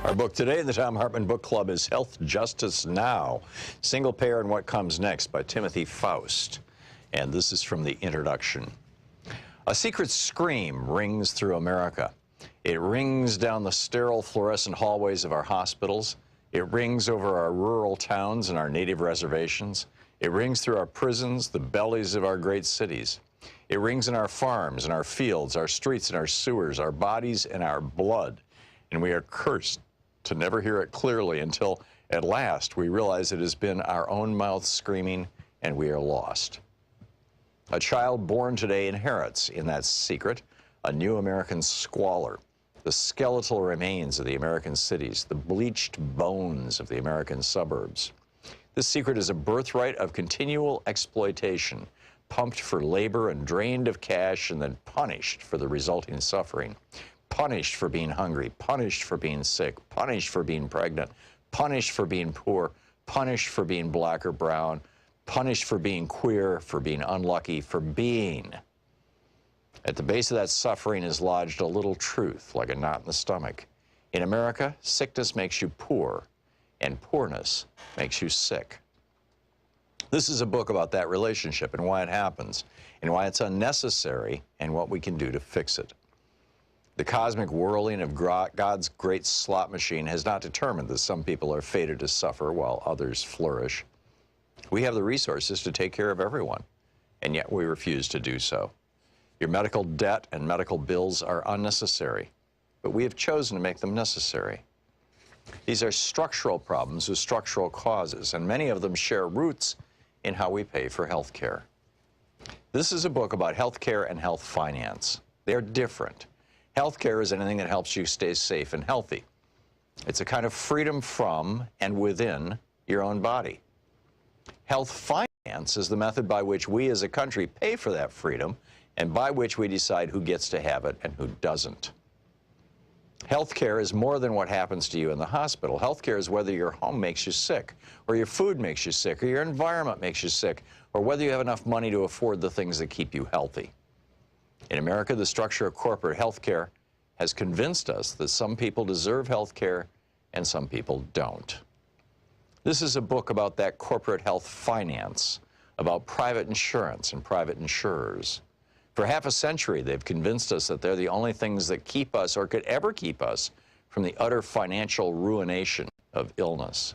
Our book today in the Thom Hartmann Book Club is Health Justice Now, Single Payer and What Comes Next by Timothy Faust. And this is from the introduction. A secret scream rings through America. It rings down the sterile fluorescent hallways of our hospitals. It rings over our rural towns and our native reservations. It rings through our prisons, the bellies of our great cities. It rings in our farms and our fields, our streets and our sewers, our bodies and our blood. And we are cursed to never hear it clearly until at last we realize it has been our own mouth screaming and we are lost. A child born today inherits in that secret a new American squalor, the skeletal remains of the American cities, the bleached bones of the American suburbs. This secret is a birthright of continual exploitation, pumped for labor and drained of cash and then punished for the resulting suffering. Punished for being hungry, punished for being sick, punished for being pregnant, punished for being poor, punished for being black or brown, punished for being queer, for being unlucky, for being. At the base of that suffering is lodged a little truth, like a knot in the stomach. In America, sickness makes you poor, and poorness makes you sick. This is a book about that relationship and why it happens, and why it's unnecessary, and what we can do to fix it. The cosmic whirling of God's great slot machine has not determined that some people are fated to suffer while others flourish. We have the resources to take care of everyone, and yet we refuse to do so. Your medical debt and medical bills are unnecessary, but we have chosen to make them necessary. These are structural problems with structural causes, and many of them share roots in how we pay for health care. This is a book about health care and health finance. They're different. Health care is anything that helps you stay safe and healthy. It's a kind of freedom from and within your own body. Health finance is the method by which we as a country pay for that freedom and by which we decide who gets to have it and who doesn't. Health care is more than what happens to you in the hospital. Health care is whether your home makes you sick, or your food makes you sick, or your environment makes you sick, or whether you have enough money to afford the things that keep you healthy. In America, the structure of corporate health care has convinced us that some people deserve health care and some people don't. This is a book about that corporate health finance, about private insurance and private insurers. For half a century, they've convinced us that they're the only things that keep us or could ever keep us from the utter financial ruination of illness.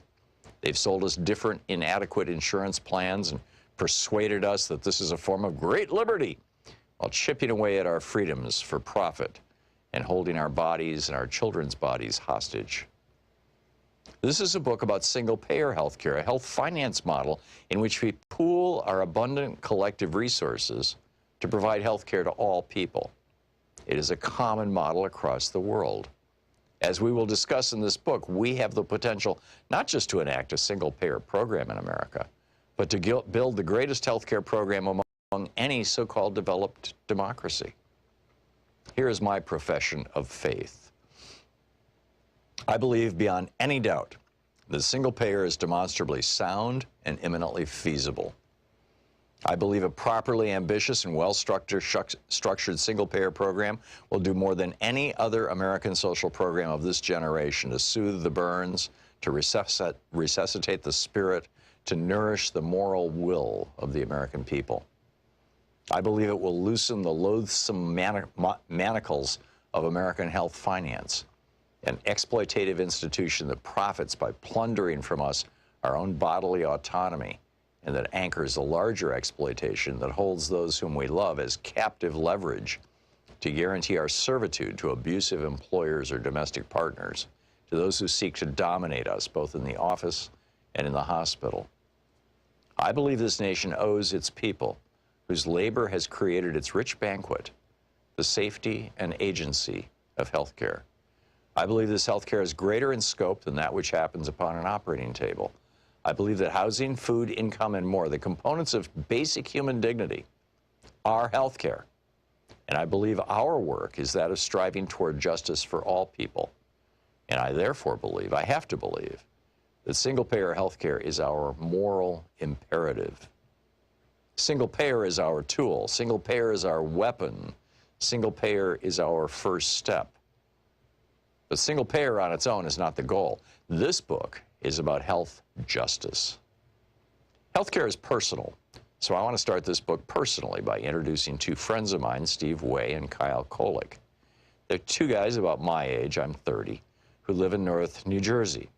They've sold us different inadequate insurance plans and persuaded us that this is a form of great liberty, while chipping away at our freedoms for profit and holding our bodies and our children's bodies hostage. This is a book about single-payer health care, a health finance model in which we pool our abundant collective resources to provide health care to all people. It is a common model across the world. As we will discuss in this book, we have the potential not just to enact a single-payer program in America, but to build the greatest health care program among any so-called developed democracy. Here is my profession of faith. I believe beyond any doubt that single payer is demonstrably sound and imminently feasible. I believe a properly ambitious and well-structured single-payer program will do more than any other American social program of this generation to soothe the burns, to resuscitate the spirit, to nourish the moral will of the American people. I believe it will loosen the loathsome manacles of American health finance, an exploitative institution that profits by plundering from us our own bodily autonomy, and that anchors a larger exploitation that holds those whom we love as captive leverage to guarantee our servitude to abusive employers or domestic partners, to those who seek to dominate us both in the office and in the hospital. I believe this nation owes its people, whose labor has created its rich banquet, the safety and agency of health care. I believe this health care is greater in scope than that which happens upon an operating table. I believe that housing, food, income, and more, the components of basic human dignity, are health care. And I believe our work is that of striving toward justice for all people. And I therefore believe, I have to believe, that single-payer health care is our moral imperative. Single-payer is our tool. Single-payer is our weapon. Single-payer is our first step. But single payer on its own is not the goal. This book is about health justice. Healthcare is personal, so I want to start this book personally by introducing two friends of mine, Steve Way and Kyle Kolick. They're two guys about my age, I'm 30, who live in North New Jersey.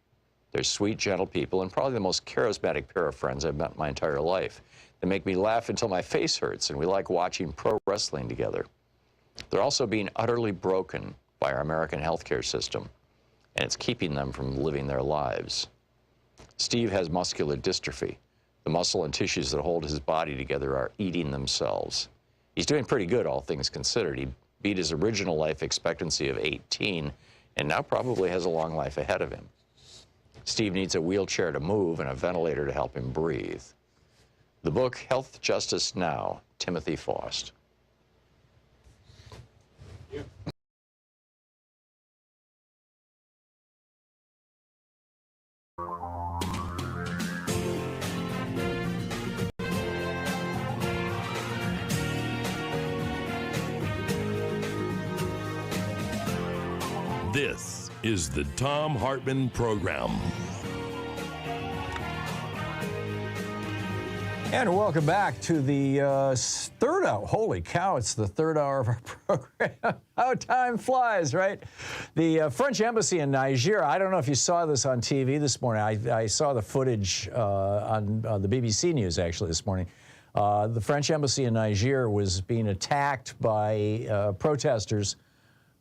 They're sweet, gentle people, and probably the most charismatic pair of friends I've met my entire life. They make me laugh until my face hurts, and we like watching pro wrestling together. They're also being utterly broken by our American healthcare system, and it's keeping them from living their lives. Steve has muscular dystrophy. The muscle and tissues that hold his body together are eating themselves. He's doing pretty good, all things considered. He beat his original life expectancy of 18, and now probably has a long life ahead of him. Steve needs a wheelchair to move and a ventilator to help him breathe. The book, Health Justice Now, Timothy Faust. This is the Thom Hartmann Program. And welcome back to the third hour. Holy cow, it's the third hour of our program. How time flies, right? The French embassy in Niger, I don't know if you saw this on TV this morning. I saw the footage on the BBC News, actually, this morning. The French embassy in Niger was being attacked by protesters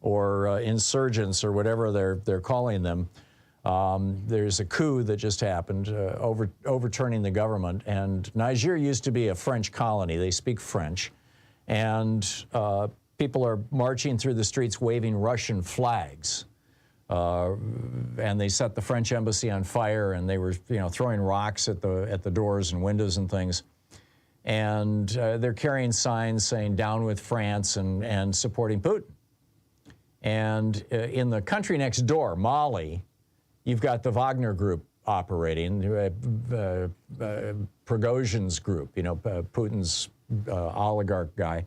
or insurgents or whatever they're calling them. There's a coup that just happened, overturning the government. And Niger used to be a French colony. They speak French. And people are marching through the streets waving Russian flags. And they set the French embassy on fire, and they were, throwing rocks at the doors and windows and things. And they're carrying signs saying "Down with France" and supporting Putin. And in the country next door, Mali, you've got the Wagner Group operating, Prigozhin's group, Putin's oligarch guy.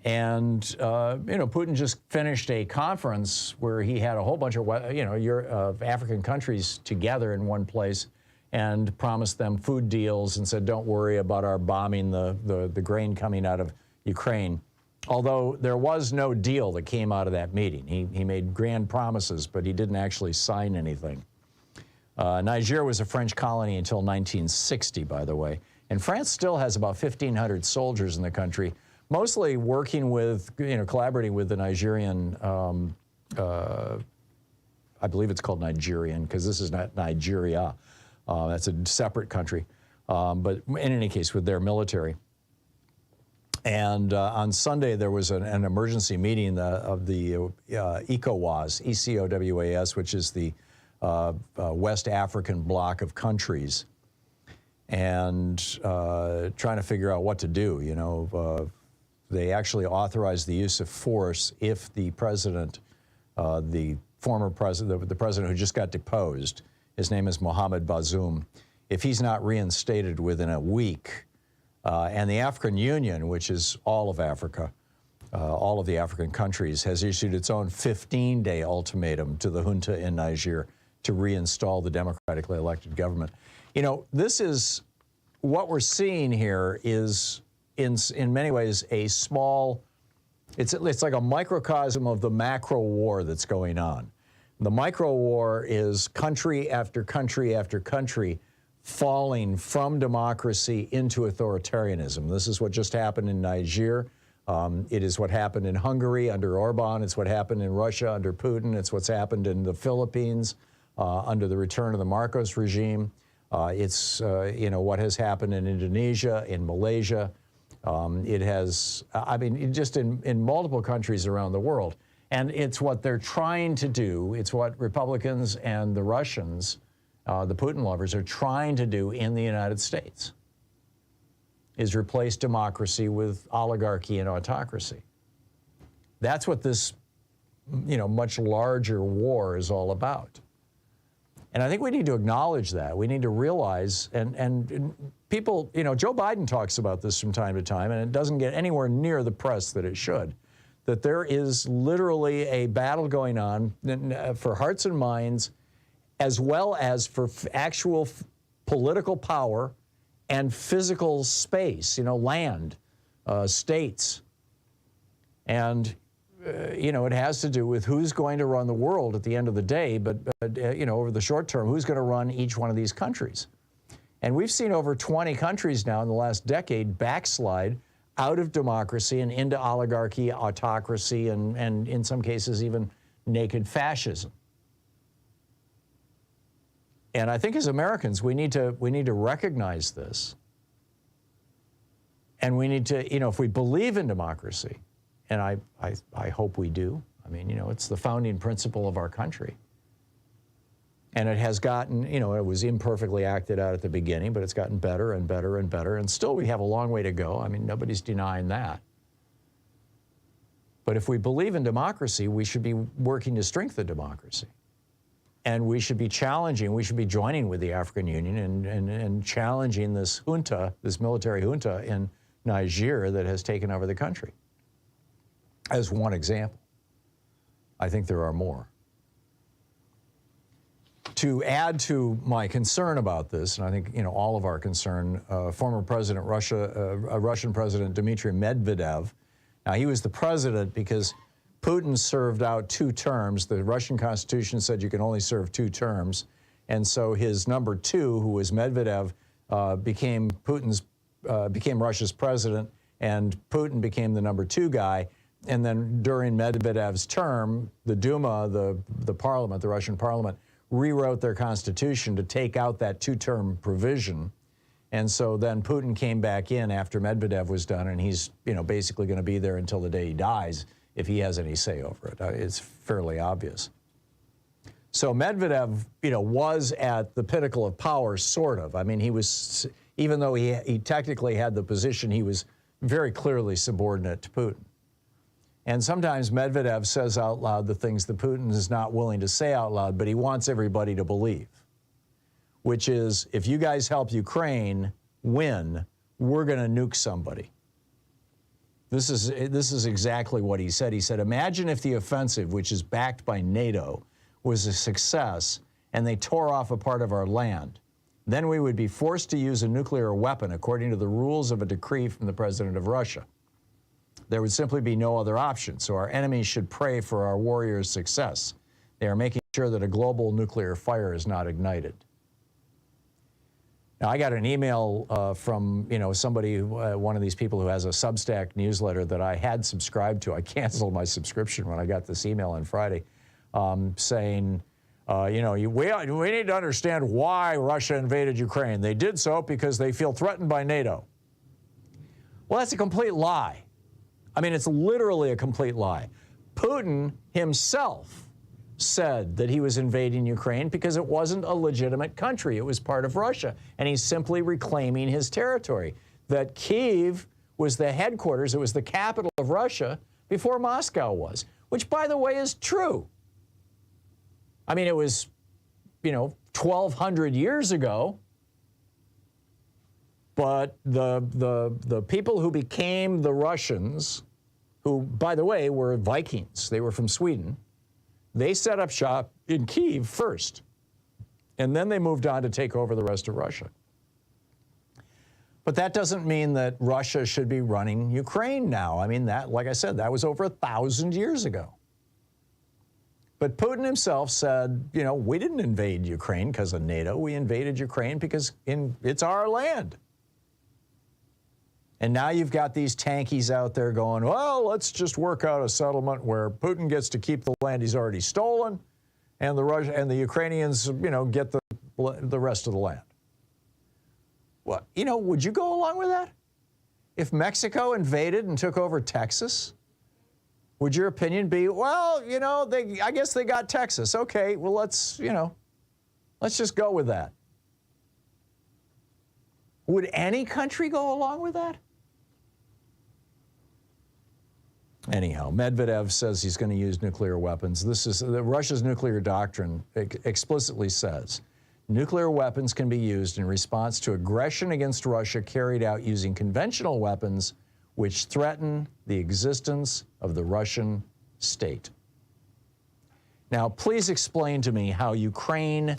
And, Putin just finished a conference where he had a whole bunch of, African countries together in one place and promised them food deals and said, don't worry about our bombing the grain coming out of Ukraine. Although there was no deal that came out of that meeting. He made grand promises, but he didn't actually sign anything. Niger was a French colony until 1960, by the way. And France still has about 1,500 soldiers in the country, mostly working with, collaborating with the Nigerian, I believe it's called Nigerian, because this is not Nigeria. That's a separate country. But in any case, with their military. And on Sunday, there was an emergency meeting of the ECOWAS, ECOWAS, which is the West African bloc of countries, and trying to figure out what to do. They actually authorized the use of force if the president, the former president, the president who just got deposed, his name is Mohamed Bazoum, if he's not reinstated within a week. And the African Union, which is all of Africa, all of the African countries, has issued its own 15-day ultimatum to the junta in Niger to reinstall the democratically elected government. This is what we're seeing here is in many ways a small, it's like a microcosm of the macro war that's going on. The micro war is country after country after country falling from democracy into authoritarianism. This is what just happened in Niger. It is what happened in Hungary under Orban. It's what happened in Russia under Putin. It's what's happened in the Philippines under the return of the Marcos regime. It's what has happened in Indonesia, in Malaysia. It has, just in multiple countries around the world. And it's what they're trying to do. It's what Republicans and the Russians, the Putin lovers, are trying to do in the United States, is replace democracy with oligarchy and autocracy. That's what this, much larger war is all about. And I think we need to acknowledge that. We need to realize, and people, Joe Biden talks about this from time to time, and it doesn't get anywhere near the press that it should. that there is literally a battle going on for hearts and minds, as well as for actual political power and physical space, land, states. And, it has to do with who's going to run the world at the end of the day, but over the short term, who's going to run each one of these countries. And we've seen over 20 countries now in the last decade backslide out of democracy and into oligarchy, autocracy, and in some cases even naked fascism. And I think as Americans, we need to recognize this. And we need to, if we believe in democracy, and I hope we do. I mean, it's the founding principle of our country. And it has gotten, it was imperfectly acted out at the beginning, but it's gotten better and better and better. And still we have a long way to go. I mean, nobody's denying that. But if we believe in democracy, we should be working to strengthen democracy. And we should be challenging, we should be joining with the African Union and challenging this junta, this military junta in Niger that has taken over the country. As one example. I think there are more. To add to my concern about this, and I think all of our concern, former President Russian President Dmitry Medvedev. Now he was the president because Putin served out 2 terms. The Russian Constitution said you can only serve 2 terms, and so his number 2, who was Medvedev, became Russia's president, and Putin became the number 2 guy. And then during Medvedev's term, the Duma, the parliament, the Russian parliament, rewrote their constitution to take out that 2-term provision. And so then Putin came back in after Medvedev was done, and he's basically going to be there until the day he dies if he has any say over it. It's fairly obvious. So Medvedev, was at the pinnacle of power, sort of. I mean, he was, even though he technically had the position, he was very clearly subordinate to Putin. And sometimes Medvedev says out loud the things that Putin is not willing to say out loud, but he wants everybody to believe, which is, if you guys help Ukraine win, we're going to nuke somebody. This is exactly what he said. He said, imagine if the offensive, which is backed by NATO, was a success and they tore off a part of our land. Then we would be forced to use a nuclear weapon according to the rules of a decree from the president of Russia. There would simply be no other option, so our enemies should pray for our warriors' success. They are making sure that a global nuclear fire is not ignited. Now, I got an email from, somebody, one of these people who has a Substack newsletter that I had subscribed to. I canceled my subscription when I got this email on Friday, saying, we need to understand why Russia invaded Ukraine. They did so because they feel threatened by NATO. Well, that's a complete lie. I mean, it's literally a complete lie. Putin himself said that he was invading Ukraine because it wasn't a legitimate country. It was part of Russia, and he's simply reclaiming his territory. That Kyiv was the headquarters, it was the capital of Russia before Moscow was, which, by the way, is true. I mean, it was, 1,200 years ago, but the people who became the Russians, who, by the way, were Vikings, they were from Sweden, they set up shop in Kyiv first, and then they moved on to take over the rest of Russia. But that doesn't mean that Russia should be running Ukraine now. I mean, that, like I said, that was over 1,000 years ago. But Putin himself said, we didn't invade Ukraine because of NATO. We invaded Ukraine because it's our land. And now you've got these tankies out there going, well, let's just work out a settlement where Putin gets to keep the land he's already stolen, and the Ukrainians, get the rest of the land. Well, would you go along with that? If Mexico invaded and took over Texas, would your opinion be, well, I guess they got Texas. Okay, well, let's just go with that. Would any country go along with that? Anyhow, Medvedev says he's going to use nuclear weapons. Russia's nuclear doctrine explicitly says nuclear weapons can be used in response to aggression against Russia carried out using conventional weapons which threaten the existence of the Russian state. Now, please explain to me how Ukraine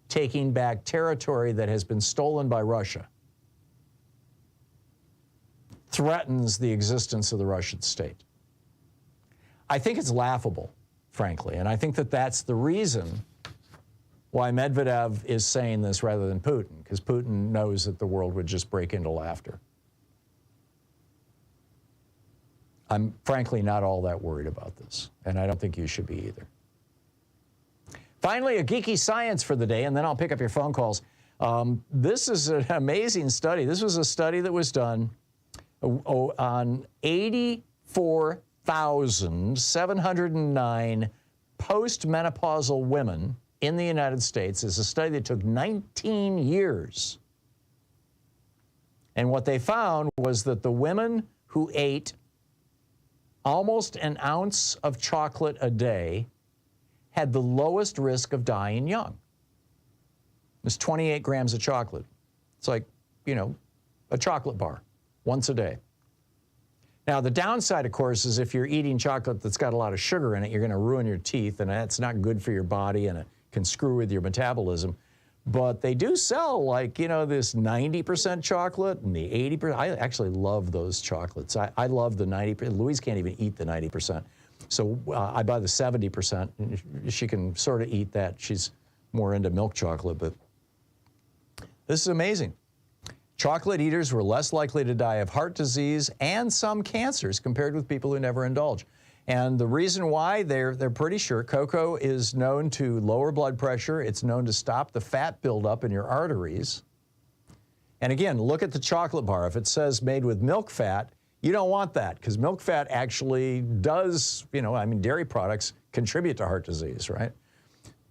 taking back territory that has been stolen by Russia threatens the existence of the Russian state. I think it's laughable, frankly, and I think that that's the reason why Medvedev is saying this rather than Putin, because Putin knows that the world would just break into laughter. I'm frankly not all that worried about this, and I don't think you should be either. Finally, a geeky science for the day, and then I'll pick up your phone calls. This is an amazing study. This was a study that was done on 84,709 postmenopausal women in the United States. It's a study that took 19 years. And what they found was that the women who ate almost an ounce of chocolate a day had the lowest risk of dying young. It's 28 grams of chocolate. It's like, you know, a chocolate bar once a day. Now, the downside, of course, is if you're eating chocolate that's got a lot of sugar in it, you're going to ruin your teeth, and that's not good for your body, and it can screw with your metabolism. But they do sell, like, you know, this 90% chocolate and the 80%. I actually love those chocolates. I love the 90%. Louise can't even eat the 90%. So I buy the 70%. She can sort of eat that. She's more into milk chocolate, but this is amazing. Chocolate eaters were less likely to die of heart disease and some cancers compared with people who never indulge. And the reason why, they're pretty sure cocoa is known to lower blood pressure. It's known to stop the fat buildup in your arteries. And again, look at the chocolate bar. If it says made with milk fat, you don't want that, because milk fat actually does, you know, I mean, dairy products contribute to heart disease, right?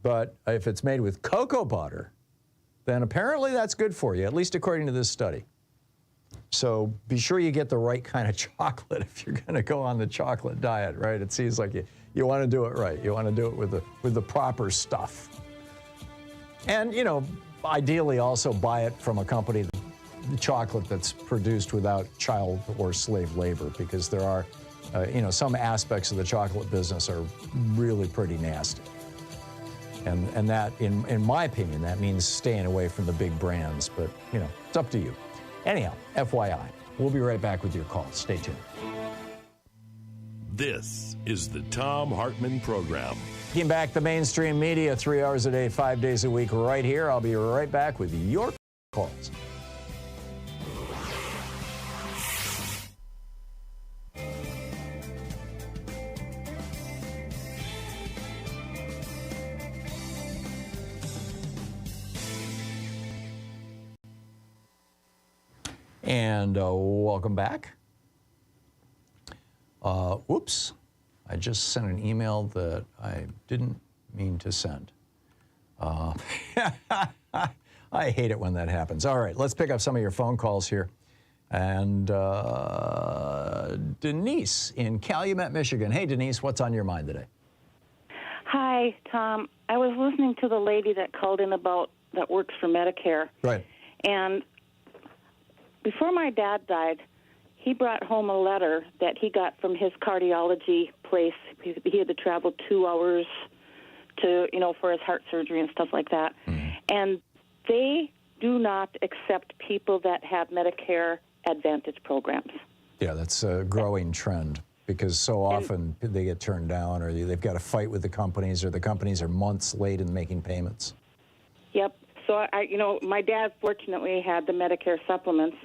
But if it's made with cocoa butter, then apparently that's good for you, at least according to this study. So be sure you get the right kind of chocolate if you're going to go on the chocolate diet, right? It seems like you want to do it right. You want to do it with the proper stuff. And, you know, ideally also buy it from a company, the chocolate that's produced without child or slave labor, because there are, you know, some aspects of the chocolate business are really pretty nasty. And that, in my opinion, that means staying away from the big brands. But, you know, it's up to you. Anyhow, FYI, we'll be right back with your calls. Stay tuned. This is the Thom Hartmann Program. Taking back the mainstream media 3 hours a day, 5 days a week, right here. I'll be right back with your calls. And welcome back. Whoops, I just sent an email that I didn't mean to send. I hate it when that happens. All right, let's pick up some of your phone calls here. And Denise in Calumet, Michigan. Hey, Denise, what's on your mind today? Hi, Tom. I was listening to the lady that called in about that works for Medicare. Right. And before my dad died, he brought home a letter that he got from his cardiology place. He had to travel 2 hours to, you know, for his heart surgery and stuff like that. Mm-hmm. And they do not accept people that have Medicare Advantage programs. Yeah, that's a growing trend, because so often they get turned down, or they've got to fight with the companies, or the companies are months late in making payments. Yep. So, you know, my dad fortunately had the Medicare supplements,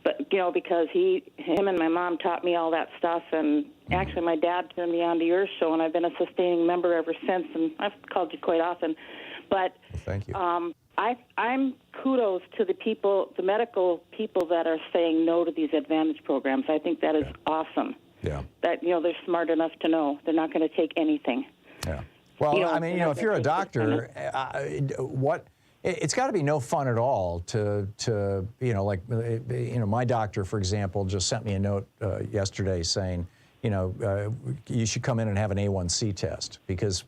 but, you know, because him and my mom taught me all that stuff, and actually my dad turned me on to your show, and I've been a sustaining member ever since, and I've called you quite often. But thank you. I'm kudos to the people, the medical people that are saying no to these Advantage programs. I think that is awesome. Yeah. That, you know, they're smart enough to know they're not going to take anything. Yeah. Well, You know, I mean, you know, if you're a doctor, it's got to be no fun at all to you know, like, you know, my doctor, for example, just sent me a note yesterday saying, you know, you should come in and have an A1C test, because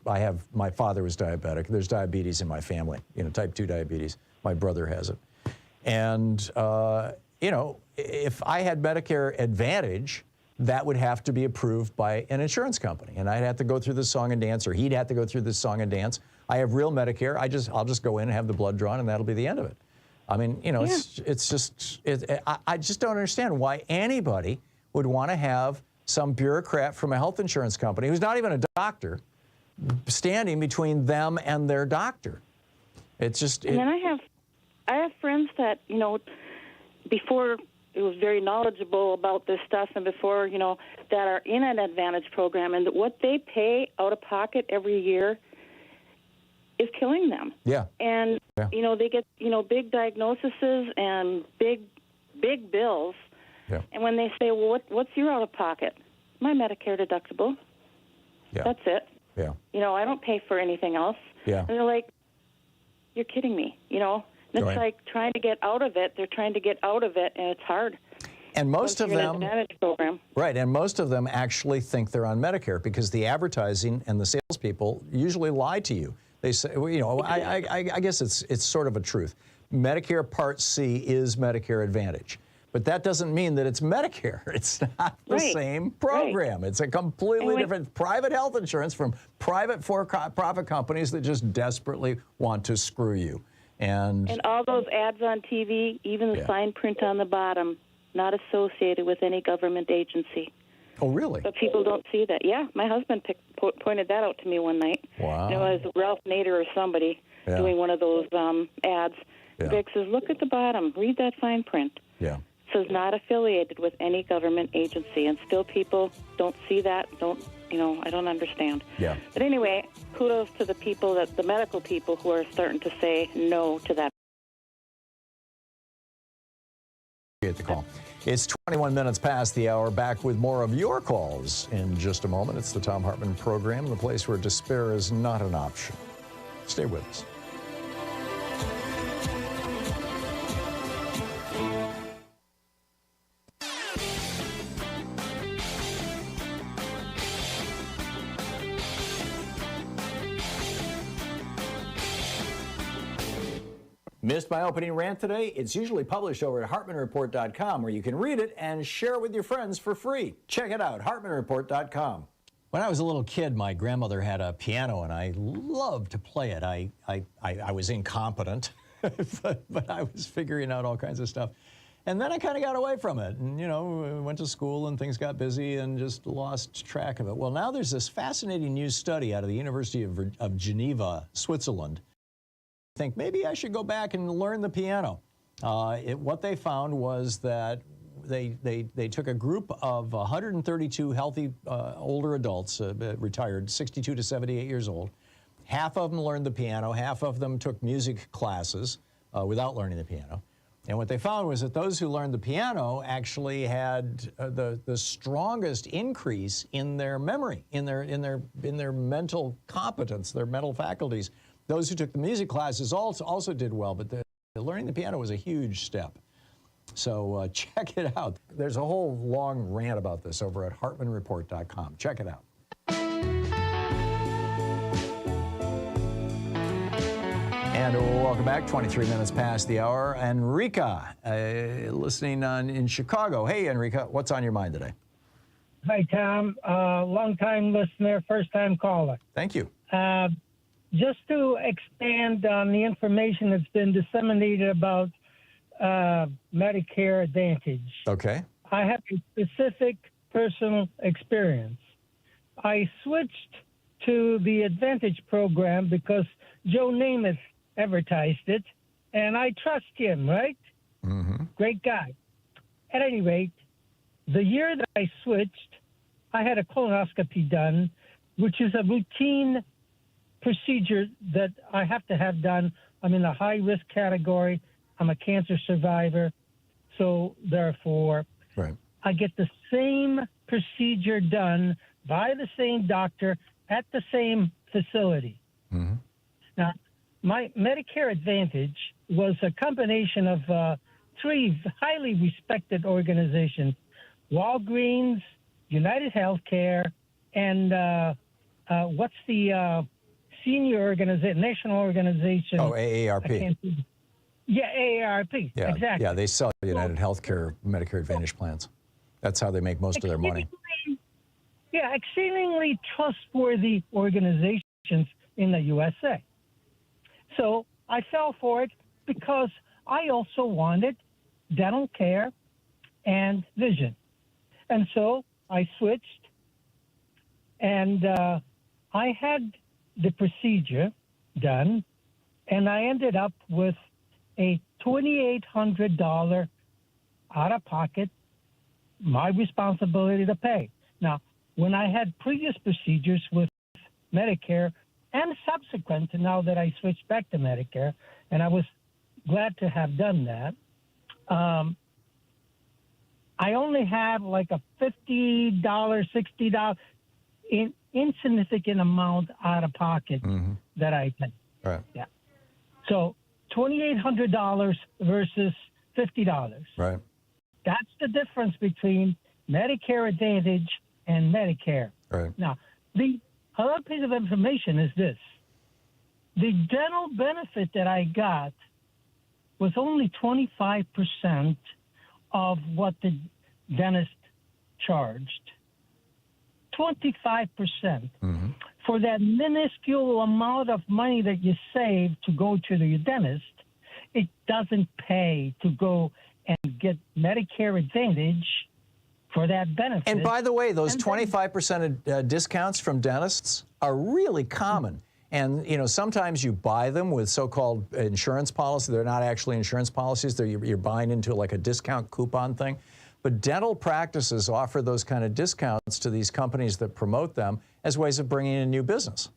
my father was diabetic. There's diabetes in my family, you know, type 2 diabetes. My brother has it. And you know, if I had Medicare Advantage, that would have to be approved by an insurance company, and I'd have to go through the song and dance, or he'd have to go through the song and dance. I have real Medicare. I'll just go in and have the blood drawn, and that'll be the end of it. I mean, you know, I just don't understand why anybody would want to have some bureaucrat from a health insurance company who's not even a doctor standing between them and their doctor. It's just. And then I have friends that, you know, before it was very knowledgeable about this stuff, and before, you know, that are in an Advantage program, and what they pay out of pocket every year is killing them. Yeah. And, you know, they get, you know, big diagnoses and big bills. Yeah. And when they say, well, what's your out of pocket? My Medicare deductible. Yeah. That's it. Yeah. You know, I don't pay for anything else. Yeah. And they're like, you're kidding me, you know? And it's like trying to get out of it. They're trying to get out of it, and it's hard. And most of them, Advantage program. right, and most of them actually think they're on Medicare because the advertising and the salespeople usually lie to you. They say, well, you know, I guess it's sort of a truth. Medicare Part C is Medicare Advantage. But that doesn't mean that it's Medicare. It's not the same program. It's a completely different private health insurance from private for-profit companies that just desperately want to screw you. And all those ads on TV, even the fine print on the bottom, not associated with any government agency. Oh, really? But people don't see that. Yeah, my husband pointed that out to me one night. Wow. You know, it was Ralph Nader or somebody doing one of those ads. Yeah. Vic says, look at the bottom. Read that fine print. Yeah. It says not affiliated with any government agency. And still people don't see that, you know, I don't understand. Yeah. But anyway, kudos to the people, the medical people who are starting to say no to that. Get the call. It's 21 minutes past the hour. Back with more of your calls in just a moment. It's the Thom Hartmann Program, the place where despair is not an option. Stay with us. Missed my opening rant today? It's usually published over at HartmannReport.com, where you can read it and share it with your friends for free. Check it out, HartmannReport.com. When I was a little kid, my grandmother had a piano, and I loved to play it. I was incompetent, but I was figuring out all kinds of stuff. And then I kind of got away from it, and, you know, went to school, and things got busy, and just lost track of it. Well, now there's this fascinating new study out of the University of Geneva, Switzerland. I think maybe I should go back and learn the piano. What they found was that they took a group of 132 healthy older adults, retired, 62 to 78 years old. Half of them learned the piano, half of them took music classes without learning the piano. And what they found was that those who learned the piano actually had the strongest increase in their memory, in their mental competence, their mental faculties. Those who took the music classes also did well, but learning the piano was a huge step. So check it out. There's a whole long rant about this over at HartmannReport.com. Check it out. And welcome back. 23 minutes past the hour. Enrica, listening in Chicago. Hey, Enrica, what's on your mind today? Hi, Tom. Long-time listener, first-time caller. Thank you. Just to expand on the information that's been disseminated about Medicare Advantage. Okay. I have a specific personal experience. I switched to the Advantage program because Joe Namath advertised it, and I trust him, right? Mm-hmm. Great guy. At any rate, the year that I switched, I had a colonoscopy done, which is a routine procedure that I have to have done. I'm in a high-risk category. I'm a cancer survivor. So, therefore, I get the same procedure done by the same doctor at the same facility. Mm-hmm. Now, my Medicare Advantage was a combination of three highly respected organizations: Walgreens, United Healthcare, and what's the senior organization, national organization? Oh, AARP. Yeah, AARP. Yeah, Exactly. yeah, they sell United Healthcare Medicare Advantage plans. That's how they make most of their money. Yeah, exceedingly trustworthy organizations in the USA. So I fell for it because I also wanted dental care and vision. And so I switched, and I had the procedure done, and I ended up with a $2,800 out of pocket, my responsibility to pay. Now, when I had previous procedures with Medicare and subsequent to now that I switched back to Medicare, and I was glad to have done that, I only had like a $50, $60 insignificant amount out of pocket that I paid. Right. Yeah. So $2,800 versus $50. Right. That's the difference between Medicare Advantage and Medicare. Right. Now, the other piece of information is this. The dental benefit that I got was only 25% of what the dentist charged. 25%. For that minuscule amount of money that you save to go to the dentist, it doesn't pay to go and get Medicare Advantage for that benefit. And by the way, those 25% discounts from dentists are really common. And, you know, sometimes you buy them with so-called insurance policy. They're not actually insurance policies. You're buying into like a discount coupon thing. But dental practices offer those kind of discounts to these companies that promote them as ways of bringing in new business.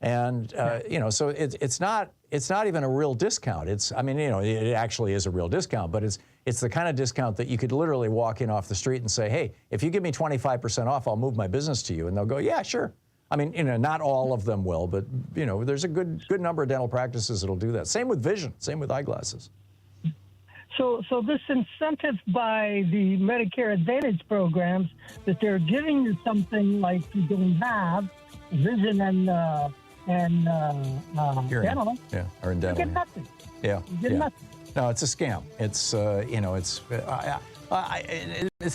And, you know, so it's not even a real discount. I mean, you know, it actually is a real discount, but it's the kind of discount that you could literally walk in off the street and say, hey, if you give me 25% off, I'll move my business to you. And they'll go, yeah, sure. I mean, you know, not all of them will, but, you know, there's a good number of dental practices that'll do that. Same with vision, same with eyeglasses. So this incentive by the Medicare Advantage programs that they're giving you something like you don't have, vision and dental. Yeah, or in dental. You get nothing. Yeah. You get nothing. No, it's a scam. It's, you know, it's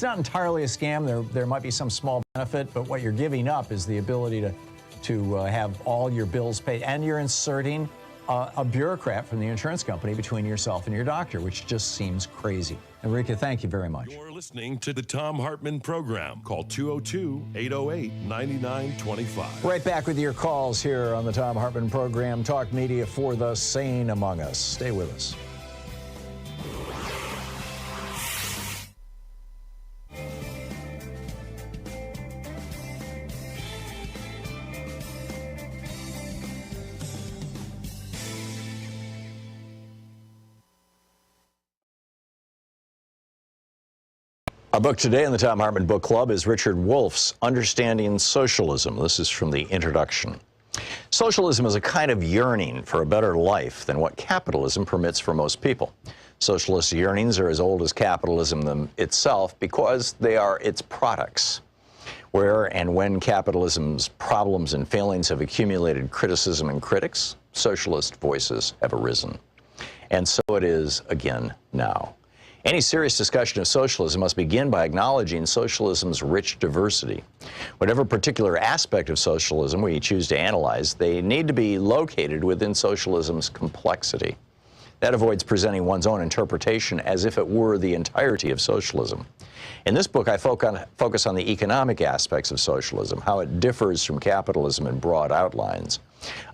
not entirely a scam. There might be some small benefit, but what you're giving up is the ability to have all your bills paid, and you're inserting a bureaucrat from the insurance company between yourself and your doctor, which just seems crazy. Enrique, thank you very much. You're listening to the Thom Hartmann Program. Call 202-808-9925. Right back with your calls here on the Thom Hartmann Program, talk media for the sane among us. Stay with us. Our book today in the Thom Hartmann Book Club is Richard Wolff's Understanding Socialism. This is from the introduction. Socialism is a kind of yearning for a better life than what capitalism permits for most people. Socialist yearnings are as old as capitalism itself because they are its products. Where and when capitalism's problems and failings have accumulated criticism and critics, socialist voices have arisen. And so it is again now. Any serious discussion of socialism must begin by acknowledging socialism's rich diversity. Whatever particular aspect of socialism we choose to analyze, they need to be located within socialism's complexity. That avoids presenting one's own interpretation as if it were the entirety of socialism. In this book, I focus on the economic aspects of socialism, how it differs from capitalism in broad outlines.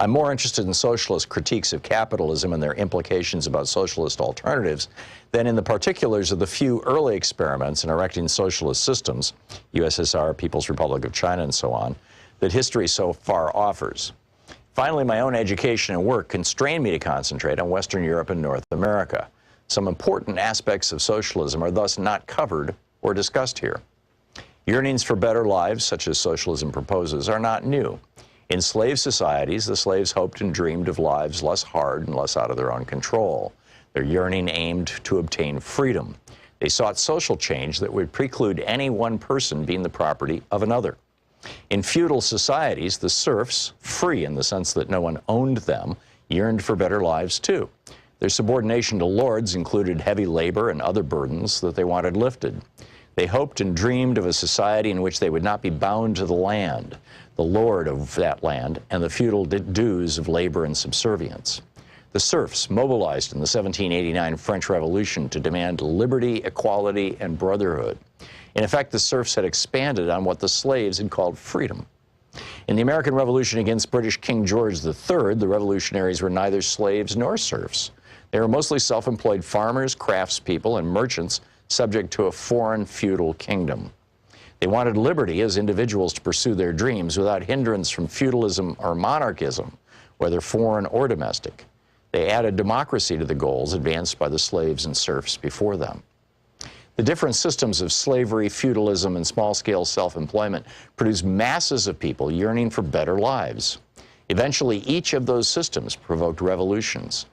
I'm more interested in socialist critiques of capitalism and their implications about socialist alternatives than in the particulars of the few early experiments in erecting socialist systems, USSR, People's Republic of China, and so on, that history so far offers. Finally, my own education and work constrain me to concentrate on Western Europe and North America. Some important aspects of socialism are thus not covered or discussed here. Yearnings for better lives, such as socialism proposes, are not new. In slave societies, the slaves hoped and dreamed of lives less hard and less out of their own control. Their yearning aimed to obtain freedom. They sought social change that would preclude any one person being the property of another. In feudal societies, the serfs, free in the sense that no one owned them, yearned for better lives too. Their subordination to lords included heavy labor and other burdens that they wanted lifted. They hoped and dreamed of a society in which they would not be bound to the land, the lord of that land, and the feudal dues of labor and subservience. The serfs mobilized in the 1789 French Revolution to demand liberty, equality, and brotherhood. In effect, the serfs had expanded on what the slaves had called freedom. In the American Revolution against British King George III, the revolutionaries were neither slaves nor serfs. They were mostly self-employed farmers, craftspeople, and merchants subject to a foreign feudal kingdom. They wanted liberty as individuals to pursue their dreams without hindrance from feudalism or monarchism, whether foreign or domestic. They added democracy to the goals advanced by the slaves and serfs before them. The different systems of slavery, feudalism, and small-scale self-employment produced masses of people yearning for better lives. Eventually, each of those systems provoked revolutions.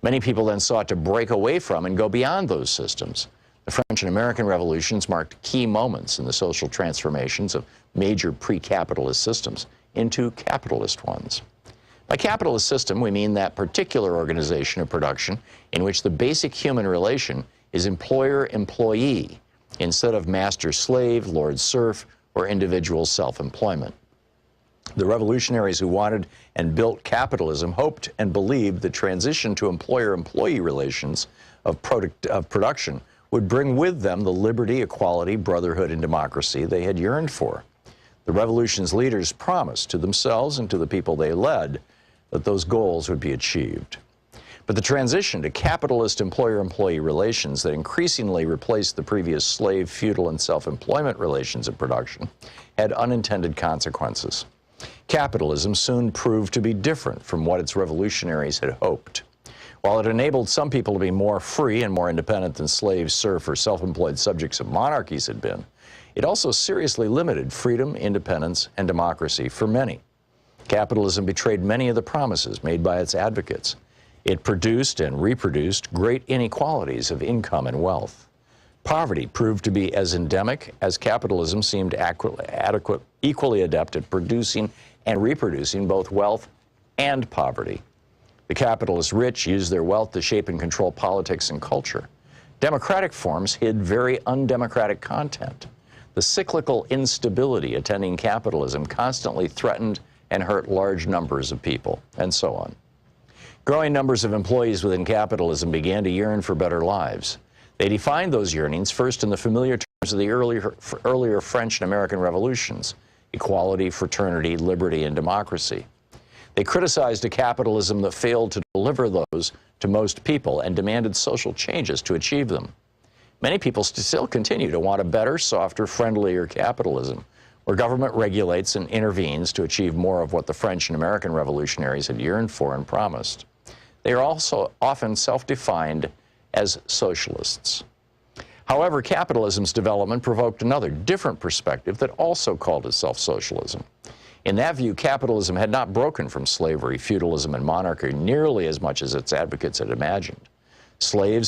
Many people then sought to break away from and go beyond those systems. The French and American revolutions marked key moments in the social transformations of major pre-capitalist systems into capitalist ones. By capitalist system, we mean that particular organization of production in which the basic human relation is employer-employee instead of master-slave, lord-serf, or individual self-employment. The revolutionaries who wanted and built capitalism hoped and believed the transition to employer-employee relations of production would bring with them the liberty, equality, brotherhood, and democracy they had yearned for. The revolution's leaders promised to themselves and to the people they led that those goals would be achieved. But the transition to capitalist employer-employee relations that increasingly replaced the previous slave, feudal, and self-employment relations of production had unintended consequences. Capitalism soon proved to be different from what its revolutionaries had hoped. While it enabled some people to be more free and more independent than slaves, serf, or self-employed subjects of monarchies had been, it also seriously limited freedom, independence, and democracy for many. Capitalism betrayed many of the promises made by its advocates. It produced and reproduced great inequalities of income and wealth. Poverty proved to be as endemic as capitalism seemed equally adept at producing and reproducing both wealth and poverty. The capitalist rich used their wealth to shape and control politics and culture. Democratic forms hid very undemocratic content. The cyclical instability attending capitalism constantly threatened and hurt large numbers of people, and so on. Growing numbers of employees within capitalism began to yearn for better lives. They defined those yearnings first in the familiar terms of the earlier French and American revolutions: equality, fraternity, liberty, and democracy. They criticized a capitalism that failed to deliver those to most people and demanded social changes to achieve them. Many people still continue to want a better, softer, friendlier capitalism, where government regulates and intervenes to achieve more of what the French and American revolutionaries had yearned for and promised. They are also often self-defined as socialists. However, capitalism's development provoked another, different perspective that also called itself socialism. In that view, capitalism had not broken from slavery, feudalism, and monarchy nearly as much as its advocates had imagined. Slavery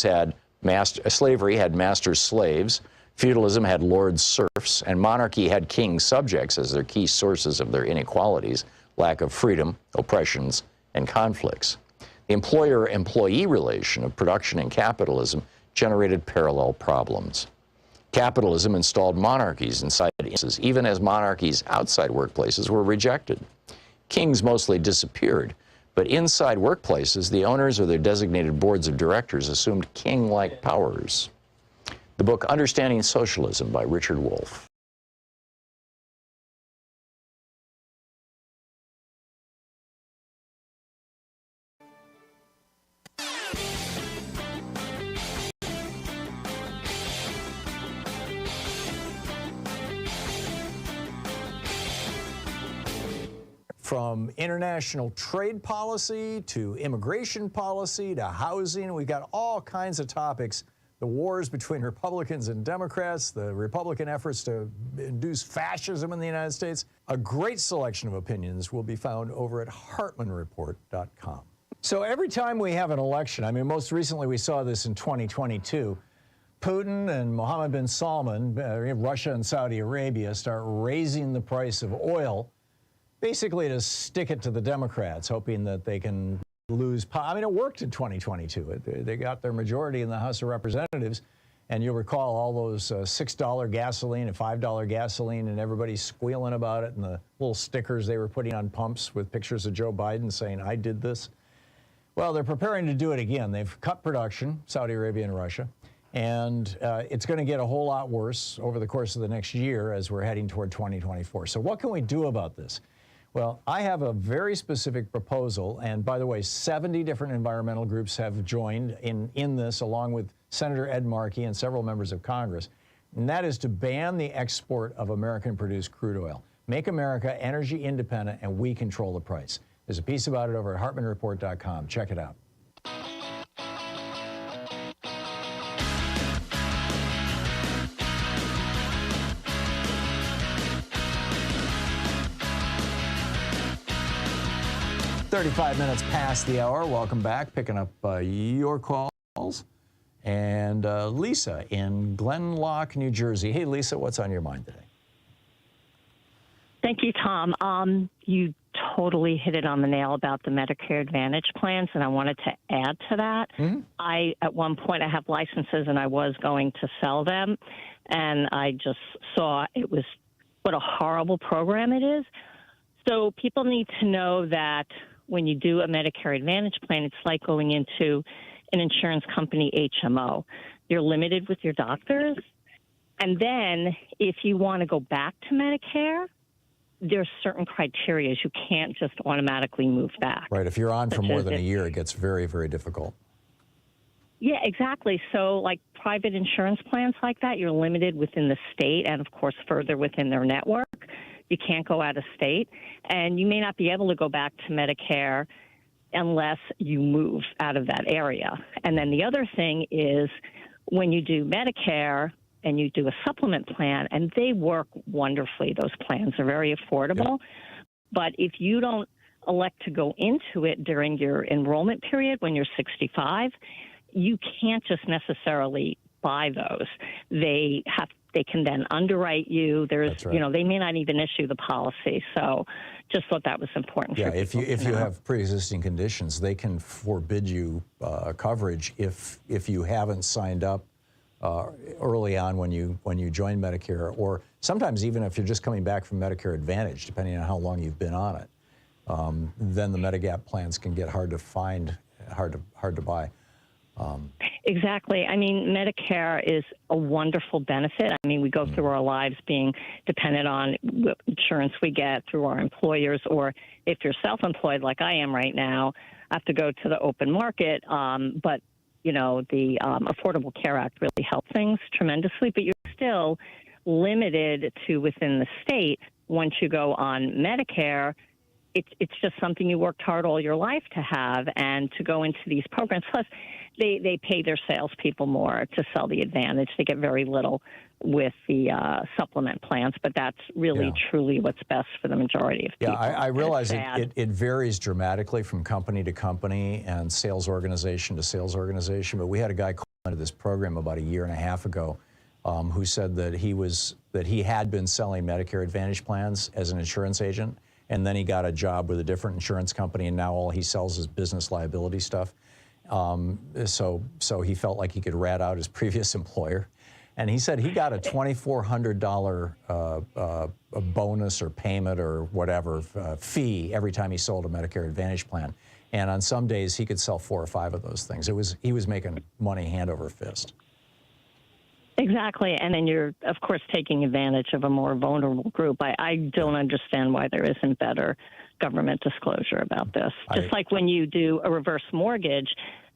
had masters slaves, feudalism had lords serfs, and monarchy had king subjects as their key sources of their inequalities, lack of freedom, oppressions, and conflicts. The employer-employee relation of production and capitalism generated parallel problems. Capitalism installed monarchies inside instances, even as monarchies outside workplaces were rejected. Kings mostly disappeared, but inside workplaces, the owners or their designated boards of directors assumed king-like powers. The book Understanding Socialism by Richard Wolff. From international trade policy to immigration policy to housing, we've got all kinds of topics. The wars between Republicans and Democrats, the Republican efforts to induce fascism in the United States. A great selection of opinions will be found over at HartmannReport.com. So every time we have an election, I mean, most recently we saw this in 2022, Putin and Mohammed bin Salman, Russia and Saudi Arabia, start raising the price of oil, basically to stick it to the Democrats, hoping that they can lose power. I mean, it worked in 2022. They got their majority in the House of Representatives. And you'll recall all those $6 gasoline and $5 gasoline, and everybody squealing about it, and the little stickers they were putting on pumps with pictures of Joe Biden saying, I did this. Well, they're preparing to do it again. They've cut production, Saudi Arabia and Russia, and it's going to get a whole lot worse over the course of the next year as we're heading toward 2024. So what can we do about this? Well, I have a very specific proposal, and by the way, 70 different environmental groups have joined in this, along with Senator Ed Markey and several members of Congress, and that is to ban the export of American-produced crude oil. Make America energy independent, and we control the price. There's a piece about it over at HartmannReport.com. Check it out. $35 minutes past the hour. Welcome back. Picking up your calls. And Lisa in Glenlock, New Jersey. Hey, Lisa, what's on your mind today? Thank you, Tom. You totally hit it on the nail about the Medicare Advantage plans, and I wanted to add to that. Mm-hmm. At one point, I have licenses, and I was going to sell them, and I just saw it was what a horrible program it is. So people need to know that when you do a Medicare Advantage plan, it's like going into an insurance company HMO. You're limited with your doctors. And then if you want to go back to Medicare, there's certain criteria. You can't just automatically move back. Right. If you're on for more than a year, it gets very, very difficult. Yeah, exactly. So like private insurance plans like that, you're limited within the state and, of course, further within their network. You can't go out of state. And you may not be able to go back to Medicare unless you move out of that area. And then the other thing is when you do Medicare and you do a supplement plan, and they work wonderfully, those plans are very affordable. Yeah. But if you don't elect to go into it during your enrollment period when you're 65, you can't just necessarily buy those. They can then underwrite you. There's, right. They may not even issue the policy. So just thought that was important. Yeah, if you have pre-existing conditions, they can forbid you coverage if you haven't signed up early on when you join Medicare, or sometimes even if you're just coming back from Medicare Advantage, depending on how long you've been on it. Then the Medigap plans can get hard to find, hard to buy. Exactly. I mean, Medicare is a wonderful benefit. I mean, we go through our lives being dependent on what insurance we get through our employers, or if you're self-employed like I am right now, I have to go to the open market. But, the Affordable Care Act really helped things tremendously, but you're still limited to within the state. Once you go on Medicare, it's just something you worked hard all your life to have, and to go into these programs. Plus, they pay their salespeople more to sell the Advantage. They get very little with the supplement plans, but that's really, truly what's best for the majority of people. Yeah, I realize it varies dramatically from company to company and sales organization to sales organization, but we had a guy call into this program about a year and a half ago who said that he had been selling Medicare Advantage plans as an insurance agent, and then he got a job with a different insurance company, and now all he sells is business liability stuff. So he felt like he could rat out his previous employer. And he said he got a $2,400 bonus or payment or whatever fee every time he sold a Medicare Advantage plan. And on some days, he could sell 4 or 5 of those things. He was making money hand over fist. Exactly. And then you're, of course, taking advantage of a more vulnerable group. I don't understand why there isn't better government disclosure about this. Just like when you do a reverse mortgage,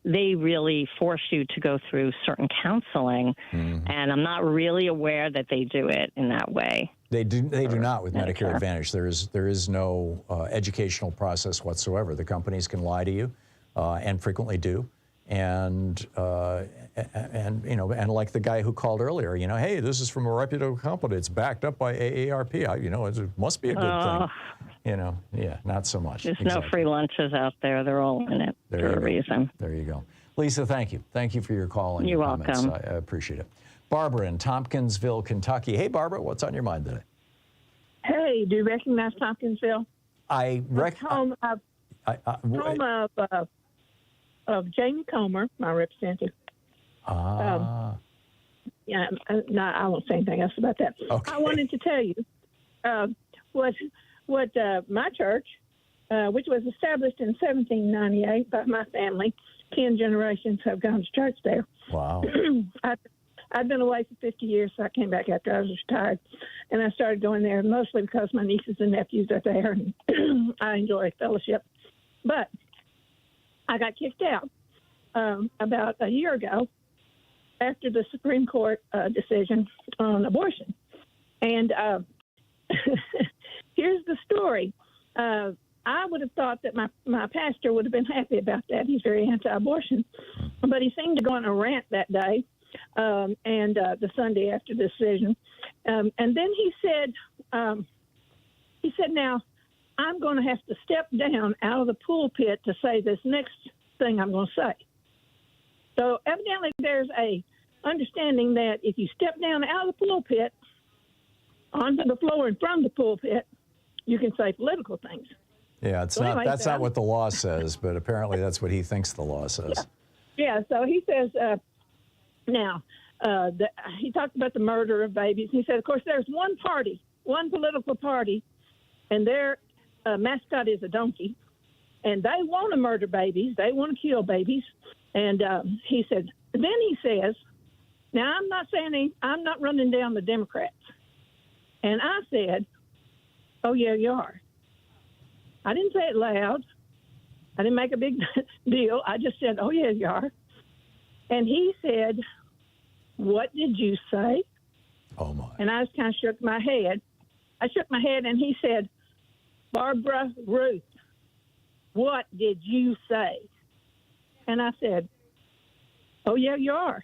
they really force you to go through certain counseling. Mm-hmm. And I'm not really aware that they do it in that way. They do not with Medicare Advantage. There is no educational process whatsoever. The companies can lie to you, and frequently do. And like the guy who called earlier, hey, this is from a reputable company. It's backed up by AARP. It must be a good thing. Yeah, not so much. There's no free lunches out there. They're all in it for a reason. There you go. Lisa, thank you. Thank you for your call and your comments. Welcome. I appreciate it. Barbara in Tompkinsville, Kentucky. Hey, Barbara, what's on your mind today? Hey, do you recognize Tompkinsville? I recognize. Home of of Jamie Comer, my representative. Yeah, no, I won't say anything else about that. Okay. I wanted to tell you what my church, which was established in 1798 by my family, 10 generations have gone to church there. Wow. I'd been away for 50 years, so I came back after I was retired, and I started going there mostly because my nieces and nephews are there, and I enjoy fellowship. But I got kicked out about a year ago after the Supreme Court decision on abortion. And here's the story. I would have thought that my pastor would have been happy about that. He's very anti-abortion. But he seemed to go on a rant that day and the Sunday after the decision. And then he said, now, I'm going to have to step down out of the pulpit to say this next thing I'm going to say. So evidently there's a understanding that if you step down out of the pulpit onto the floor in front of the pulpit, you can say political things. Yeah, it's So not. anyway, That's so- not what the law says, but apparently that's what he thinks the law says. Yeah, so he says, he talked about the murder of babies. He said, of course, there's one party, one political party, and their mascot is a donkey, and they want to murder babies. They want to kill babies. And he said, then he says, now I'm not running down the Democrats. And I said, oh, yeah, you are. I didn't say it loud. I didn't make a big deal. I just said, oh, yeah, you are. And he said, what did you say? Oh, my. And I just kind of shook my head. I shook my head, and he said, Barbara Ruth, what did you say? And I said, oh, yeah, you are.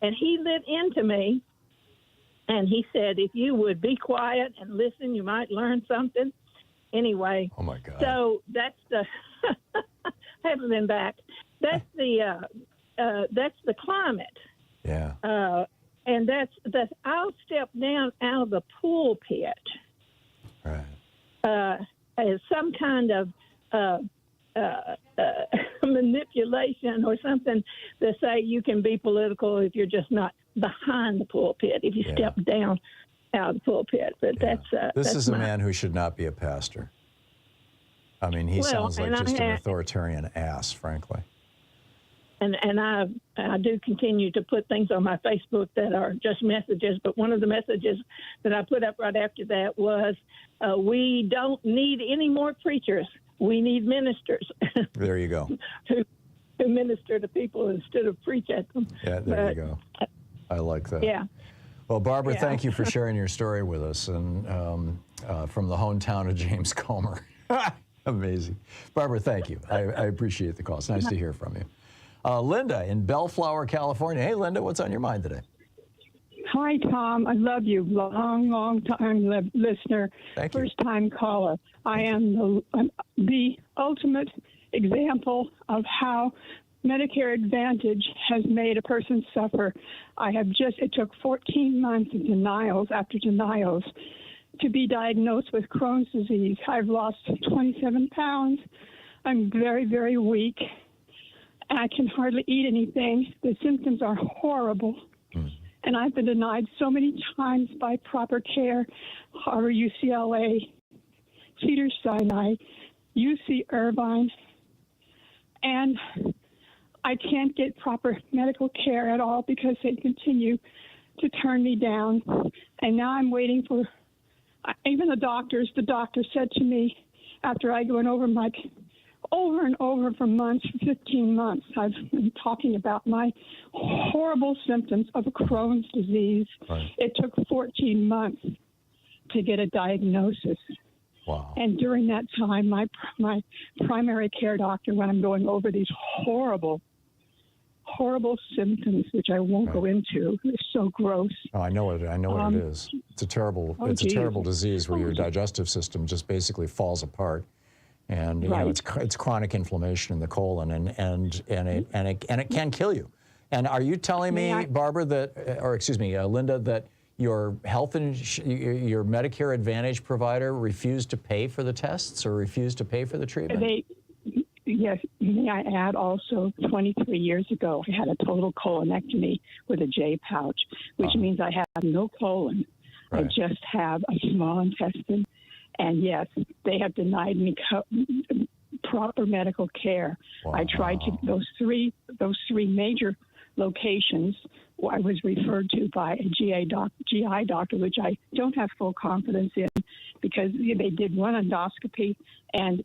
And he lit into me, and he said, if you would be quiet and listen, you might learn something. Anyway. Oh, my God. So that's the, I haven't been back. That's the climate. Yeah. And that's I'll step down out of the pulpit. Right. As some kind of manipulation or something to say you can be political if you're just not behind the pulpit, if you step down out of the pulpit. But This is a man who should not be a pastor. I mean, he sounds like just an authoritarian ass, frankly. And I do continue to put things on my Facebook that are just messages, but one of the messages that I put up right after that was, we don't need any more preachers. We need ministers. There you go. who minister to people instead of preach at them. Yeah, there you go. I like that. Yeah. Well, Barbara, thank you for sharing your story with us, and from the hometown of James Comer. Amazing. Barbara, thank you. I appreciate the call. It's nice to hear from you. Linda in Bellflower, California. Hey, Linda, what's on your mind today? Hi, Tom. I love you. Long time listener. Thank you. First time caller. I am the ultimate example of how Medicare Advantage has made a person suffer. It took 14 months of denials after denials to be diagnosed with Crohn's disease. I've lost 27 pounds. I'm very, very weak. I can hardly eat anything. The symptoms are horrible. And I've been denied so many times by Proper Care, Harvard, UCLA, Cedars-Sinai, UC Irvine. And I can't get proper medical care at all because they continue to turn me down. And now I'm waiting for, even the doctor said to me after I went over and over for months, for 15 months, I've been talking about my horrible symptoms of Crohn's disease. Right. It took 14 months to get a diagnosis. Wow. And during that time, my primary care doctor, when I'm going over these horrible symptoms, which I won't go into, it's so gross. Oh, I know what it is. It's a terrible disease where your digestive system just basically falls apart. And you know, it's chronic inflammation in the colon, and it can kill you. And are you telling me, Barbara, Linda, that your your Medicare Advantage provider refused to pay for the tests or refused to pay for the treatment? yes, may I add also 23 years ago, I had a total colonectomy with a J pouch, which means I have no colon. Right. I just have a small intestine. And yes, they have denied me proper medical care. Wow. I tried to those three major locations I was referred to by a GI doctor, which I don't have full confidence in, because they did one endoscopy, and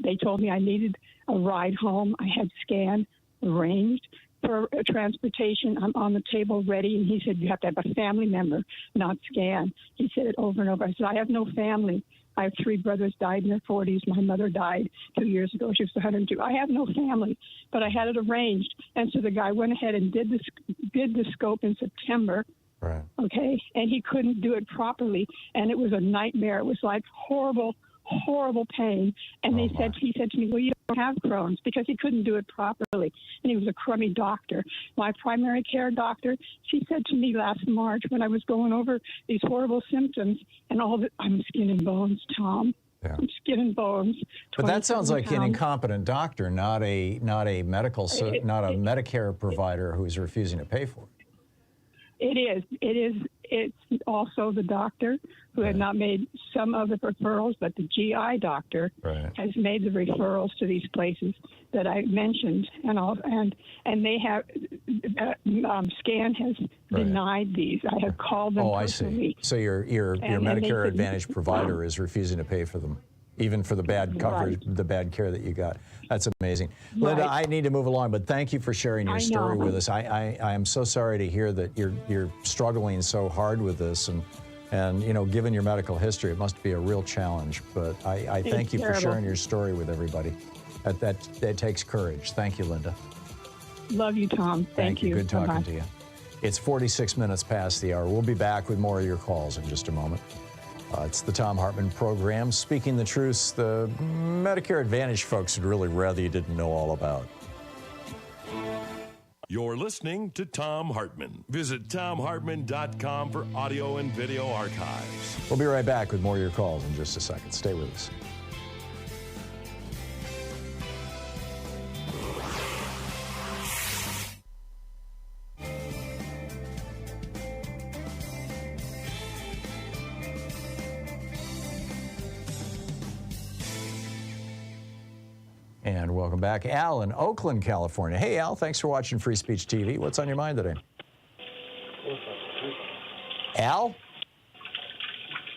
they told me I needed a ride home. I had scan arranged for transportation. I'm on the table ready, and he said, you have to have a family member, not scan. He said it over and over. I said, I have no family. I have 3 brothers died in their 40s. My mother died 2 years ago. She was 102. I have no family, but I had it arranged. And so the guy went ahead and did the scope in September. Right. Okay. And he couldn't do it properly. And it was a nightmare. It was like horrible pain. And he said to me, well, you don't have Crohn's, because he couldn't do it properly. And he was a crummy doctor. My primary care doctor, she said to me last March, when I was going over these horrible symptoms, and I'm skin and bones, Tom. Yeah. I'm skin and bones. But that sounds like an incompetent doctor, not a Medicare provider who's refusing to pay for it. It's also the doctor who had not made some of the referrals, but the GI doctor has made the referrals to these places that I mentioned, and they have SCAN has denied these. I have called them personally. I see. So your Medicare Advantage provider is refusing to pay for them, even for the bad coverage, the bad care that you got. That's amazing. Linda, I need to move along, but thank you for sharing your story with us. I am so sorry to hear that you're struggling so hard with this, and given your medical history, it must be a real challenge. But I thank you for sharing your story with everybody. That takes courage. Thank you, Linda. Love you, Tom. Thank you. Good talking to you. It's 46 minutes past the hour. We'll be back with more of your calls in just a moment. It's the Thom Hartmann Program, speaking the truths the Medicare Advantage folks would really rather you didn't know all about. You're listening to Thom Hartmann. Visit thomhartmann.com for audio and video archives. We'll be right back with more of your calls in just a second. Stay with us. And welcome back. Al in Oakland, California. Hey, Al, thanks for watching Free Speech TV. What's on your mind today? Al?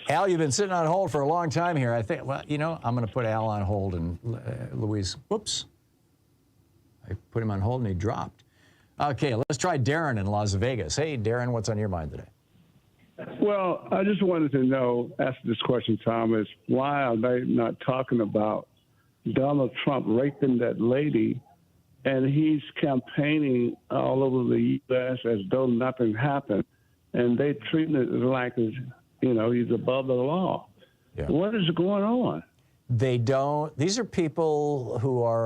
Al, you've been sitting on hold for a long time here. I think, well, I'm going to put Al on hold, and Louise, whoops. I put him on hold and he dropped. Okay, let's try Darren in Las Vegas. Hey, Darren, what's on your mind today? Well, I just wanted to ask this question, Tom, is why are they not talking about Donald Trump raping that lady, and he's campaigning all over the U.S. as though nothing happened, and they treating it like he's above the law. Yeah. What is going on? They don't. These are people who are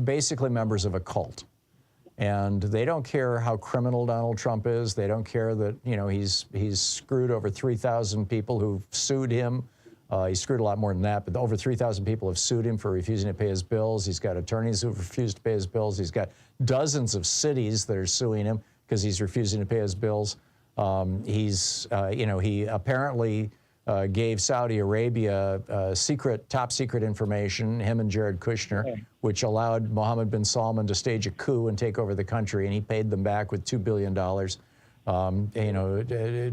basically members of a cult, and they don't care how criminal Donald Trump is. They don't care that he's screwed over 3,000 people who've sued him. He screwed a lot more than that, but over 3,000 people have sued him for refusing to pay his bills. He's got attorneys who've refused to pay his bills. He's got dozens of cities that are suing him because he's refusing to pay his bills. He apparently gave Saudi Arabia top secret information, him and Jared Kushner, which allowed Mohammed bin Salman to stage a coup and take over the country, and he paid them back with $2 billion.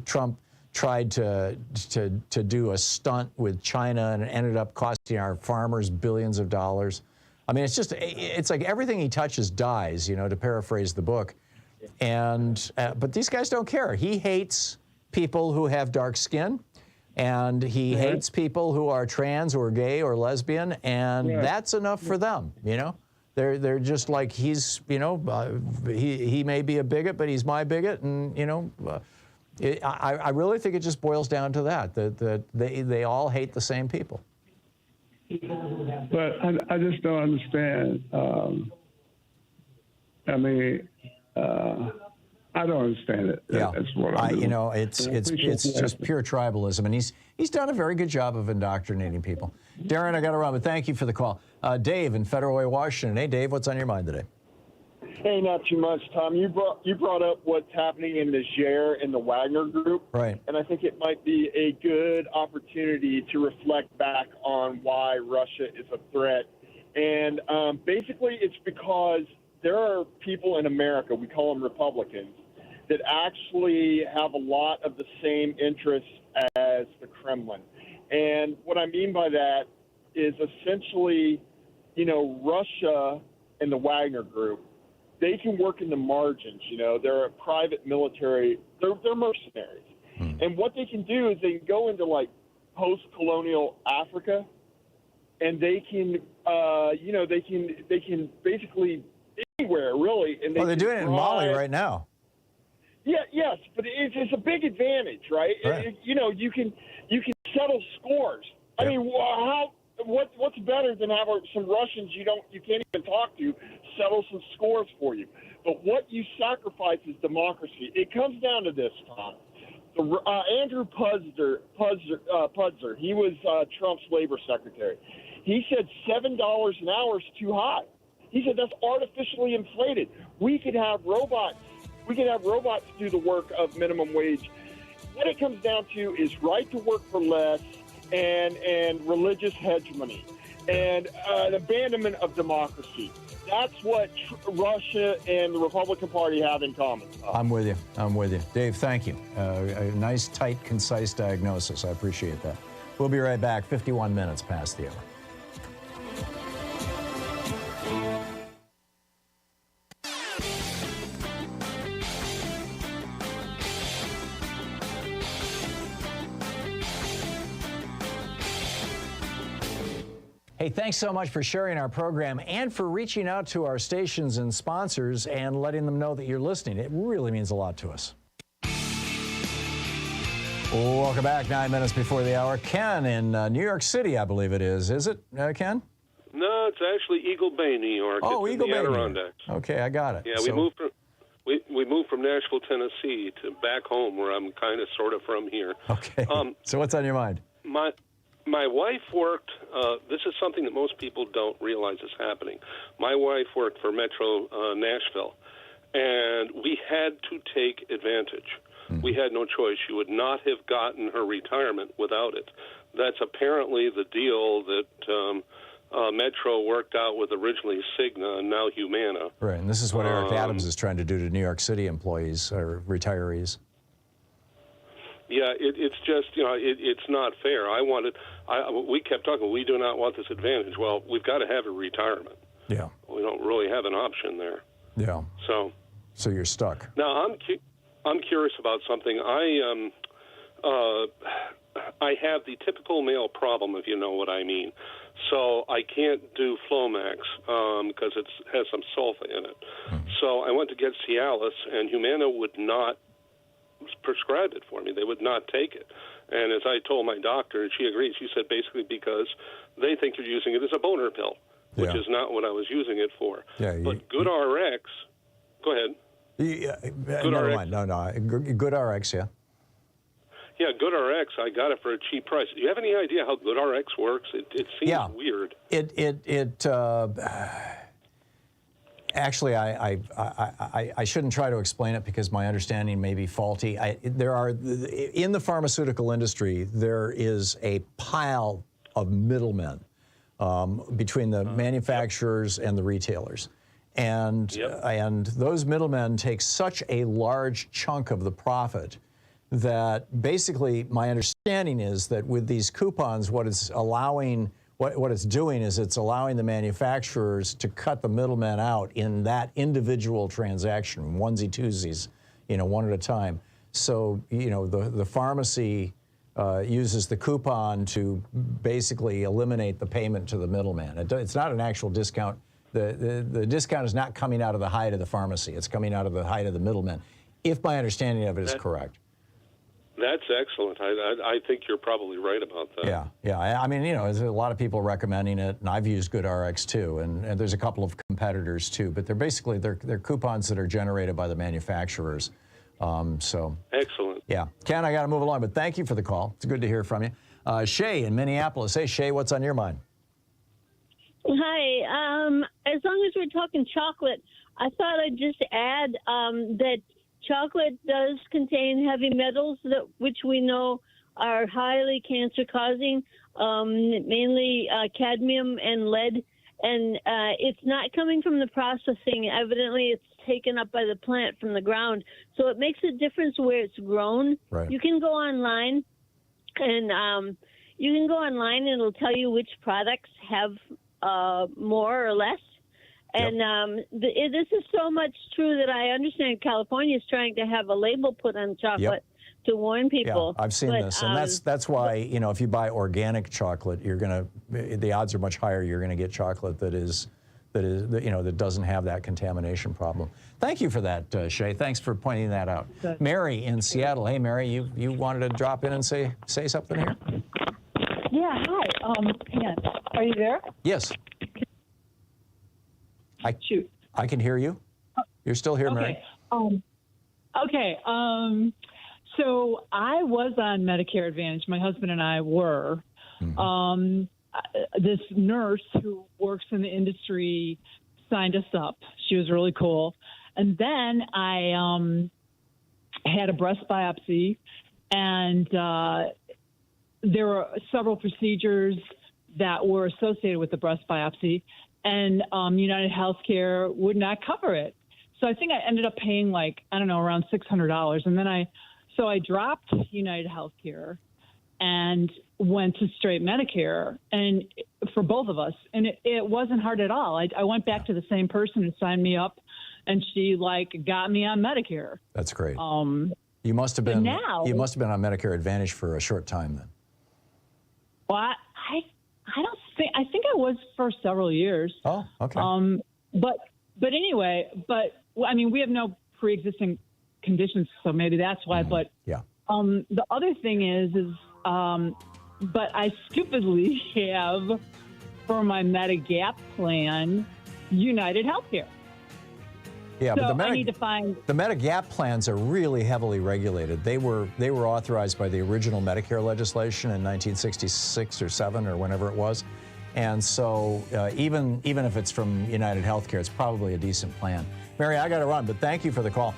Trump tried to do a stunt with China, and it ended up costing our farmers billions of dollars. I mean, it's like everything he touches dies, to paraphrase the book. And but these guys don't care. He hates people who have dark skin, and he hates people who are trans or gay or lesbian, and that's enough for them. They're just like, he's he may be a bigot, but he's my bigot, and I really think it just boils down to that they all hate the same people. But I just don't understand. I don't understand it. Yeah, That's what I do. you know, it's just pure tribalism, and he's done a very good job of indoctrinating people. Darren, I got to run, but thank you for the call. Dave in Federal Way, Washington. Hey, Dave, what's on your mind today? Hey, not too much, Tom. You brought up what's happening in Niger and the Wagner Group, right? And I think it might be a good opportunity to reflect back on why Russia is a threat. And basically, it's because there are people in America, we call them Republicans, that actually have a lot of the same interests as the Kremlin. And what I mean by that is essentially, you know, Russia and the Wagner Group, they can work in the margins. You know, they're a private military, they're mercenaries. And what they can do is they can go into like post-colonial Africa, and they can, you know, they can basically anywhere really. And they're doing it in Mali right now. Yeah, yes, but it's a big advantage, right? You know, you can settle scores. I mean, what's better than having some Russians you can't even talk to settle some scores for you? But what you sacrifice is democracy. It comes down to this, Tom. Andrew Pudzer, he was Trump's labor secretary. He said $7 an hour is too high. He said that's artificially inflated. We could have robots do the work of minimum wage. What it comes down to is right to work for less and religious hegemony and an abandonment of democracy. That's what Russia and the Republican Party have in common. I'm with you. I'm with you. Dave, thank you. A nice, tight, concise diagnosis. I appreciate that. We'll be right back, 51 minutes past the hour. Hey, thanks so much for sharing our program and for reaching out to our stations and sponsors and letting them know that you're listening. It really means a lot to us. Welcome back, 9 minutes before the hour. Ken in New York City, I believe it is. Is it, Ken? No, it's actually Eagle Bay, New York. Oh, it's Eagle in the Bay. Adirondacks. Okay, I got it. Yeah, we moved from Nashville, Tennessee to back home where I'm kind of sort of from here. Okay. So what's on your mind? My wife worked, this is something that most people don't realize is happening. My wife worked for Metro Nashville, and we had to take advantage. We had no choice. She would not have gotten her retirement without it. That's apparently the deal that Metro worked out with originally Cigna and now Humana. Right, and this is what Eric Adams is trying to do to New York City employees or retirees. Yeah, it's just, you know, it's not fair. We kept talking, we do not want this advantage. Well, we've got to have a retirement. Yeah. We don't really have an option there. Yeah. So you're stuck. Now, I'm curious about something. I have the typical male problem, if you know what I mean. So I can't do Flomax because it has some sulfa in it. So I went to get Cialis, and Humana would not prescribe it for me. They would not take it. And as I told my doctor, and she agreed, she said basically because they think you're using it as a boner pill, which is not what I was using it for. Yeah, but GoodRx, go ahead. Never mind. No. GoodRx, yeah. Yeah, GoodRx, I got it for a cheap price. Do you have any idea how GoodRx works? It seems weird. Actually, I shouldn't try to explain it because my understanding may be faulty. In the pharmaceutical industry, there is a pile of middlemen between the manufacturers and the retailers. And those middlemen take such a large chunk of the profit that basically my understanding is that with these coupons, what it's doing is it's allowing the manufacturers to cut the middlemen out in that individual transaction, onesie-twosies, one at a time. So, the pharmacy uses the coupon to basically eliminate the payment to the middleman. It's not an actual discount. The discount is not coming out of the hide of the pharmacy. It's coming out of the hide of the middleman, if my understanding of it is correct. That's excellent. I think you're probably right about that. Yeah. I mean, there's a lot of people recommending it, and I've used GoodRx too, and there's a couple of competitors too, but they're basically they're coupons that are generated by the manufacturers. So excellent. Yeah, Ken, I got to move along, but thank you for the call. It's good to hear from you. Shay in Minneapolis. Hey, Shay, what's on your mind? Hi. As long as we're talking chocolate, I thought I'd just add that chocolate does contain heavy metals, which we know are highly cancer-causing, mainly cadmium and lead. And it's not coming from the processing. Evidently, it's taken up by the plant from the ground. So it makes a difference where it's grown. Right. You can go online, and it'll tell you which products have more or less. And this is so much true that I understand California is trying to have a label put on chocolate to warn people. Yeah, I've seen this, and that's why if you buy organic chocolate, the odds are much higher you're gonna get chocolate that doesn't have that contamination problem. Thank you for that, Shay. Thanks for pointing that out. Good. Mary in Seattle. Hey, Mary, you wanted to drop in and say something here? Yeah. Hi. Ken, are you there? Yes. I can hear you. You're still here, Mary. Okay. So I was on Medicare Advantage. My husband and I were. Mm-hmm. This nurse who works in the industry signed us up. She was really cool. And then I had a breast biopsy, and there were several procedures that were associated with the breast biopsy, and United Healthcare would not cover it. So I think I ended up paying around $600. And then I dropped United Healthcare and went to straight Medicare, and for both of us. And it wasn't hard at all. I went back to the same person who signed me up, and she got me on Medicare. That's great. You must have been on Medicare Advantage for a short time then. Well, I think I was for several years. Oh, okay. But anyway, I mean, we have no pre-existing conditions, so maybe that's why. But the other thing is but I stupidly have for my Medigap plan United Healthcare. Yeah, so but I need to find the Medigap plans are really heavily regulated. They were authorized by the original Medicare legislation in 1966 or 7 or whenever it was, and so even if it's from United Healthcare, it's probably a decent plan. Mary, I got to run, but thank you for the call.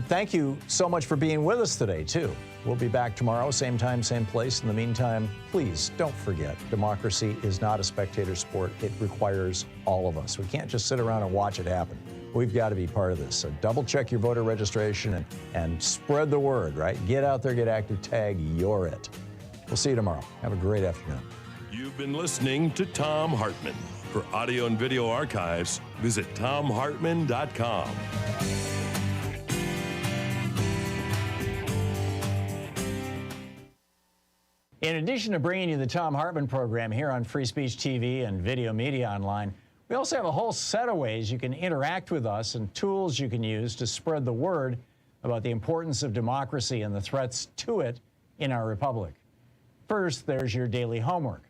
Thank you so much for being with us today too. We'll be back tomorrow, same time, same place. In the meantime, please don't forget, democracy is not a spectator sport. It requires all of us. We can't just sit around and watch it happen. We've got to be part of this. So double check your voter registration and spread the word, right? Get out there, get active, tag, you're it. We'll see you tomorrow. Have a great afternoon. You've been listening to Thom Hartmann. For audio and video archives, visit thomhartmann.com. In addition to bringing you the Thom Hartmann Program here on Free Speech TV and Video Media Online, we also have a whole set of ways you can interact with us and tools you can use to spread the word about the importance of democracy and the threats to it in our republic. First, there's your daily homework.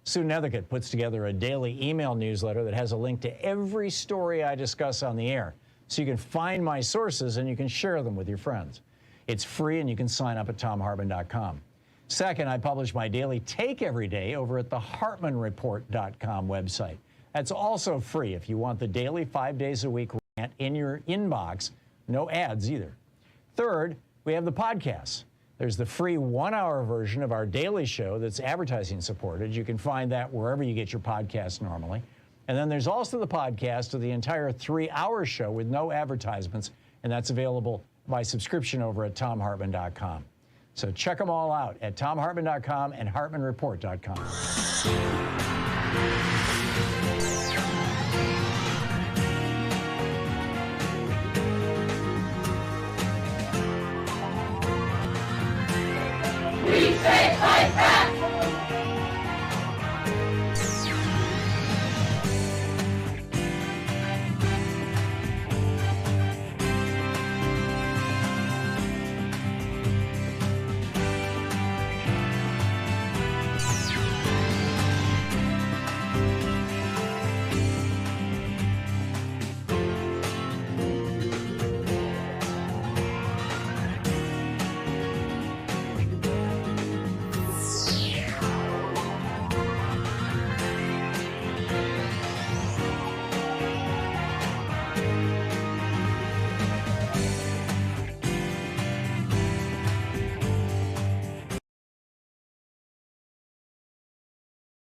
Sue Nethercutt puts together a daily email newsletter that has a link to every story I discuss on the air, so you can find my sources and you can share them with your friends. It's free and you can sign up at thomhartmann.com. Second, I publish my daily take every day over at the hartmannreport.com website. That's also free if you want the daily 5 days a week rant in your inbox. No ads either. Third, we have the podcasts. There's the free 1-hour version of our daily show that's advertising supported. You can find that wherever you get your podcasts normally. And then there's also the podcast of the entire 3-hour show with no advertisements, and that's available by subscription over at thomhartmann.com. So check them all out at thomhartmann.com and hartmannreport.com.